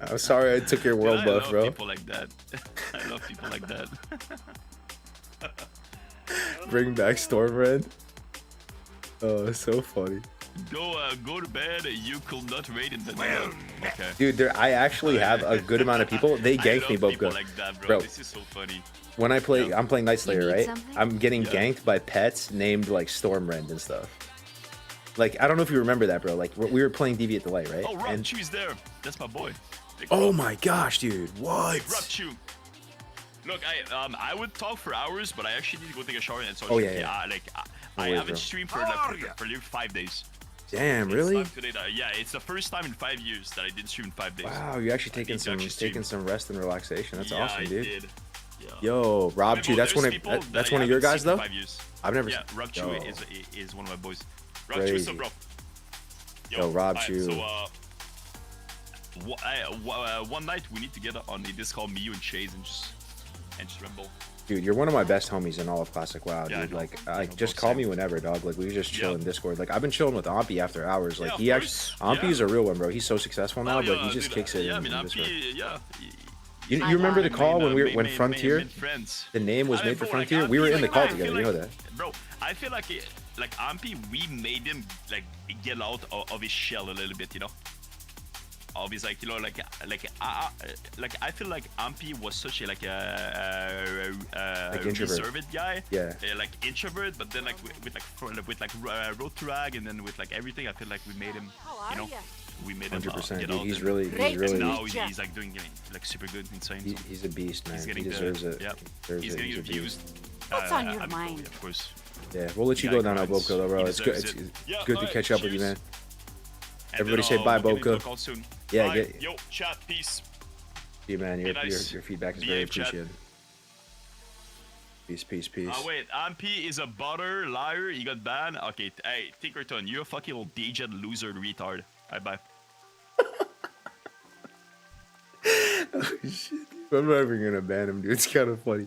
I'm sorry I took your world I buff, love bro. people like that. I love people like that. Bring back Stormrend. Oh, it's so funny. Go to bed. You could not wait in the okay. Dude, I actually have a good amount of people. They I ganked love me, people Boca. like that, bro. Bro. This is so funny. When I play, Yeah. I'm playing Night Slayer, need right? something? I'm getting Yeah. ganked by pets named like Stormrend and stuff. Like, I don't know if you remember that, bro. Like, we were playing Deviant Delight, right? Oh, Rob And- Chew's there. That's my boy. Big oh Rob. my gosh, dude. What? Big Rob Chew. Look, I would talk for hours, but I actually need to go take a shower and start. Oh, yeah, streaming. yeah. I worries, haven't bro. streamed for like 5 days. Damn, It's really? like today that, yeah, it's the first time in 5 years that I didn't stream in 5 days. Wow, you're actually I taking need to some actually stream. taking some rest and relaxation. That's yeah, awesome, I dude. did. Yeah. Yo, Rob Remember, Chew, that's there's one people of that that's I one of your haven't guys seen for though. 5 years. I've never. Yeah, Rob Chew Yo. is one of my boys. Rob Chew, what's up, bro? Yo, Rob alright, Chew. So, one night we need to get on a disc called me, you, and Chase, and just ramble. Dude, you're one of my best homies in all of Classic WoW, Yeah, I dude. know. Like, I know, just bro, call same. me whenever, dog. Like, we can just chill Yeah. in Discord. Like, I've been chilling with Ampy after hours. Like, Yeah, of he course. actually, Ampy's Yeah. a real one, bro. He's so successful now, Oh, but yeah, he just dude, kicks it yeah, I in mean, Discord. yeah. You I remember got the it. call when Main Frontier, friends. the name was I made mean, for bro, like, Frontier? We were Ampy, in the like, call I together. feel You know like- that? Bro, I feel like Ampy, we made him like get out of his shell a little bit, you know. Of his like, you know, like I feel like Ampy was such a like introvert. reserved guy. Yeah. Like introvert, but then like with road to rag and then with like everything, I feel like we made him, you know, we made him 100%, get dude. out He's and- really, Great he's to really, now Yeah. he's like doing like super good, insane. So he's a beast, man. he's He getting deserves the, it. yeah, Deserves he's it. getting He's a the beast. views. What's on your I'm mind? Cool, of course. Yeah, we'll let you Yeah, go now, grinds. Boca, though, bro. He It's good. deserves It's it. Yeah, good to alright, catch up with you, cheers. man. And Everybody then, say bye, we'll get into Boca. the call soon. Yeah, Bye. get- Yo, chat, peace. You man, your, Hey, nice. your feedback is very Behave, chat. appreciated. Peace, peace, peace. Oh wait, Ampy is a butter liar. He got banned. Okay, hey, Tinkerton, you're a fucking little deject loser retard. Alright, bye. Oh, shit. I'm not even gonna ban him, dude. It's kind of funny.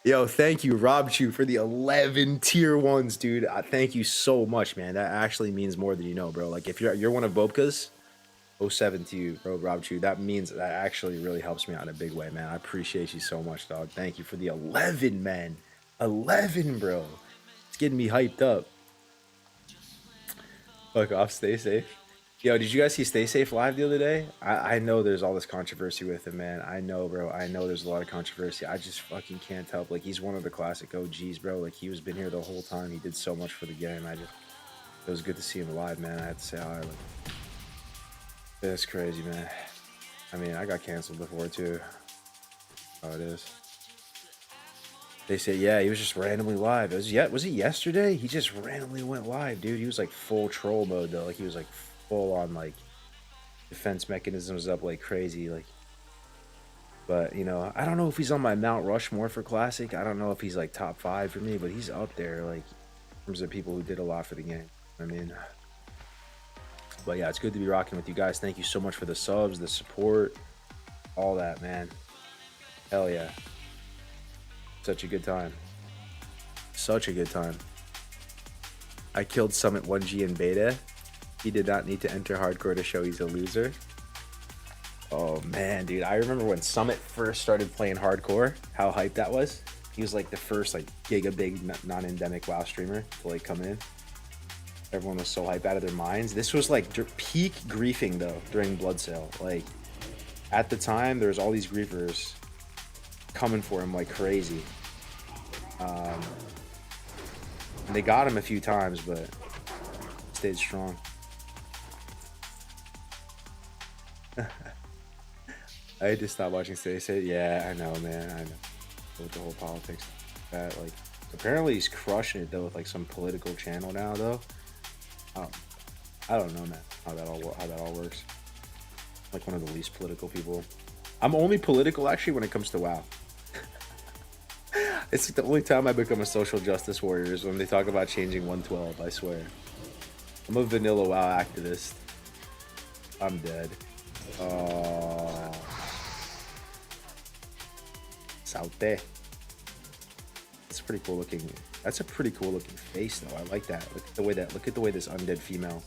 Yo, thank you, Rob Chu, for the 11 tier 1s, dude. Thank you so much, man. That actually means more than you know, bro. Like, if you're one of Bobka's, 07 to you, bro, Rob Chu. That actually really helps me out in a big way, man. I appreciate you so much, dog. Thank you for the 11, man. 11, bro. It's getting me hyped up. Fuck off, stay safe. Yo, did you guys see Stay Safe live the other day? I know there's all this controversy with him, man. I know, bro. I know there's a lot of controversy. I just fucking can't help. Like, he's one of the classic OGs, bro. Like, he was been here the whole time. He did so much for the game. It was good to see him live, man. I had to say hi. Like, that's crazy, man. I mean, I got canceled before, too. Oh, it is. They say, yeah, he was just randomly live. Was it yesterday? He just randomly went live, dude. He was like full troll mode, though. Like, he was like full on, like, defense mechanisms up like crazy. Like, but, you know, I don't know if he's on my Mount Rushmore for Classic. I don't know if he's like top 5 for me, but he's up there, like, in terms of people who did a lot for the game. I mean, but yeah, it's good to be rocking with you guys. Thank you so much for the subs, the support, all that, man. Hell yeah. Such a good time. Such a good time. I killed Summit 1G in beta. He did not need to enter hardcore to show he's a loser. Oh man, dude. I remember when Summit first started playing hardcore, how hyped that was. He was like the first like giga big non-endemic WoW streamer to like come in. Everyone was so hyped out of their minds. This was like peak griefing though during Blood Sale. Like at the time, there was all these griefers coming for him like crazy. And they got him a few times, but stayed strong. I had to stop watching Stay Safe. Yeah, I know, man. I know. With the whole politics, that like apparently he's crushing it though with like some political channel now though. I don't know, man, how that all works. Like one of the least political people. I'm only political actually when it comes to WoW. It's like the only time I become a social justice warrior is when they talk about changing 112. I swear. I'm a vanilla WoW activist. I'm dead. Saute. That's pretty cool looking. That's a pretty cool looking face though. I like that. Look at the way this undead female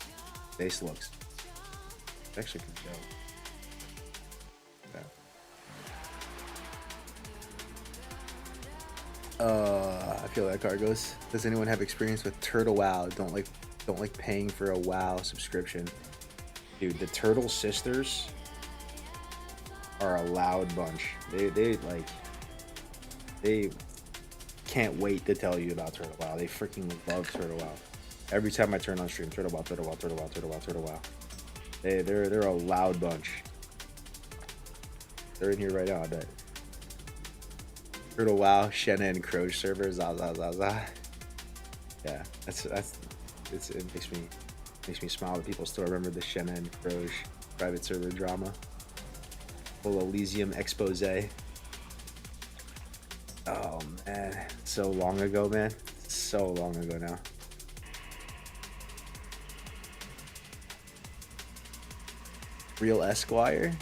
face looks. It's actually pretty dope. I feel like Argos. Does anyone have experience with Turtle WoW? Don't like paying for a WoW subscription. Dude, the Turtle Sisters are a loud bunch. They can't wait to tell you about Turtle WoW. They freaking love Turtle WoW. Every time I turn on stream, Turtle WoW, Turtle WoW, Turtle WoW, Turtle WoW, Turtle WoW. They're a loud bunch. They're in here right now, I bet. Turtle WoW, Shenna and Croge server, za. Yeah, it makes me smile that people still remember the Shenna and Croge private server drama. Full Elysium expose. Oh man, so long ago, man. So long ago now. Real Esquire?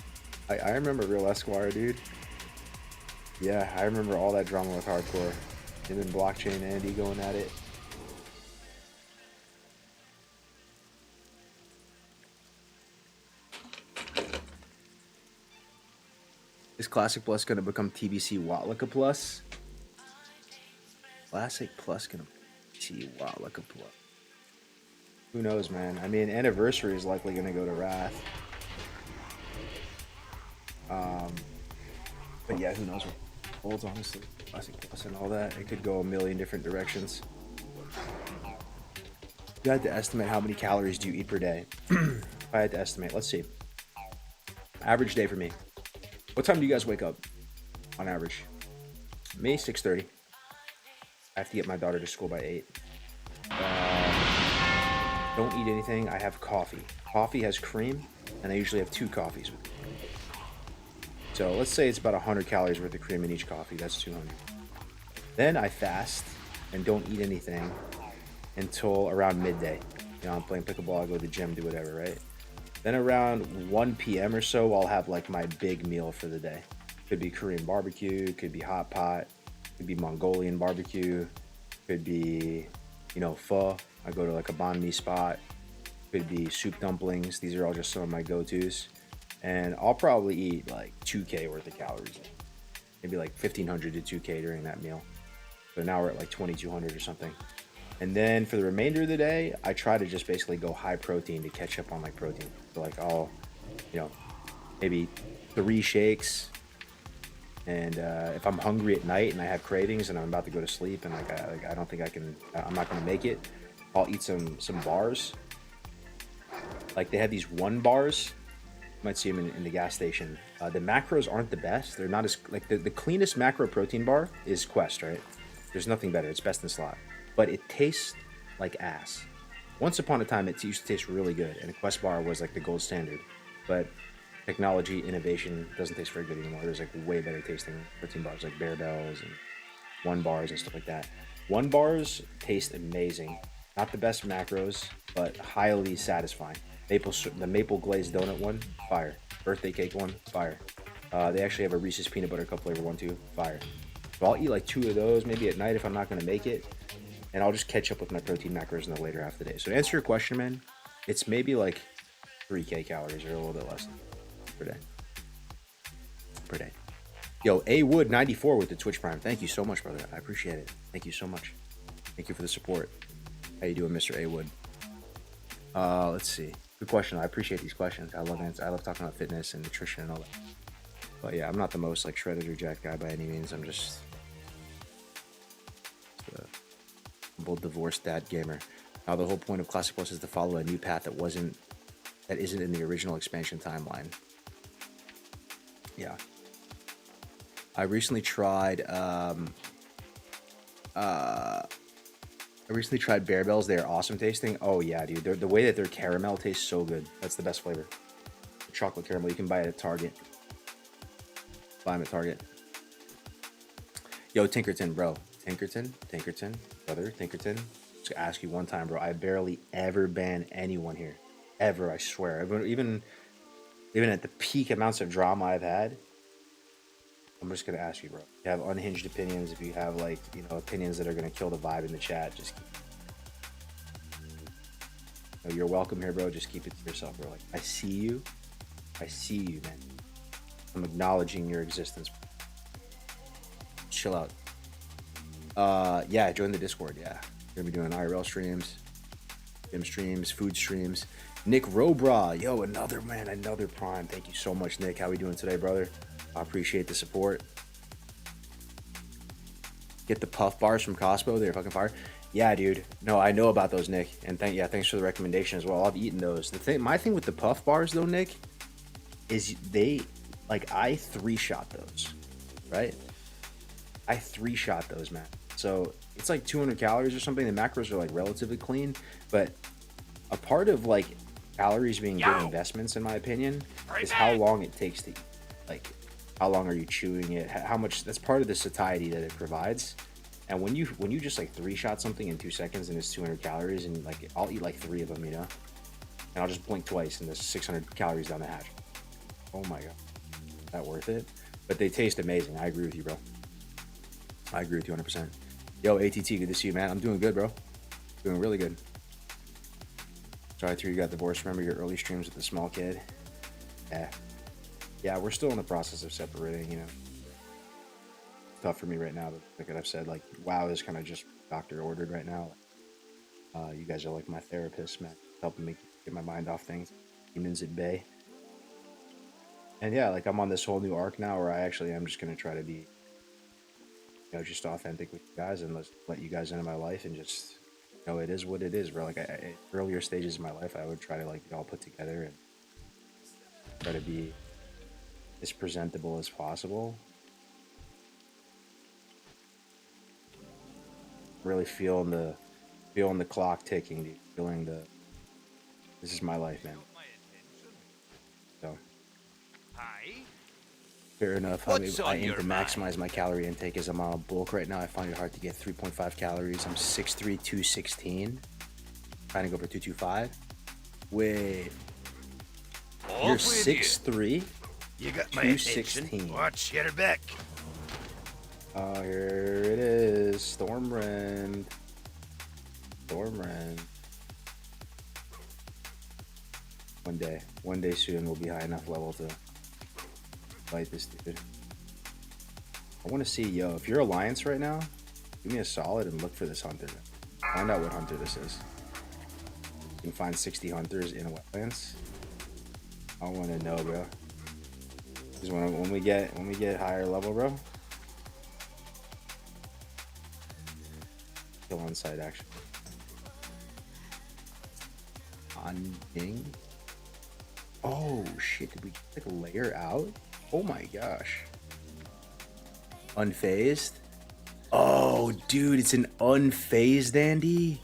I remember Real Esquire, dude. Yeah, I remember all that drama with hardcore. Him and Blockchain Andy going at it. Is Classic Plus gonna become TBC Watlika Plus? Classic Plus gonna be Watlika Plus. Who knows, man? I mean, Anniversary is likely gonna go to Wrath. But yeah, who knows what holds, honestly. Classic Plus and all that. It could go a million different directions. You had to estimate how many calories do you eat per day? If I had to estimate, let's see. Average day for me. What time do you guys wake up on average? Me, 6:30. I have to get my daughter to school by 8. Don't eat anything. I have coffee. Coffee has cream, and I usually have 2 coffees with it. So let's say it's about 100 calories worth of cream in each coffee. That's 200. Then I fast and don't eat anything until around midday. You know, I'm playing pickleball, I go to the gym, do whatever, right? Then around 1 p.m. or so, I'll have like my big meal for the day. Could be Korean barbecue, could be hot pot, could be Mongolian barbecue, could be, you know, pho. I go to like a banh mi spot. Could be soup dumplings. These are all just some of my go-tos. And I'll probably eat like 2K worth of calories. Maybe like 1,500 to 2K during that meal. So now we're at like 2,200 or something. And then for the remainder of the day, I try to just basically go high protein to catch up on my protein. So like I'll, you know, maybe 3 shakes. And if I'm hungry at night and I have cravings and I'm about to go to sleep and I don't think I'm not gonna make it, I'll eat some bars. Like they have these 1 bars. You might see them in the gas station. The macros aren't the best. They're not as like the cleanest macro protein bar is Quest, right? There's nothing better. It's best in slot, but it tastes like ass. Once upon a time, it used to taste really good, and a Quest bar was like the gold standard. But technology, innovation doesn't taste very good anymore. There's like way better tasting protein bars like Bear Bells and 1 bars and stuff like that. 1 bars taste amazing. Not the best macros, but highly satisfying. The maple glazed donut one, fire. Birthday cake one, fire. They actually have a Reese's peanut butter cup flavor one too, fire. So I'll eat like 2 of those maybe at night if I'm not going to make it, and I'll just catch up with my protein macros in the later half of the day. So to answer your question, man, it's maybe like 3K calories or a little bit less per day. Yo, A Wood 94 with the Twitch Prime. Thank you so much, brother. I appreciate it. Thank you so much. Thank you for the support. How you doing, Mr. A Wood? Let's see. Good question. I appreciate these questions. I love talking about fitness and nutrition and all that. But yeah, I'm not the most like shredded or jacked guy by any means. I'm just a humble divorced dad gamer. Now the whole point of Classic Plus is to follow a new path that isn't in the original expansion timeline. Yeah. I recently tried Bear Bells. They are awesome tasting. Oh yeah, dude. The way that their caramel tastes so good. That's the best flavor. Chocolate caramel. You can buy it at Target. Buy them at Target. Yo, Tinkerton, bro. Tinkerton, brother, Tinkerton. Just ask you one time, bro. I barely ever ban anyone here. Ever, I swear. Even at the peak amounts of drama I've had, I'm just gonna ask you, bro. If you have unhinged opinions, if you have like, you know, opinions that are gonna kill the vibe in the chat, just you're welcome here, bro. Just keep it to yourself, bro. Like, I see you, man. I'm acknowledging your existence. Chill out. Yeah, join the Discord. Yeah, we're gonna be doing IRL streams, gym streams, food streams. Nick Robra, yo, another Prime. Thank you so much, Nick. How we doing today, brother? I appreciate the support. Get the puff bars from Costco. They're fucking fire. Yeah, dude. No, I know about those, Nick. And thanks for the recommendation as well. I've eaten those. My thing with the puff bars though, Nick, is I 3-shot those, right? I 3-shot those, man. So it's like 200 calories or something. The macros are like relatively clean, but a part of like calories being good investments, in my opinion, is how long it takes to eat. Like, how long are you chewing it? How much? That's part of the satiety that it provides. And when you just like 3-shot something in 2 seconds and it's 200 calories, and like I'll eat like 3 of them, you know, and I'll just blink twice and there's 600 calories down the hatch. Oh my god, is that worth it? But they taste amazing. I agree with you, bro. I agree with you 100%. Yo, ATT, good to see you, man. I'm doing good, bro. Doing really good. Sorry, through you got divorced. Remember your early streams with the small kid? Yeah, we're still in the process of separating, you know. It's tough for me right now, but like I've said, like, WoW is kind of just doctor ordered right now. You guys are like my therapist, man, helping me get my mind off things. Demons at bay. And yeah, like I'm on this whole new arc now where I actually am just going to try to be, you know, just authentic with you guys and let you guys into my life and just, you know, it is what it is, bro. Like earlier stages of my life, I would try to like get all put together and try to be as presentable as possible. Really feeling the clock ticking, dude. Feeling this is my life, man. So Fair enough. What's I on aim your to maximize my calorie intake as I'm on bulk right now. I find it hard to get 3.5 calories. I'm 6'3", 216. Trying to go for 225. Wait, Off you're with you. 6'3"? You got my 216. attention. Watch your back. Oh, here it is. Stormrend. Stormrend. One day soon we'll be high enough level to fight this dude. I want to see, yo, if you're Alliance right now, do me a solid and look for this hunter. Find out what hunter this is. You can find 60 hunters in wetlands. I want to know, bro. Because when we get higher level, bro. Kill on site action. Hunting. Oh shit! Did we take a layer out? Oh my gosh. Unfazed. Oh, dude, it's an unfazed Andy.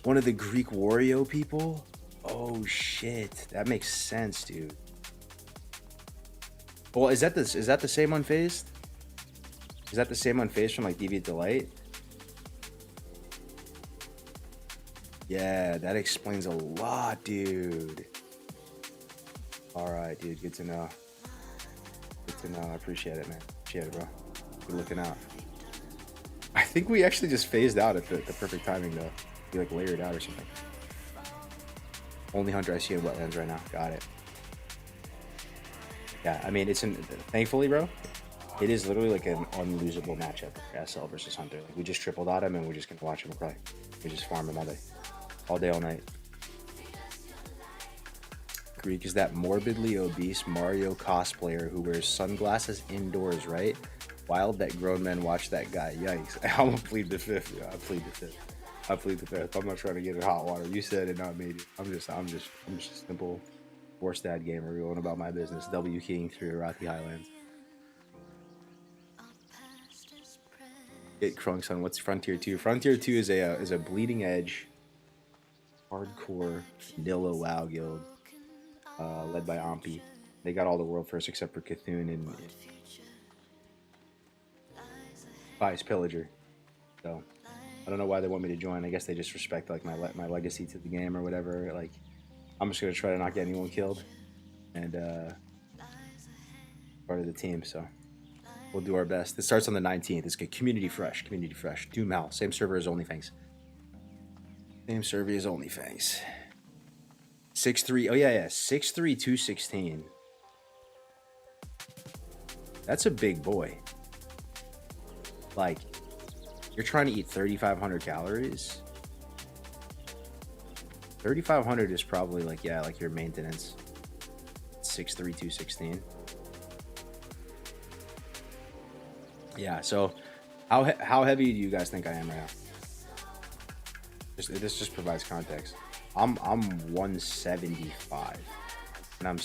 One of the Greek Wario people. Oh shit, that makes sense, dude. Well, is that the same unfazed? Is that the same unfazed from like Deviant Delight? Yeah, that explains a lot, dude. All right, dude. Good to know. Good to know. I appreciate it, man. Appreciate it, bro. Good looking out. I think we actually just phased out at the perfect timing, though. We like layered out or something. Only hunter I see in wetlands right now. Got it. Yeah, I mean, thankfully, bro, it is literally like an unlosable matchup. SL versus hunter. Like, we just tripled at him, and we're just gonna watch him play. We just farm him all day, all night. Greek is that morbidly obese Mario cosplayer who wears sunglasses indoors, right? Wild that grown men watch that guy. Yikes. I'm gonna plead the fifth. Yeah, I plead the fifth. I'm not trying to get in hot water. You said it, not me. I'm just a simple four-stat gamer going about my business. W keying through Rocky Highlands. Get Crunks on what's Frontier 2. Frontier 2 is a bleeding edge, hardcore vanilla WoW guild. Led by Ampi. They got all the world first except for Cthulhu and Vice Pillager. So I don't know why they want me to join. I guess they just respect like my legacy to the game or whatever. Like I'm just gonna try to not get anyone killed and part of the team. So we'll do our best. It starts on the 19th. It's good. Community fresh. Doom Hal. Same server as OnlyFangs. Same server as OnlyFangs. 6'3", oh yeah, 6'3", 216. That's a big boy. Like, you're trying to eat 3,500 calories. 3,500 is probably like, yeah, like your maintenance. 6'3", 216. Yeah, so how heavy do you guys think I am right now? This just provides context. I'm 175 and I'm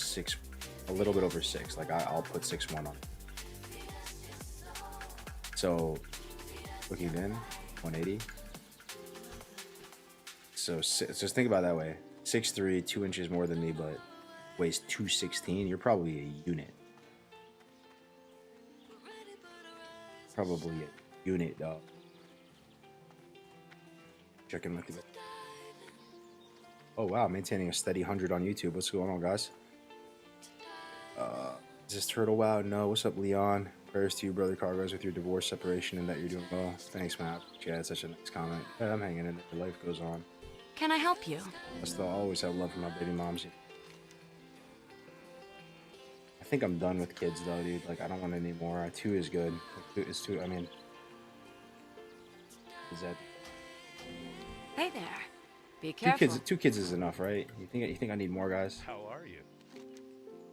a little bit over 6. Like I'll put 6'1" on. So looking in 180. So just think about it that way. 6'3", 2 inches more than me, but weighs 216. You're probably a unit. Probably a unit, dog. Checking with you. Oh wow, maintaining a steady 100 on YouTube. What's going on, guys? Is this Turtle Wow? No. What's up, Leon? Prayers to you, brother Cargos, with your divorce, separation, and that you're doing well. Thanks, man. Yeah, that's such a nice comment. Yeah, I'm hanging in there. Life goes on. Can I help you? I still always have love for my baby moms. I think I'm done with kids, though, dude. Like, I don't want any more. 2 is good. It's 2. I mean, is that Hey there. Be careful. two kids is enough, right? You think I need more, guys? How are you?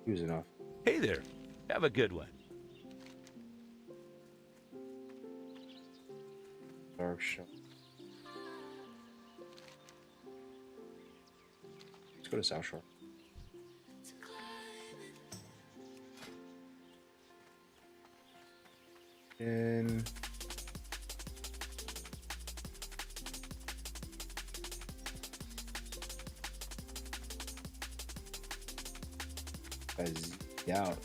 2 is enough. Hey there. Have a good one. Dark show. Let's go to South Shore. And yeah.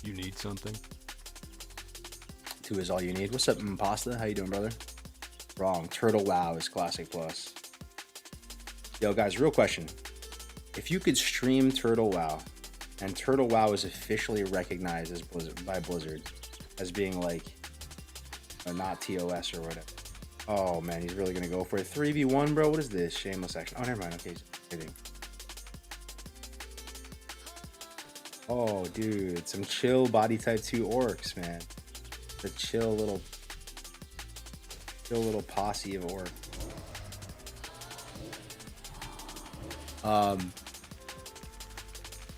You need something? 2 is all you need. What's up, Pasta? How you doing, brother? Wrong. Turtle WoW is Classic Plus. Yo, guys, real question. If you could stream Turtle WoW, and Turtle WoW is officially recognized as by Blizzard as being like not TOS or whatever. Oh man, he's really gonna go for it. 3v1, bro. What is this? Shameless action. Oh, never mind. Okay, he's kidding. Oh, dude, some chill body type 2 orcs, man. The chill little posse of orcs.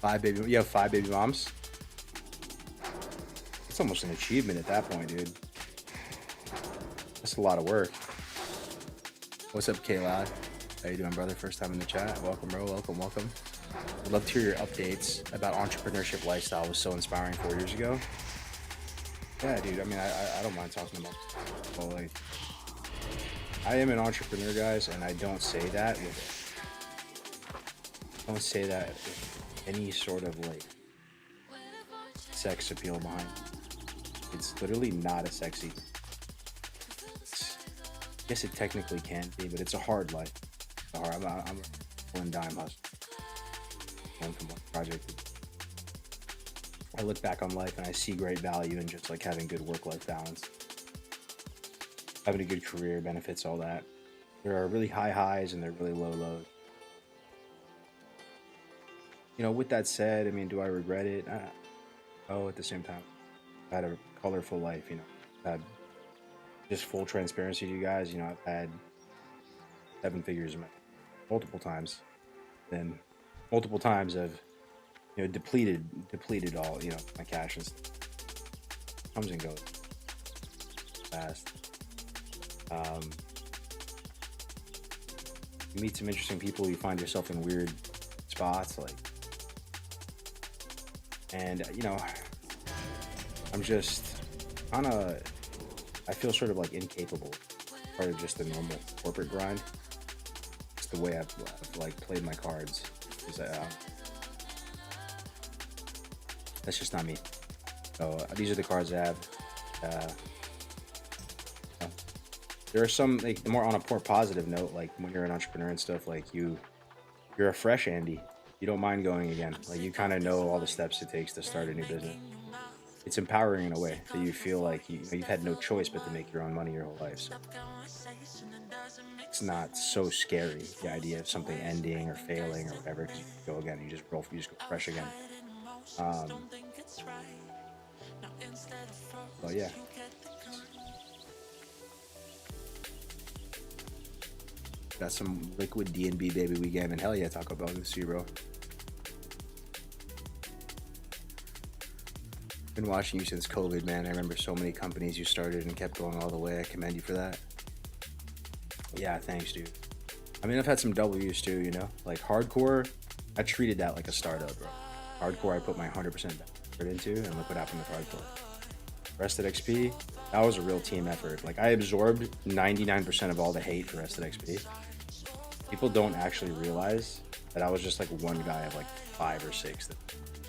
5 baby. You have 5 baby moms. It's almost an achievement at that point, dude. That's a lot of work. What's up, K-Lad? How you doing, brother? First time in the chat. Welcome, bro. Welcome, welcome. I'd love to hear your updates about entrepreneurship lifestyle. It was so inspiring 4 years ago. Yeah, dude. I mean, I don't mind talking about it. Well, like, I am an entrepreneur, guys, and I don't say that with any sort of like sex appeal behind it. It's literally not a sexy. I guess it technically can be, but it's a hard life. I'm a one dime hustle. One from one project. I look back on life and I see great value in just like having good work-life balance. Having a good career benefits all that. There are really high highs and there are really low lows. You know, with that said, I mean, do I regret it? Oh, at the same time, I've had a colorful life, you know. I've had just full transparency to you guys, you know, I've had 7 figures in multiple times. Then multiple times I've, you know, depleted all, you know, my cash and stuff. Comes and goes fast. You meet some interesting people, you find yourself in weird spots, like, and you know, I'm just kind of, I feel sort of like incapable, part of just the normal corporate grind. It's the way I've like played my cards. Is that's just not me. So these are the cards I have. There are some, like, more on a more positive note, like when you're an entrepreneur and stuff, like you're a fresh Andy. You don't mind going again. Like, you kind of know all the steps it takes to start a new business. It's empowering in a way that you feel like you've had no choice but to make your own money your whole life. So it's not so scary, the idea of something ending or failing or whatever, because you go again. You just go fresh again. But yeah. Got some liquid D&B, baby. We gamming. Hell yeah, Taco Bell. Good to see you, bro. Been watching you since COVID, man. I remember so many companies you started and kept going all the way. I commend you for that. Yeah, thanks, dude. I mean, I've had some W's too, you know? Like hardcore, I treated that like a startup, bro. Hardcore, I put my 100% effort into, and look what happened with hardcore. Rested XP, that was a real team effort. Like, I absorbed 99% of all the hate for Rested XP. People don't actually realize that I was just like one guy of like 5 or 6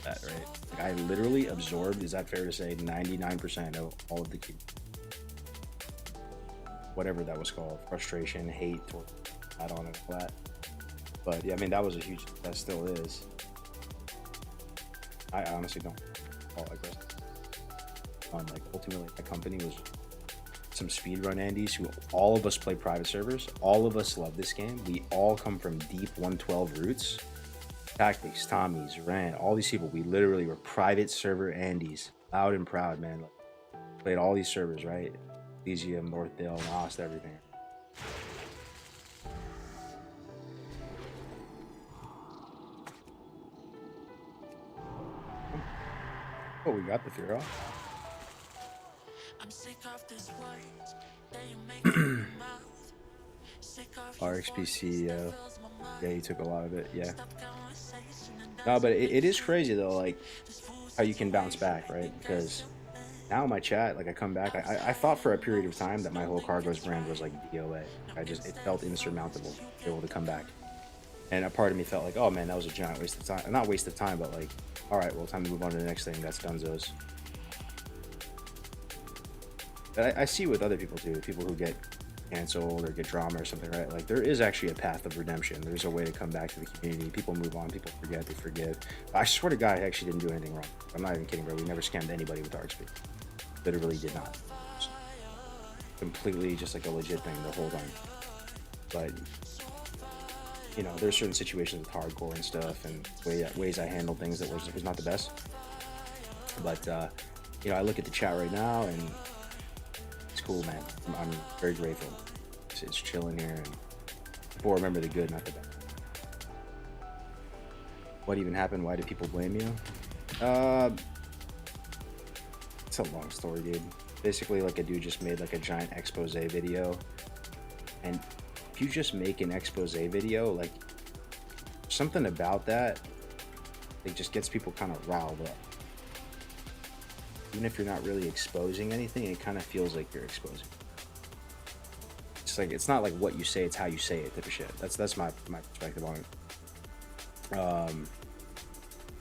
that right? Like, I literally absorbed, is that fair to say, 99% of all of the key, whatever that was called, frustration, hate, add on and all that. But yeah, I mean, that was a huge, that still is. I honestly don't call it like this. Like, ultimately, my company was some speedrun Andes who all of us play private servers. All of us love this game. We all come from deep 112 roots. Tactics, Tommy's, Ran, all these people, we literally were private server Andes. Loud and proud, man. Like, played all these servers, right? Elysium, Northdale, Lost, everything. Oh, we got the fear off. RXPC, yeah, he took a lot of it, yeah. No, but it is crazy though, like how you can bounce back, right? Because now my chat, like, I come back, I thought for a period of time that my whole Cargo's brand was like DOA. It felt insurmountable to be able to come back. And a part of me felt like, oh man, that was a giant waste of time. Not waste of time, but like, All right, well, time to move on to the next thing. That's Dunzos. I see with other people too, people who get canceled or get drama or something, right? Like, there is actually a path of redemption. There's a way to come back to the community. People move on, people forget, they forgive. I swear to God, I actually didn't do anything wrong. I'm not even kidding, bro. We never scammed anybody with RXP. Literally did not. Completely just like a legit thing the whole time. But, you know, there's certain situations with hardcore and stuff and ways I handled things that was not the best. But, you know, I look at the chat right now and it's cool, man. I'm very grateful. It's chilling here, and people remember the good, not the bad. What even happened? Why did people blame you? It's a long story, dude. Basically, like, a dude just made like a giant expose video, and if you just make an expose video, like, something about that, it just gets people kind of riled up. Even if you're not really exposing anything, it kind of feels like you're exposing. It's like, it's not like what you say, it's how you say it type of shit. That's my perspective on it.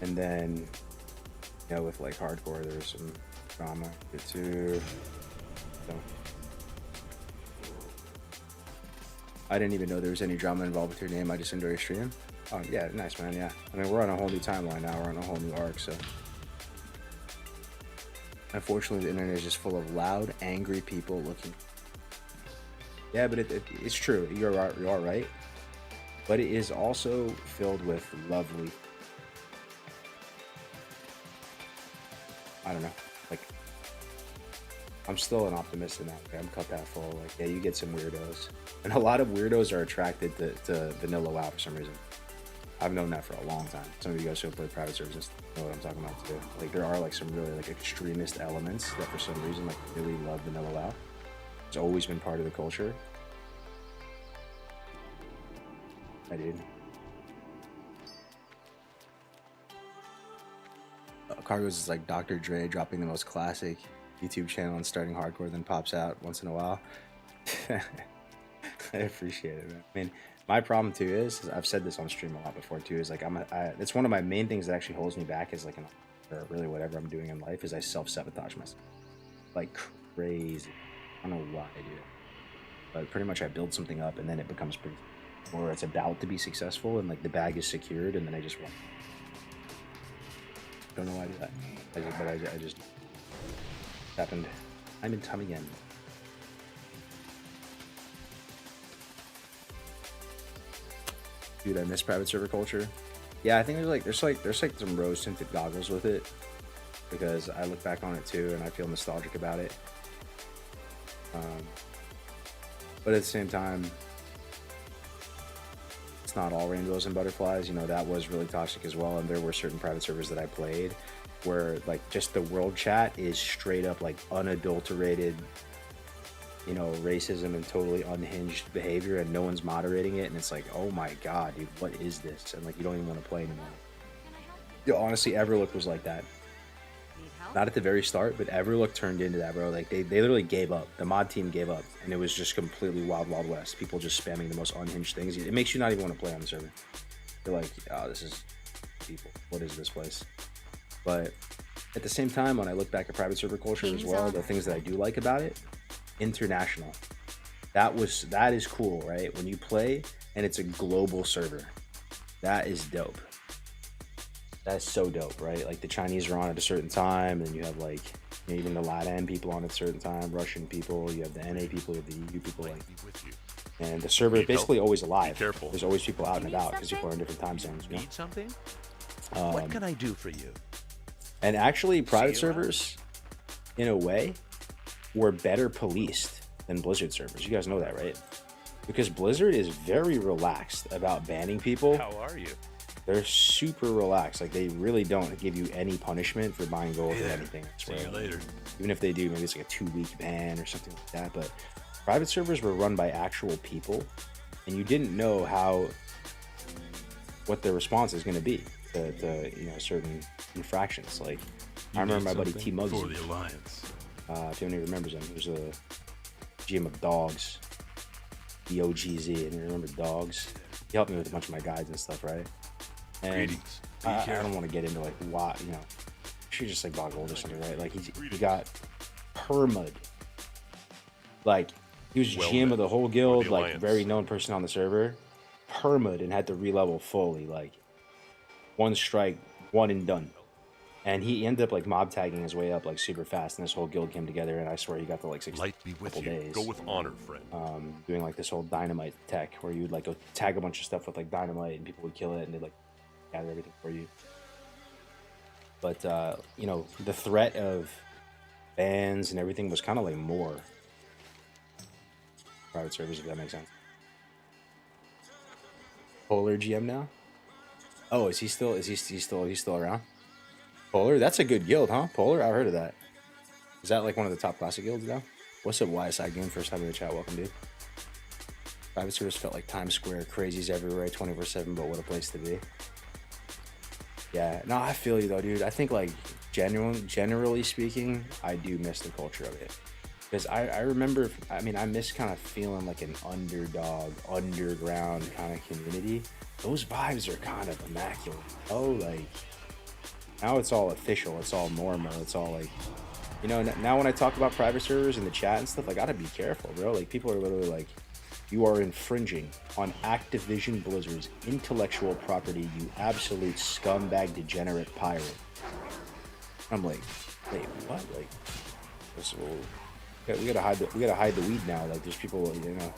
And then, you know, with like hardcore, there's some drama too. So I didn't even know there was any drama involved with your name. I just enjoy your stream. Oh yeah, nice, man. Yeah, I mean, we're on a whole new timeline now. We're on a whole new arc, so. Unfortunately, the internet is just full of loud, angry people looking. Yeah, but it's true. You are right. But it is also filled with lovely. I don't know. Like, I'm still an optimist in that. I'm cut that full. Like, yeah, you get some weirdos, and a lot of weirdos are attracted to vanilla WoW for some reason. I've known that for a long time. Some of you guys who have played private services know what I'm talking about too. Like, there are like some really like extremist elements that for some reason like really love vanilla WoW. It's always been part of the culture. I did. Cargos is like Dr. Dre dropping the most classic YouTube channel and starting hardcore, then pops out once in a while. I appreciate it, man. I mean, my problem too is I've said this on stream a lot before too, is like it's one of my main things that actually holds me back is like or really whatever I'm doing in life is I self-sabotage myself like crazy. I don't know why I do it, but pretty much I build something up and then it becomes pretty, or it's about to be successful and like the bag is secured and then I just run. Don't know why I do that. I just happened time and time again. Dude, I miss private server culture. Yeah, I think there's like some rose tinted goggles with it because I look back on it too and I feel nostalgic about it. But at the same time, it's not all rainbows and butterflies. You know, that was really toxic as well. And there were certain private servers that I played where like just the world chat is straight up like unadulterated, you know, racism and totally unhinged behavior and no one's moderating it. And it's like, oh my God, dude, what is this? And like, you don't even want to play anymore. Yo, honestly, Everlook was like that. Not at the very start, but Everlook turned into that, bro. Like they literally gave up. The mod team gave up and it was just completely wild west. People just spamming the most unhinged things. It makes you not even want to play on the server. You're like, oh, this is people. What is this place? But at the same time, when I look back at private server culture as well, the things that I do like about it, international. That is cool, right? When you play and it's a global server, that is dope. That's so dope, right? Like the Chinese are on at a certain time, and you have like, you know, even the LATAM people on at a certain time, Russian people, you have the NA people, you have the EU people, like, and the server is basically always alive. There's always people out and about because people are in different time zones. You know? Need something? What can I do for you? And actually, private servers, in a way, were better policed than Blizzard servers. You guys know that, right? Because Blizzard is very relaxed about banning people. How are you? They're super relaxed. Like, they really don't give you any punishment for buying gold or anything. See you later. Even if they do, maybe it's like a 2-week ban or something like that. But private servers were run by actual people, and you didn't know what their response is going to be to you know, certain infractions. Like, I remember my buddy T Muggsy. For the Alliance. If anyone remembers him, he was a GM of Dogs, DOGZ, and you remember Dogs? He helped me with a bunch of my guides and stuff, right? And Greetings. I don't want to get into like why, you know, should just like bog gold or something, right? Like he got permud. Like he was GM of the whole guild, like very known person on the server. Permud and had to re-level fully, like one strike, one and done. And he ended up like mob tagging his way up like super fast, and this whole guild came together. And I swear he got to like 6 Light be with you. days. Go with honor, friend. Doing like this whole dynamite tech where you would like go tag a bunch of stuff with like dynamite, and people would kill it, and they'd like gather everything for you. But you know, the threat of bans and everything was kind of like more private servers, if that makes sense. Polar GM now? Oh, is he still around? Polar? That's a good guild, huh? Polar? I've heard of that. Is that like one of the top classic guilds now? What's up, YSI Game? First time in the chat. Welcome, dude. Private servers felt like Times Square. Crazies everywhere, 24/7, but what a place to be. Yeah, no, I feel you though, dude. I think like generally speaking, I do miss the culture of it. Because I remember, I mean, I miss kind of feeling like an underdog, underground kind of community. Those vibes are kind of immaculate. Oh, like, now it's all official. It's all normal. It's all like, you know, now when I talk about private servers in the chat and stuff, I gotta be careful, bro. Like, people are literally like, you are infringing on Activision Blizzard's intellectual property, you absolute scumbag, degenerate pirate. I'm like, wait, what? Like, we gotta hide the weed now. Like, there's people, you know.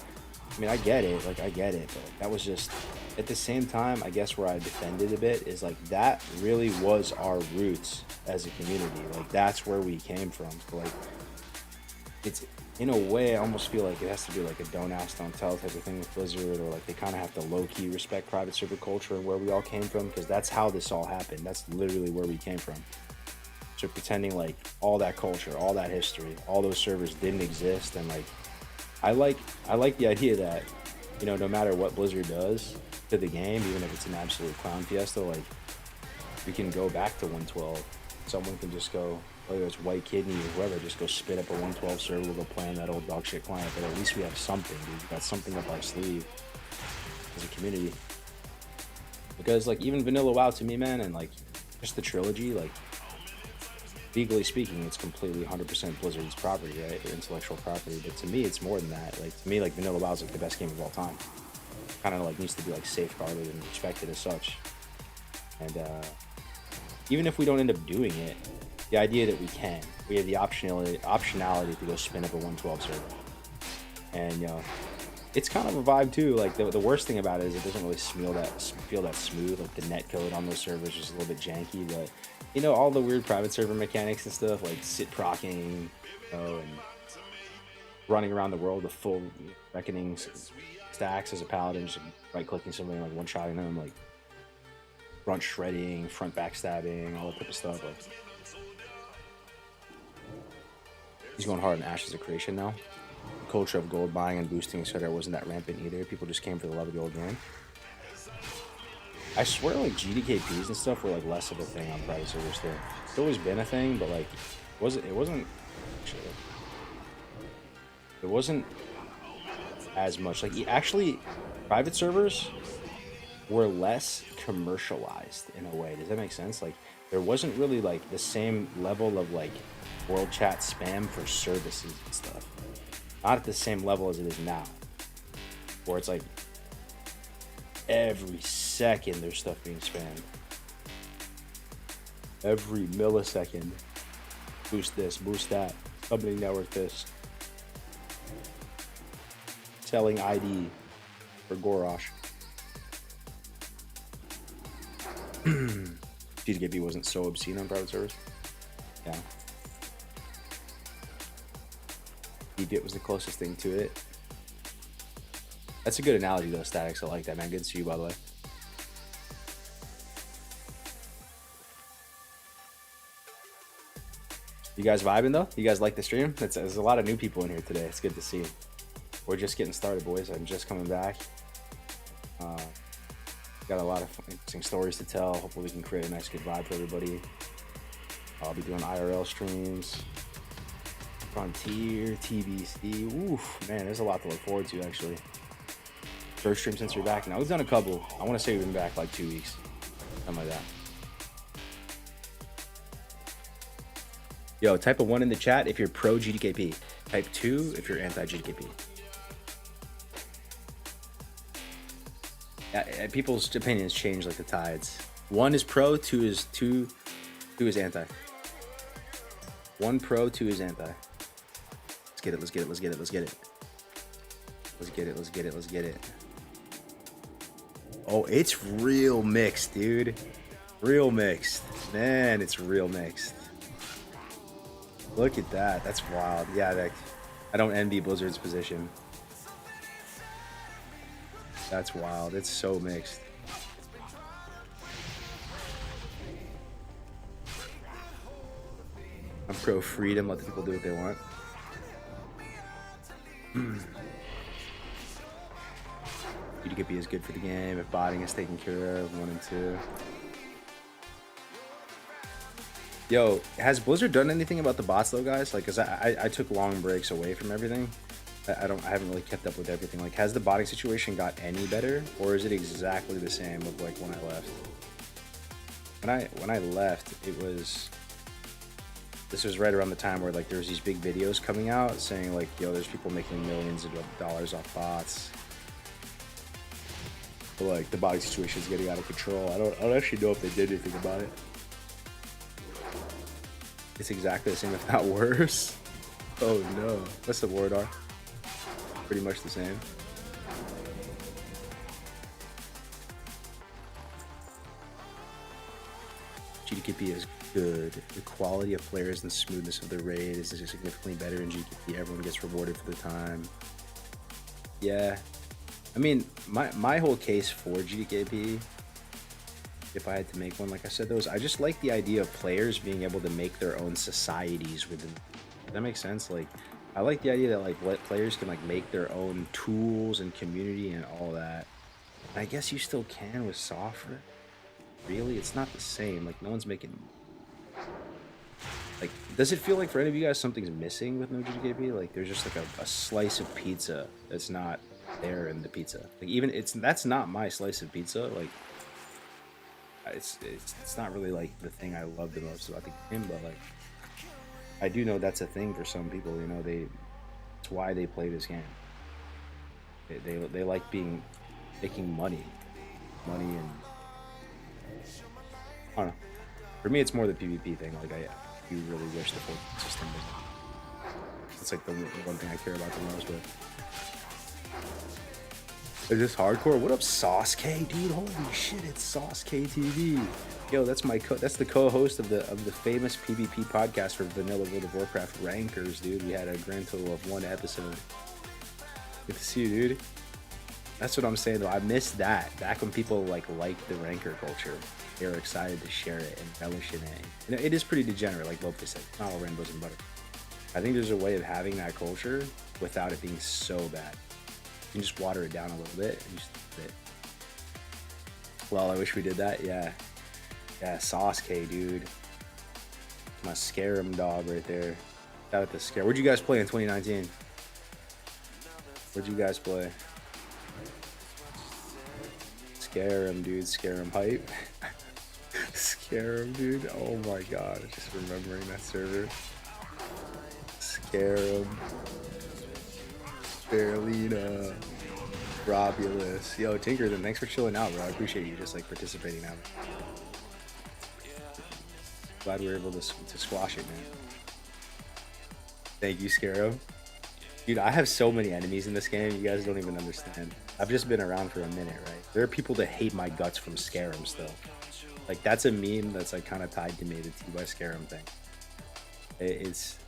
I mean, I get it. Like, I get it. But that was just, at the same time, I guess where I defended a bit is like that really was our roots as a community. Like, that's where we came from. So, like, it's in a way, I almost feel like it has to be like a don't ask, don't tell type of thing with Blizzard, or like they kind of have to low-key respect private server culture and where we all came from, because that's how this all happened. That's literally where we came from. So pretending like all that culture, all that history, all those servers didn't exist, and like I like the idea that, you know, no matter what Blizzard does to the game, even if it's an absolute clown fiesta, like we can go back to 112. Someone can just go, whether it's White Kidney or whoever, just go spit up a 112 server, we'll go play on that old dog shit client, but at least we have something, dude. We got something up our sleeve as a community. Because like even vanilla WoW to me, man, and like just the trilogy, like legally speaking, it's completely 100% Blizzard's property, right? Their intellectual property. But to me, it's more than that. Like to me, like vanilla WoW is like the best game of all time. Kind of like needs to be like safeguarded and respected as such. And even if we don't end up doing it, the idea that we have the optionality to go spin up a 112 server. And you know, it's kind of a vibe too. Like the worst thing about it is it doesn't really feel that smooth. Like the net code on those servers is a little bit janky, but you know, all the weird private server mechanics and stuff, like sit procking, you know, and running around the world with full reckoning stacks as a paladin, just right clicking somebody, like one shotting them, like front shredding, front backstabbing, all that type of stuff. Like, he's going hard on Ashes of Creation now. The culture of gold buying and boosting, etc., wasn't that rampant either. People just came for the love of the old game. I swear, like GDKPs and stuff were like less of a thing on private servers still. It's always been a thing, but like it wasn't as much. Like actually, private servers were less commercialized in a way. Does that make sense? Like there wasn't really like the same level of like world chat spam for services and stuff. Not at the same level as it is now, where it's like every second there's stuff being spammed. Every millisecond. Boost this, boost that. Company network this. Selling ID for Gorosh. GDKP wasn't so obscene on private servers. Yeah. It was the closest thing to it. That's a good analogy though, Statics. I like that, man. Good to see you, by the way. You guys vibing though? You guys like the stream? There's a lot of new people in here today. It's good to see. We're just getting started, boys. I'm just coming back. Got a lot of interesting stories to tell. Hopefully we can create a nice, good vibe for everybody. I'll be doing IRL streams. Frontier, TBC. Oof, man, there's a lot to look forward to, actually. First stream since you're back. Now, we've done a couple. I want to say we've been back like 2 weeks. Something like that. Yo, type a 1 in the chat if you're pro GDKP. Type 2 if you're anti GDKP. People's opinions change like the tides. 1 is pro, 2 is anti. 1 pro, 2 is anti. Let's get it, let's get it, let's get it, let's get it. Let's get it, let's get it, let's get it. Oh, it's real mixed, dude. Real mixed. Man, it's real mixed. Look at that. That's wild. Yeah, I don't envy Blizzard's position. That's wild. It's so mixed. I'm pro freedom. Let the people do what they want. UDKP is good for the game if botting is taken care of. 1 and 2. Yo, has Blizzard done anything about the bots though, guys? Like, cause I took long breaks away from everything. I haven't really kept up with everything. Like, has the botting situation got any better, or is it exactly the same of like when I left? When I left, this was right around the time where like there was these big videos coming out saying like, yo, there's people making millions of dollars off bots. But like the botting situation is getting out of control. I don't actually know if they did anything about it. It's exactly the same, if not worse. Oh no. What's the word are? Pretty much the same. GDKP is good. The quality of players and smoothness of the raid is significantly better in GDKP. Everyone gets rewarded for the time. Yeah. I mean, my whole case for GDKP, if I had to make one, like I said, I just like the idea of players being able to make their own societies within. Does that make sense? Like, I like the idea that like players can like make their own tools and community and all that. And I guess you still can with software. Really, it's not the same. Like, no one's making. Like, does it feel like for any of you guys something's missing with no GDKP? Like, there's just like a slice of pizza that's not there in the pizza. Like, even that's not my slice of pizza. Like, it's not really like the thing I love the most about the game, but like I do know that's a thing for some people. You know, it's why they play this game. They like making money and I don't know. For me, it's more the PvP thing. Like, I do really wish the full system was. It's like the one thing I care about the most. But is this hardcore? What up, Sauce K, dude? Holy shit, it's Sauce K TV. Yo, that's the co-host of the famous PvP podcast for Vanilla World of Warcraft Rankers, dude. We had a grand total of 1 episode. Good to see you, dude. That's what I'm saying though. I miss that. Back when people liked the ranker culture. They were excited to share it and relish in it. You know, it is pretty degenerate, like Lope said. Not all rainbows and butter. I think there's a way of having that culture without it being so bad. You can just water it down a little bit and just it. Well, I wish we did that. Yeah. Yeah, Sauce K, dude. My Scarum dog right there. Shout out to Scare. What'd you guys play in 2019? What'd you guys play? Scarum, dude. Scarum hype. Scarum, dude. Oh my god. Just remembering that server. Scarum. Spirulina. Robulus. Yo, Tinkerton, thanks for chilling out, bro. I appreciate you just like participating now. Glad we were able to squash it, man. Thank you, Scarum. Dude, I have so many enemies in this game, you guys don't even understand. I've just been around for a minute, right? There are people that hate my guts from Scarum still. Like, that's a meme that's like kind of tied to me, the T by Scarum thing. It's...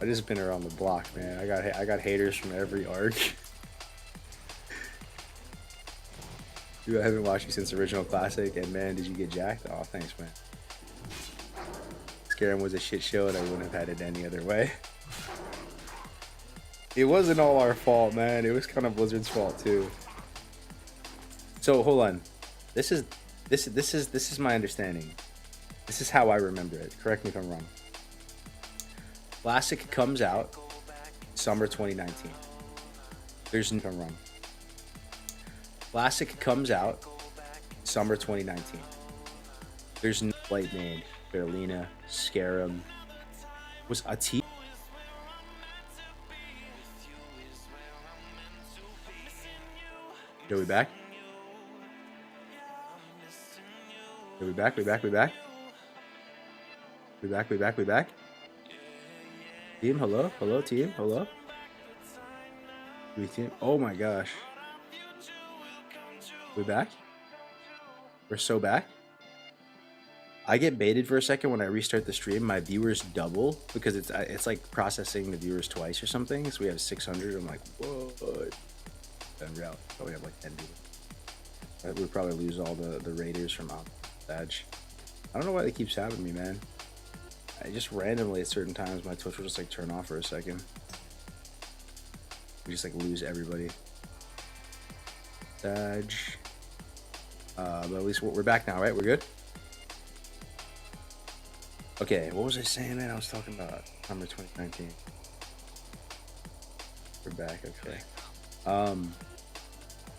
I just been around the block, man. I got haters from every arc. Dude, I haven't watched you since original classic, and man, did you get jacked? Oh, thanks, man. Scarum was a shit show, and I wouldn't have had it any other way. It wasn't all our fault, man. It was kind of Blizzard's fault too. So hold on. This is my understanding. This is how I remember it. Correct me if I'm wrong. Classic comes out summer 2019. There's no I'm wrong. Classic comes out summer 2019. There's no White Man, Berlina, Scarum. Was Ati? Are we back? Are we back? We back? We back? We back? We back? We back? Team, hello? Hello, team? Hello? We team? Oh my gosh. We back? We're so back? I get baited for a second when I restart the stream. My viewers double because it's like processing the viewers twice or something. So we have 600. I'm like, whoa. And reality, we have like 10 people. We'd probably lose all the raiders from Badge. I don't know why that keeps happening to me, man. I just randomly at certain times my Twitch will just like turn off for a second. We just like lose everybody. Badge. But at least we're back now, right? We're good? Okay, what was I saying, man? I was talking about number 2019. We're back, okay.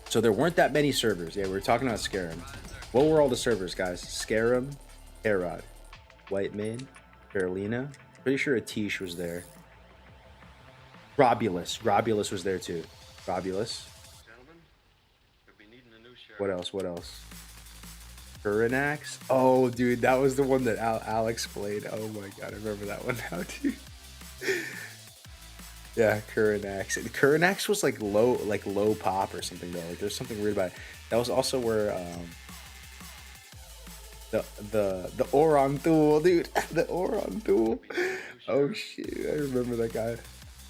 So there weren't that many servers. Yeah, we were talking about Scarum. What were all the servers, guys? Scarum, Herod, White Man, Carolina. Pretty sure Atish was there. Grobulus. Grobulus was there too. Grobulus. What else? What else? Kuranax. Oh, dude, that was the one that Alex played. Oh my god, I remember that one now, dude. Yeah, Kuranax. Kuranax was like low pop or something though. Like there's something weird about it. That was also where the Oron Thule, dude. The Oron Thule. Oh shit, I remember that guy.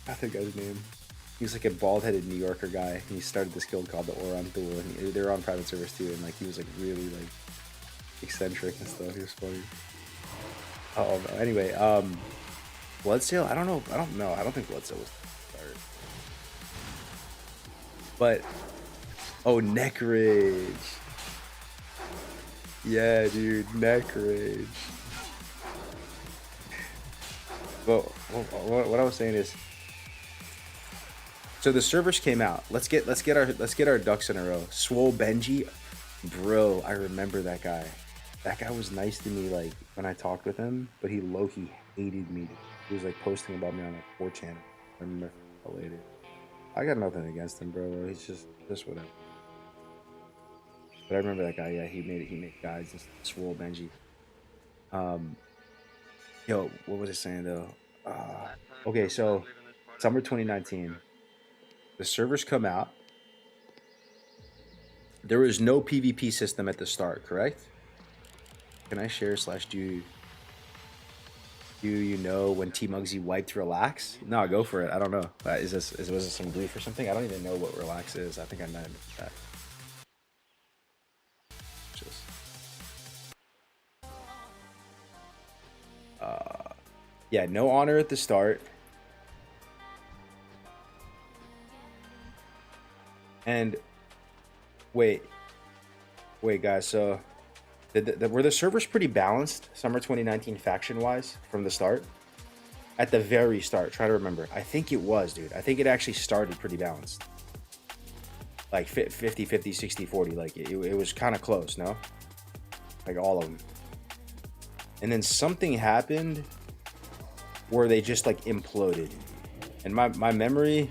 I think guy's name. He was like a bald-headed New Yorker guy, and he started this guild called the Oron Thule, and they were on private servers too. And like he was like really like eccentric and stuff. He was funny. Oh no. Anyway, Bloodsail. I don't know. I don't think Bloodsail was started. But oh, Neck Rage. Yeah, dude, Neck Rage. Well, what I was saying is, so the servers came out. Let's get our ducks in a row. Swole Benji, bro, I remember that guy. That guy was nice to me like when I talked with him, but he low-key hated me. He was like posting about me on like 4chan. I remember later. I got nothing against him, bro. He's just whatever. But I remember that guy. Yeah, he made guides. Just Swole Benji. Yo, what was I saying though? Okay, so summer 2019. The servers come out. There was no PvP system at the start, correct? Can I share / do you know when T Muggsy wiped relax? No, go for it. I don't know. Was this some grief or something? I don't even know what relax is. I think I might have missed that. Yeah, no honor at the start. And wait guys, so were the servers pretty balanced summer 2019 faction wise from the start? At the very start, try to remember. I think it was, dude. I think it actually started pretty balanced. Like 50 50 60 40, like it was kind of close, no? Like all of them. And then something happened where they just like imploded. And my memory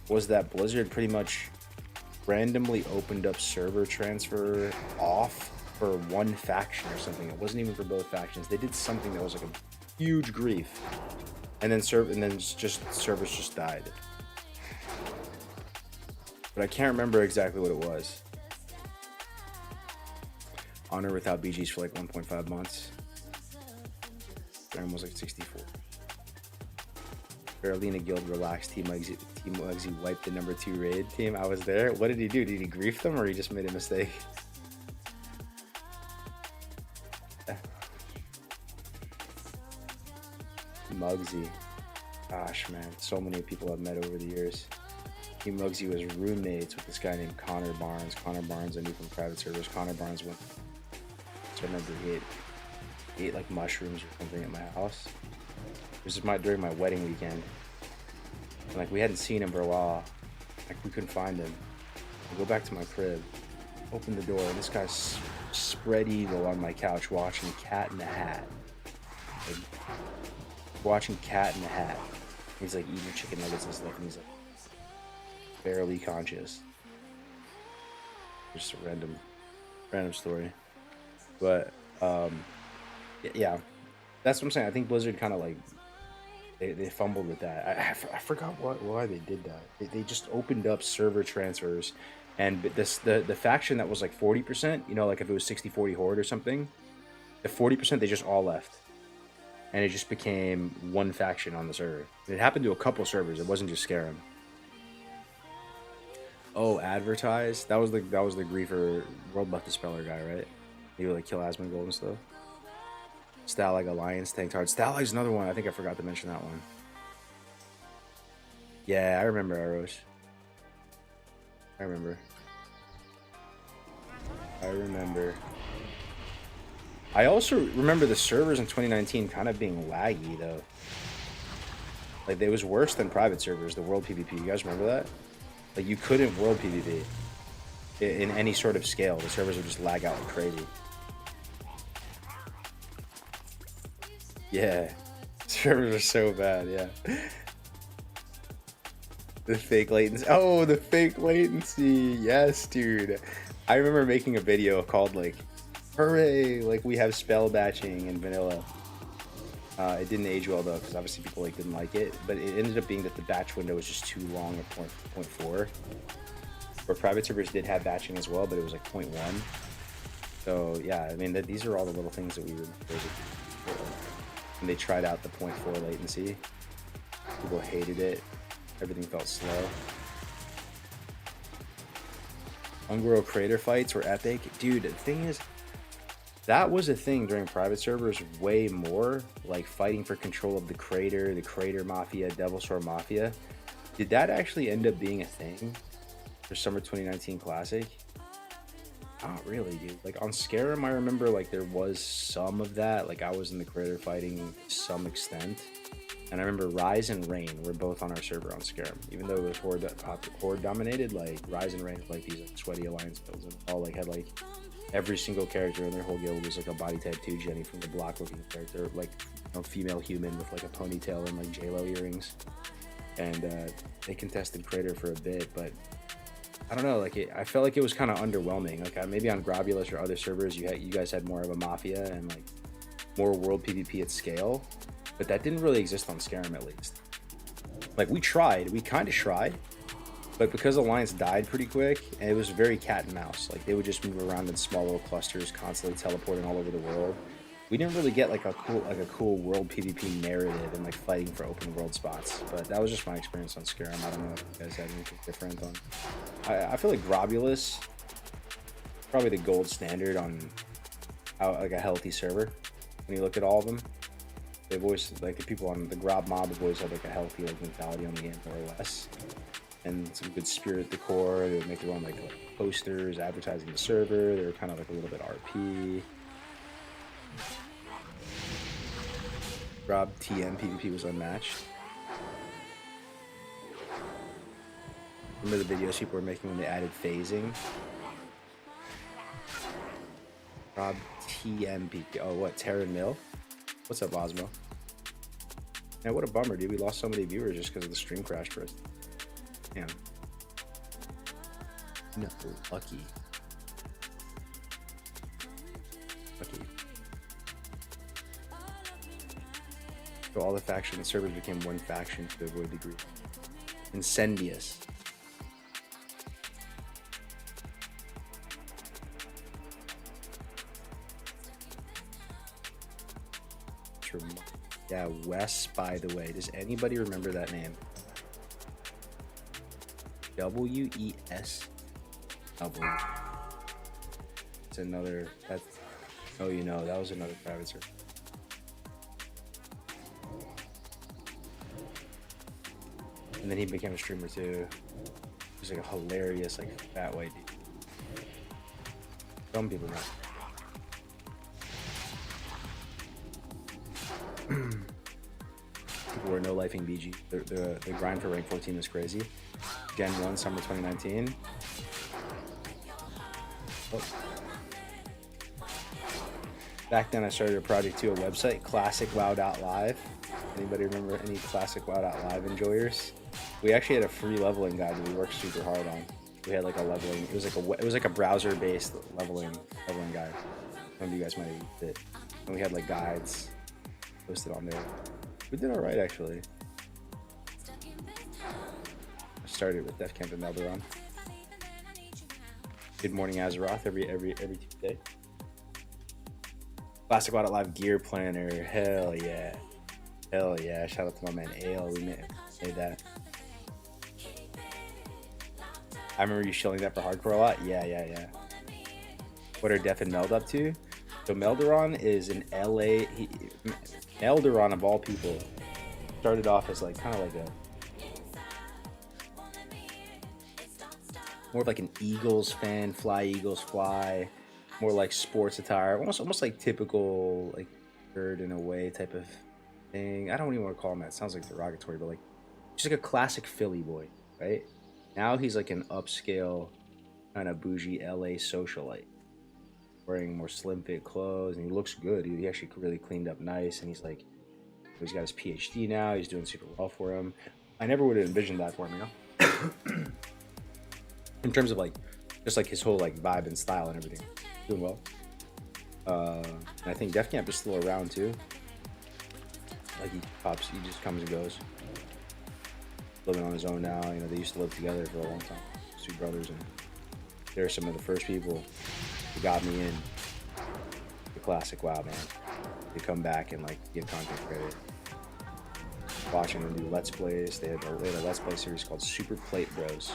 was that Blizzard pretty much randomly opened up server transfer off for one faction or something. It wasn't even for both factions. They did something that was like a huge grief. And then servers just died. But I can't remember exactly what it was. Honor without BGs for like 1.5 months. Was like 64. Carolina Guild relaxed. Team Muggsy wiped the number 2 raid team. I was there. What did he do? Did he grief them or he just made a mistake? Muggsy. Gosh, man. So many people I've met over the years. Team Muggsy was roommates with this guy named Connor Barnes. Connor Barnes, I knew from private servers. Connor Barnes went. So I remember he ate like mushrooms or something at my house. This was during my wedding weekend. And like we hadn't seen him for a while. Like we couldn't find him. I go back to my crib, open the door, and this guy's spread eagle on my couch watching Cat in the Hat. Like, watching Cat in the Hat. He's like eating chicken nuggets and stuff, and he's like barely conscious. Just a random story. But yeah, that's what I'm saying. I think Blizzard kind of like they fumbled with that. I forgot why they did that. They just opened up server transfers, and the faction that was like 40%, you know, like if it was 60-40 Horde or something, the 40% they just all left, and it just became one faction on the server. It happened to a couple servers. It wasn't just Scarum. Oh, advertise. That was the Griefer World Buff Dispeller guy, right? He would like kill Asmongold and stuff. Stalag Alliance tanked hard. Stalag's another one. I think I forgot to mention that one. Yeah, I remember Arrows. I remember. I also remember the servers in 2019 kind of being laggy though. Like it was worse than private servers, the world PvP. You guys remember that? Like you couldn't world PvP in any sort of scale. The servers would just lag out like crazy. Yeah, servers are so bad. Yeah, the fake latency. Oh, the fake latency. Yes, dude. I remember making a video called like, "Hooray! Like we have spell batching in vanilla." It didn't age well though, because obviously people like didn't like it. But it ended up being that the batch window was just too long at 0.4. Where private servers did have batching as well, but it was like 0.1. So yeah, I mean these are all the little things that we were when they tried out the 0.4 latency. People hated it. Everything felt slow. Ungoro crater fights were epic. Dude, the thing is, that was a thing during private servers way more, like fighting for control of the crater mafia, Devil Sword Mafia. Did that actually end up being a thing for Summer 2019 Classic? Not really, dude. Like on Scarum, I remember like there was some of that. Like I was in the crater fighting to some extent. And I remember Rise and Rain were both on our server on Scarum. Even though it was Horde dominated, like Rise and Rain, like these like, sweaty alliance builds, and all like had like every single character in their whole guild was like a body type 2 Jenny from the block looking character, like female human with like a ponytail and like JLo earrings. And they contested Crater for a bit, but I don't know, like I felt like it was kind of underwhelming. Like maybe on Grobulus or other servers, you guys had more of a mafia and like more world PvP at scale, but that didn't really exist on Scarum at least. Like we kind of tried, but because Alliance died pretty quick, and it was very cat and mouse. Like they would just move around in small little clusters, constantly teleporting all over the world. We didn't really get like a cool world PvP narrative and like fighting for open world spots. But that was just my experience on Scarum. I don't know if you guys had anything different on. I feel like Grobulus probably the gold standard on how like a healthy server. When you look at all of them, they've always like the people on the Grob mob have always had like a healthy like mentality on the game more or less, and some good spirit decor. They would make their own like posters advertising the server. They were kind of like a little bit RP. Rob TM PvP was unmatched. Remember the videos people were making when they added phasing? Rob TM PvP. Oh, what? Terran Mill? What's up, Osmo? Man, what a bummer, dude. We lost so many viewers just because of the stream crash for us. Damn. No, lucky. Lucky. So all the factions, servers became one faction to avoid the group. Incendious. Yeah, Wes, by the way. Does anybody remember that name? W-E-S. W. It's another, that's, oh, you know, that was another private server. And then he became a streamer too. He was like a hilarious, like fat white dude. Some people know. People were no lifing BG. The grind for rank 14 is crazy. Gen 1 summer 2019. Oh. Back then, I started a project to a website, ClassicWow.live. Anybody remember any ClassicWow.live enjoyers? We actually had a free leveling guide that we worked super hard on. We had like a leveling. It was like a browser-based leveling guide. Some of you guys might have used it. And we had like guides posted on there. We did all right actually. I started with Def Camp and Melderon. Good morning, Azeroth, every Tuesday. Classic Wild Live gear planner. Hell yeah. Hell yeah. Shout out to my man Ale. We made that. I remember you shilling that for hardcore a lot. Yeah. What are Def and Meld up to? So Melderon is an LA. Melderon of all people started off as like kind of like a more of like an Eagles fan, fly Eagles fly, more like sports attire, almost like typical like nerd in a way type of thing. I don't even want to call him that. It sounds like derogatory, but like just like a classic Philly boy, right? Now he's like an upscale kind of bougie LA socialite, wearing more slim fit clothes, and he looks good. He actually really cleaned up nice, and he's like, he's got his PhD now. He's doing super well for him. I never would have envisioned that for him, you know. In terms of like, just like his whole like vibe and style and everything, doing well. And I think Def Camp is still around too. Like he just comes and goes. Living on his own now. You know, they used to live together for a long time. Two brothers, and they're some of the first people who got me in the classic WoW, man. They come back and like give content credit. Watching them do Let's Plays. They had a Let's Play series called Super Plate Bros.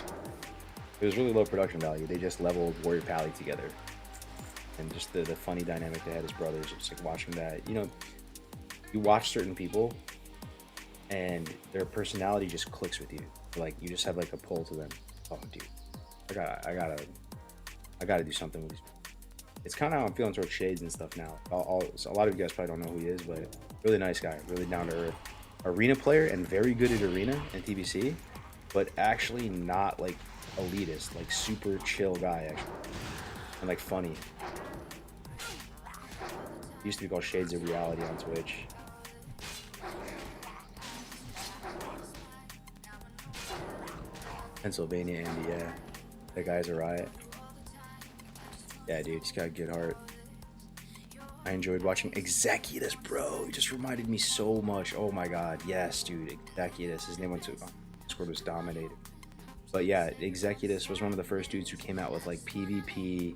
It was really low production value. They just leveled Warrior Pally together. And just the funny dynamic they had as brothers. It's like watching that, you know, you watch certain people and their personality just clicks with you. Like you just have like a pull to them. Oh dude, I gotta do something with these. It's kind of how I'm feeling towards Shades and stuff now. So a lot of you guys probably don't know who he is, but really nice guy, really down to earth. Arena player and very good at Arena and TBC, but actually not like elitist, like super chill guy actually, and like funny. He used to be called Shades of Reality on Twitch. Pennsylvania, Andy, yeah. That guy's a riot. Yeah, dude, he's got a good heart. I enjoyed watching Executus, bro. He just reminded me so much. Oh my god, yes, dude, Executus. His name went to Discord was dominated. But yeah, Executus was one of the first dudes who came out with like PvP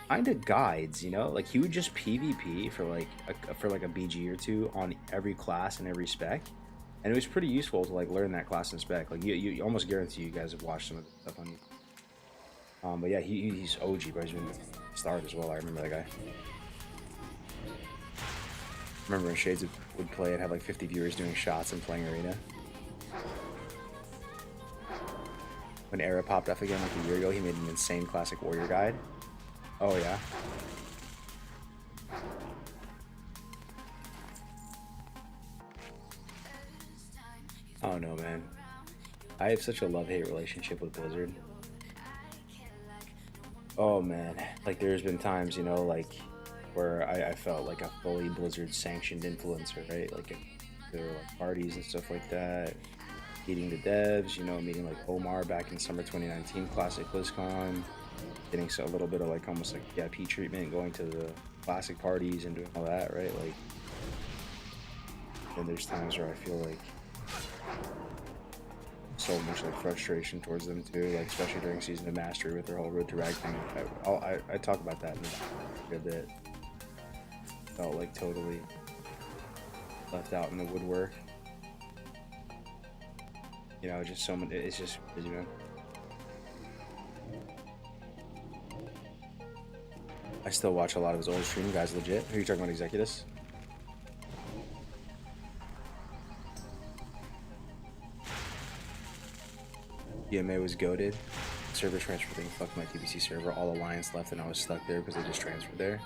kind of guides, you know? Like he would just PvP for like a BG or two on every class and every spec. And it was pretty useful to like learn that class and spec. Like you almost guarantee you guys have watched some of the stuff on YouTube. But yeah, he's OG, bro. He's been starred as well. I remember that guy. Remember when Shades would play and have like 50 viewers doing shots and playing Arena? When Era popped up again like a year ago, he made an insane classic warrior guide. Oh yeah. I don't know, man. I have such a love-hate relationship with Blizzard. Oh man, like there's been times, you know, like where I felt like a fully Blizzard sanctioned influencer, right? Like there were like parties and stuff like that, meeting the devs, you know, meeting like Omar back in summer 2019 Classic BlizzCon, getting a little bit of like almost like VIP treatment, going to the classic parties and doing all that, right? Like, and there's times where I feel like so much like frustration towards them too, like especially during Season of Mastery with their whole Road to Rag thing. I talk about that in a good bit. Felt like totally left out in the woodwork. You know, just so much. It's just busy, man. I still watch a lot of his old stream guys. Legit. Who are you talking about, Executus? EMA was goated. Server transfer thing fucked my TBC server. All Alliance left and I was stuck there because they just transferred there.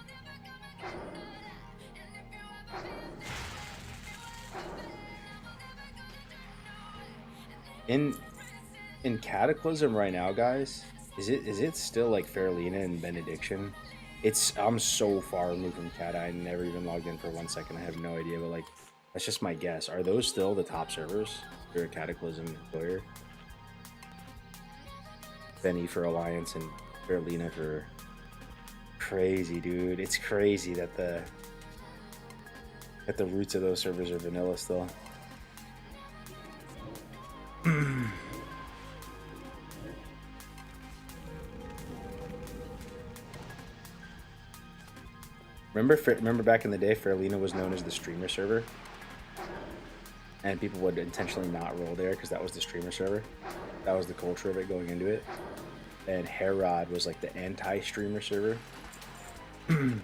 In Cataclysm right now, guys, is it still like Faralina and Benediction I'm so far removed from CAD. I never even logged in for 1 second. I have no idea, but like that's just my guess. Are those still the top servers? For Cataclysm and Employer? Benny for Alliance and Berlina for crazy, dude. It's crazy that the roots of those servers are vanilla still. Remember back in the day, Fairlina was known as the streamer server, and people would intentionally not roll there because that was the streamer server. That was the culture of it going into it. And Herod was like the anti-streamer server. In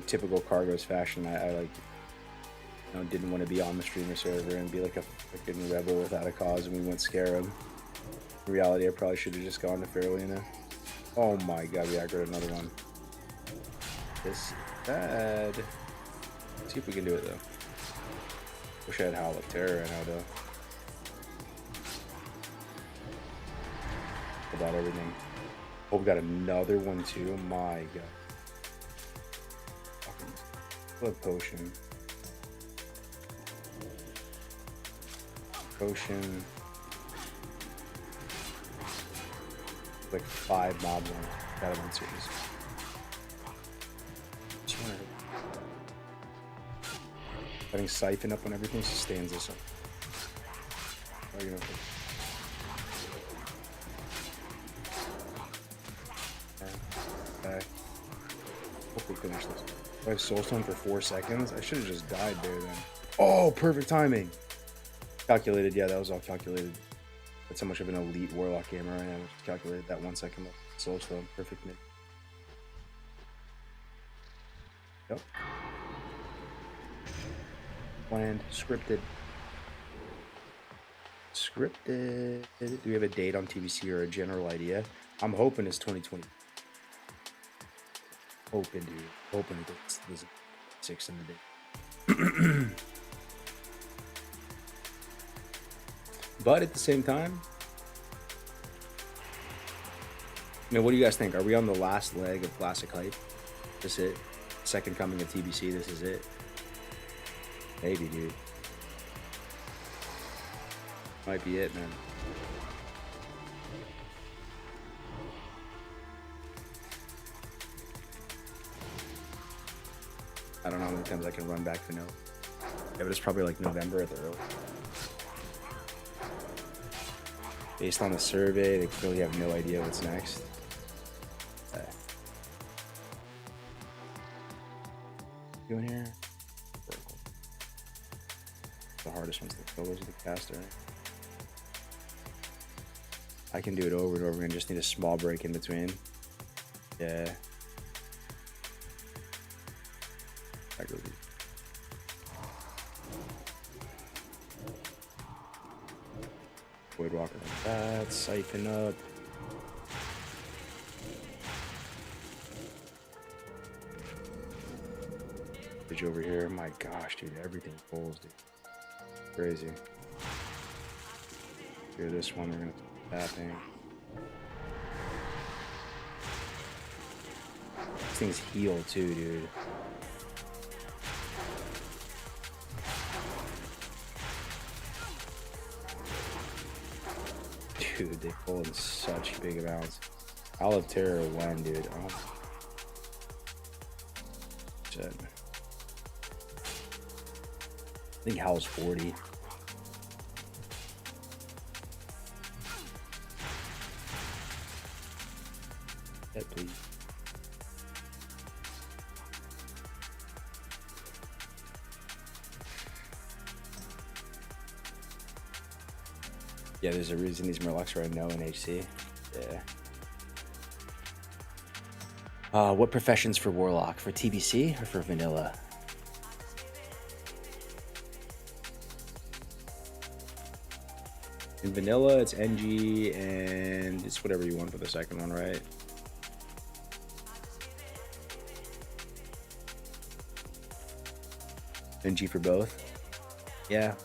typical Cargo's fashion, I like, you know, didn't want to be on the streamer server and be like a freaking rebel without a cause, and we went scare him. In reality, I probably should have just gone to Fairlina. Oh my god, we aggroed another one. This is bad. Let's see if we can do it though. Wish I had Howl of Terror right now though. About everything. Oh, we got another one too. My god. Fucking blood potion. Potion. Like 5 mobs on it. Gotta be serious. Letting Siphon up on everything sustains this up. Oh, you know, okay. Hope we finish this. I have Soulstone for 4 seconds. I should have just died there then. Oh, perfect timing. Calculated, yeah, that was all calculated. That's how much of an elite Warlock gamer I am. Just calculated that 1 second of Soulstone. Perfect mid. Yep. Planned, scripted. Scripted. Do we have a date on TBC or a general idea? I'm hoping it's 2020. Hoping, dude. Hoping it's 6 in the day. But at the same time, you know, what do you guys think? Are we on the last leg of Classic Hype? This is it? Second coming of TBC, this is it? Maybe, dude. Might be it, man. I don't know how many times I can run back vanilla. Yeah, but it's probably like November at the early. Based on the survey, they clearly have no idea what's next. Doing here? Vertical. The hardest one's the colors of the caster. I can do it over and over again, just need a small break in between. Yeah. Void Walker like that, Siphon up. Bridge over here, my gosh, dude, everything pulls, dude. Crazy. Here, this one, we're gonna tapping. This thing's heal too, dude. Dude, they pull in such big amounts. Howl of Terror when, dude? Oh. Shit. I think Howl's 40. Yeah, please. Yeah, there's a reason these Murlocs are a no in HC. Yeah. What professions for Warlock? For TBC or for Vanilla? In Vanilla, it's NG and it's whatever you want for the second one, right? NG for both? Yeah.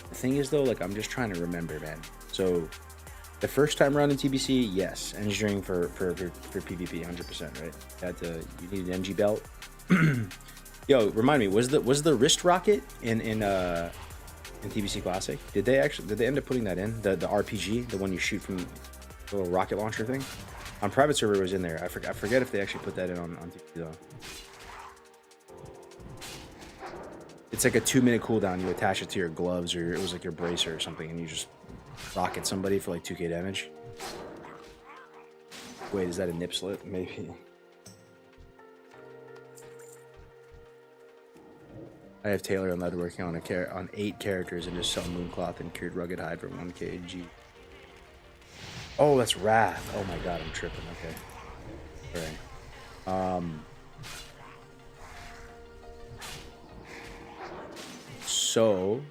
The thing is though, like I'm just trying to remember, man. So The first time around in TBC, yes, engineering for PvP, 100%, right? You need an NG belt. Yo, remind me, was the wrist rocket in TBC Classic? Did they end up putting that in the RPG, the one you shoot from the little rocket launcher thing? On private server, it was in there. I forget if they actually put that in on TBC though. It's like a 2-minute cooldown. You attach it to your gloves, or it was like your bracer or something, and you just rocket somebody for like 2k damage. Wait, is that a nip slip? Maybe. I have Taylor and Led working on 8 characters and just sell Mooncloth and Cured Rugged Hide for 1k G. Oh, that's Wrath. Oh my god, I'm tripping. Okay. Alright. So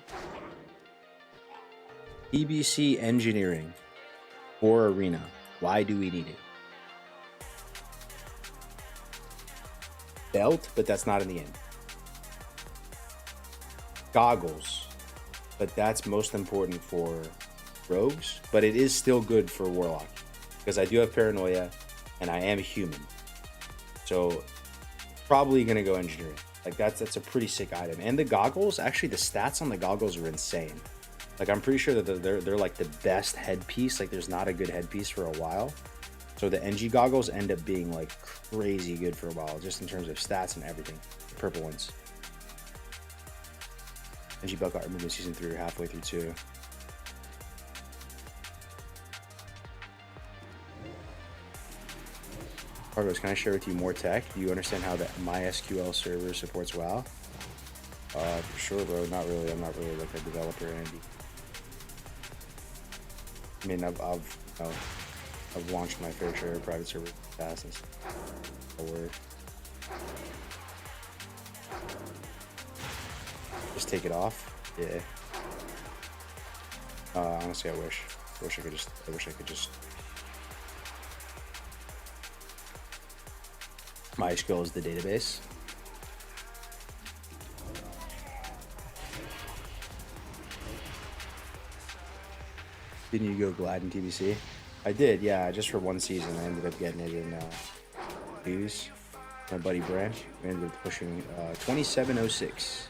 TBC engineering for Arena. Why do we need it? Belt, but that's not in the end. Goggles, but that's most important for rogues, but it is still good for Warlock because I do have paranoia and I am human. So probably gonna go engineering. Like that's a pretty sick item. And the goggles, actually the stats on the goggles are insane. Like I'm pretty sure that they're like the best headpiece. Like there's not a good headpiece for a while. So the NG goggles end up being like crazy good for a while, just in terms of stats and everything. The purple ones. NG belt got removed in season 3 or halfway through 2. Cargos, can I share with you more tech? Do you understand how the MySQL server supports WoW? For sure, bro. Not really. I'm not really like a developer, Andy. I mean, I've launched my fair share of private server fast and a word. Just take it off. Yeah. Honestly, I wish I could just. MySQL is the database. Didn't you go Glad in TBC? I did, yeah, just for one season. I ended up getting it in dues. My buddy Brand. We ended up pushing 2706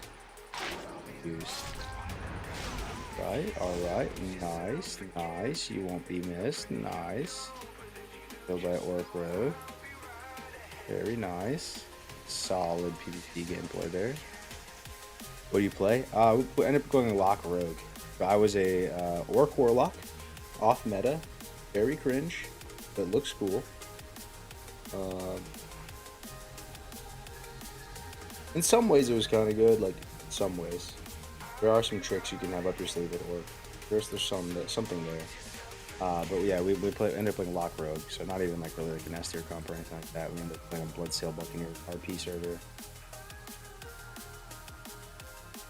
dues. Right, alright, nice. You won't be missed, nice. Go by Orc Road. Very nice. Solid PvP gameplay there. What do you play? We ended up going Lock Rogue. So I was a Orc Warlock, off meta, very cringe, but looks cool. In some ways it was kind of good, like in some ways. There are some tricks you can have up your sleeve at Orc. There's something there. But yeah, we ended up playing Lock Rogue, so not even like really like an S tier comp or anything like that. We ended up playing a Bloodsail Buccaneer RP server.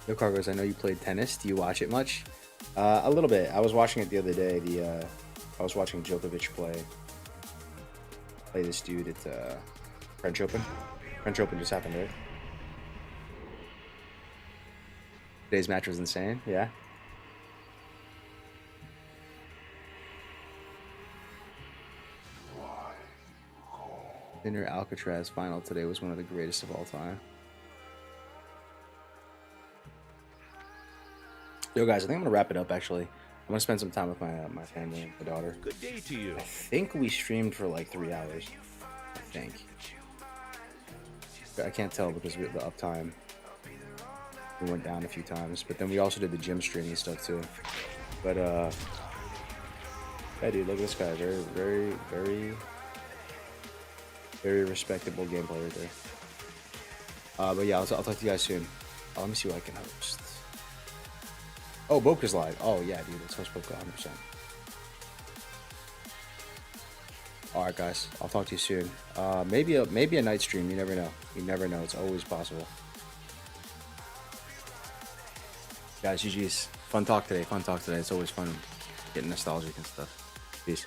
Yo, Cargos, I know you played tennis. Do you watch it much? A little bit. I was watching it the other day. I was watching Djokovic play this dude at French Open. French Open just happened, right? Today's match was insane. Yeah. Dinner Alcatraz final today was one of the greatest of all time. Yo, guys, I think I'm gonna wrap it up. Actually, I'm gonna spend some time with my family and my daughter. Good day to you. I think we streamed for like 3 hours. I think. I can't tell because the uptime. We went down a few times, but then we also did the gym streaming stuff too. But yeah, dude, look at this guy. Very respectable gameplay right there. But yeah, I'll talk to you guys soon. Let me see what I can host. Oh, Boka's live. Oh yeah, dude, let's host Boka 100%. All right, guys, I'll talk to you soon. Maybe a night stream. You never know. You never know. It's always possible. Guys, GG's. Fun talk today. It's always fun getting nostalgic and stuff. Peace.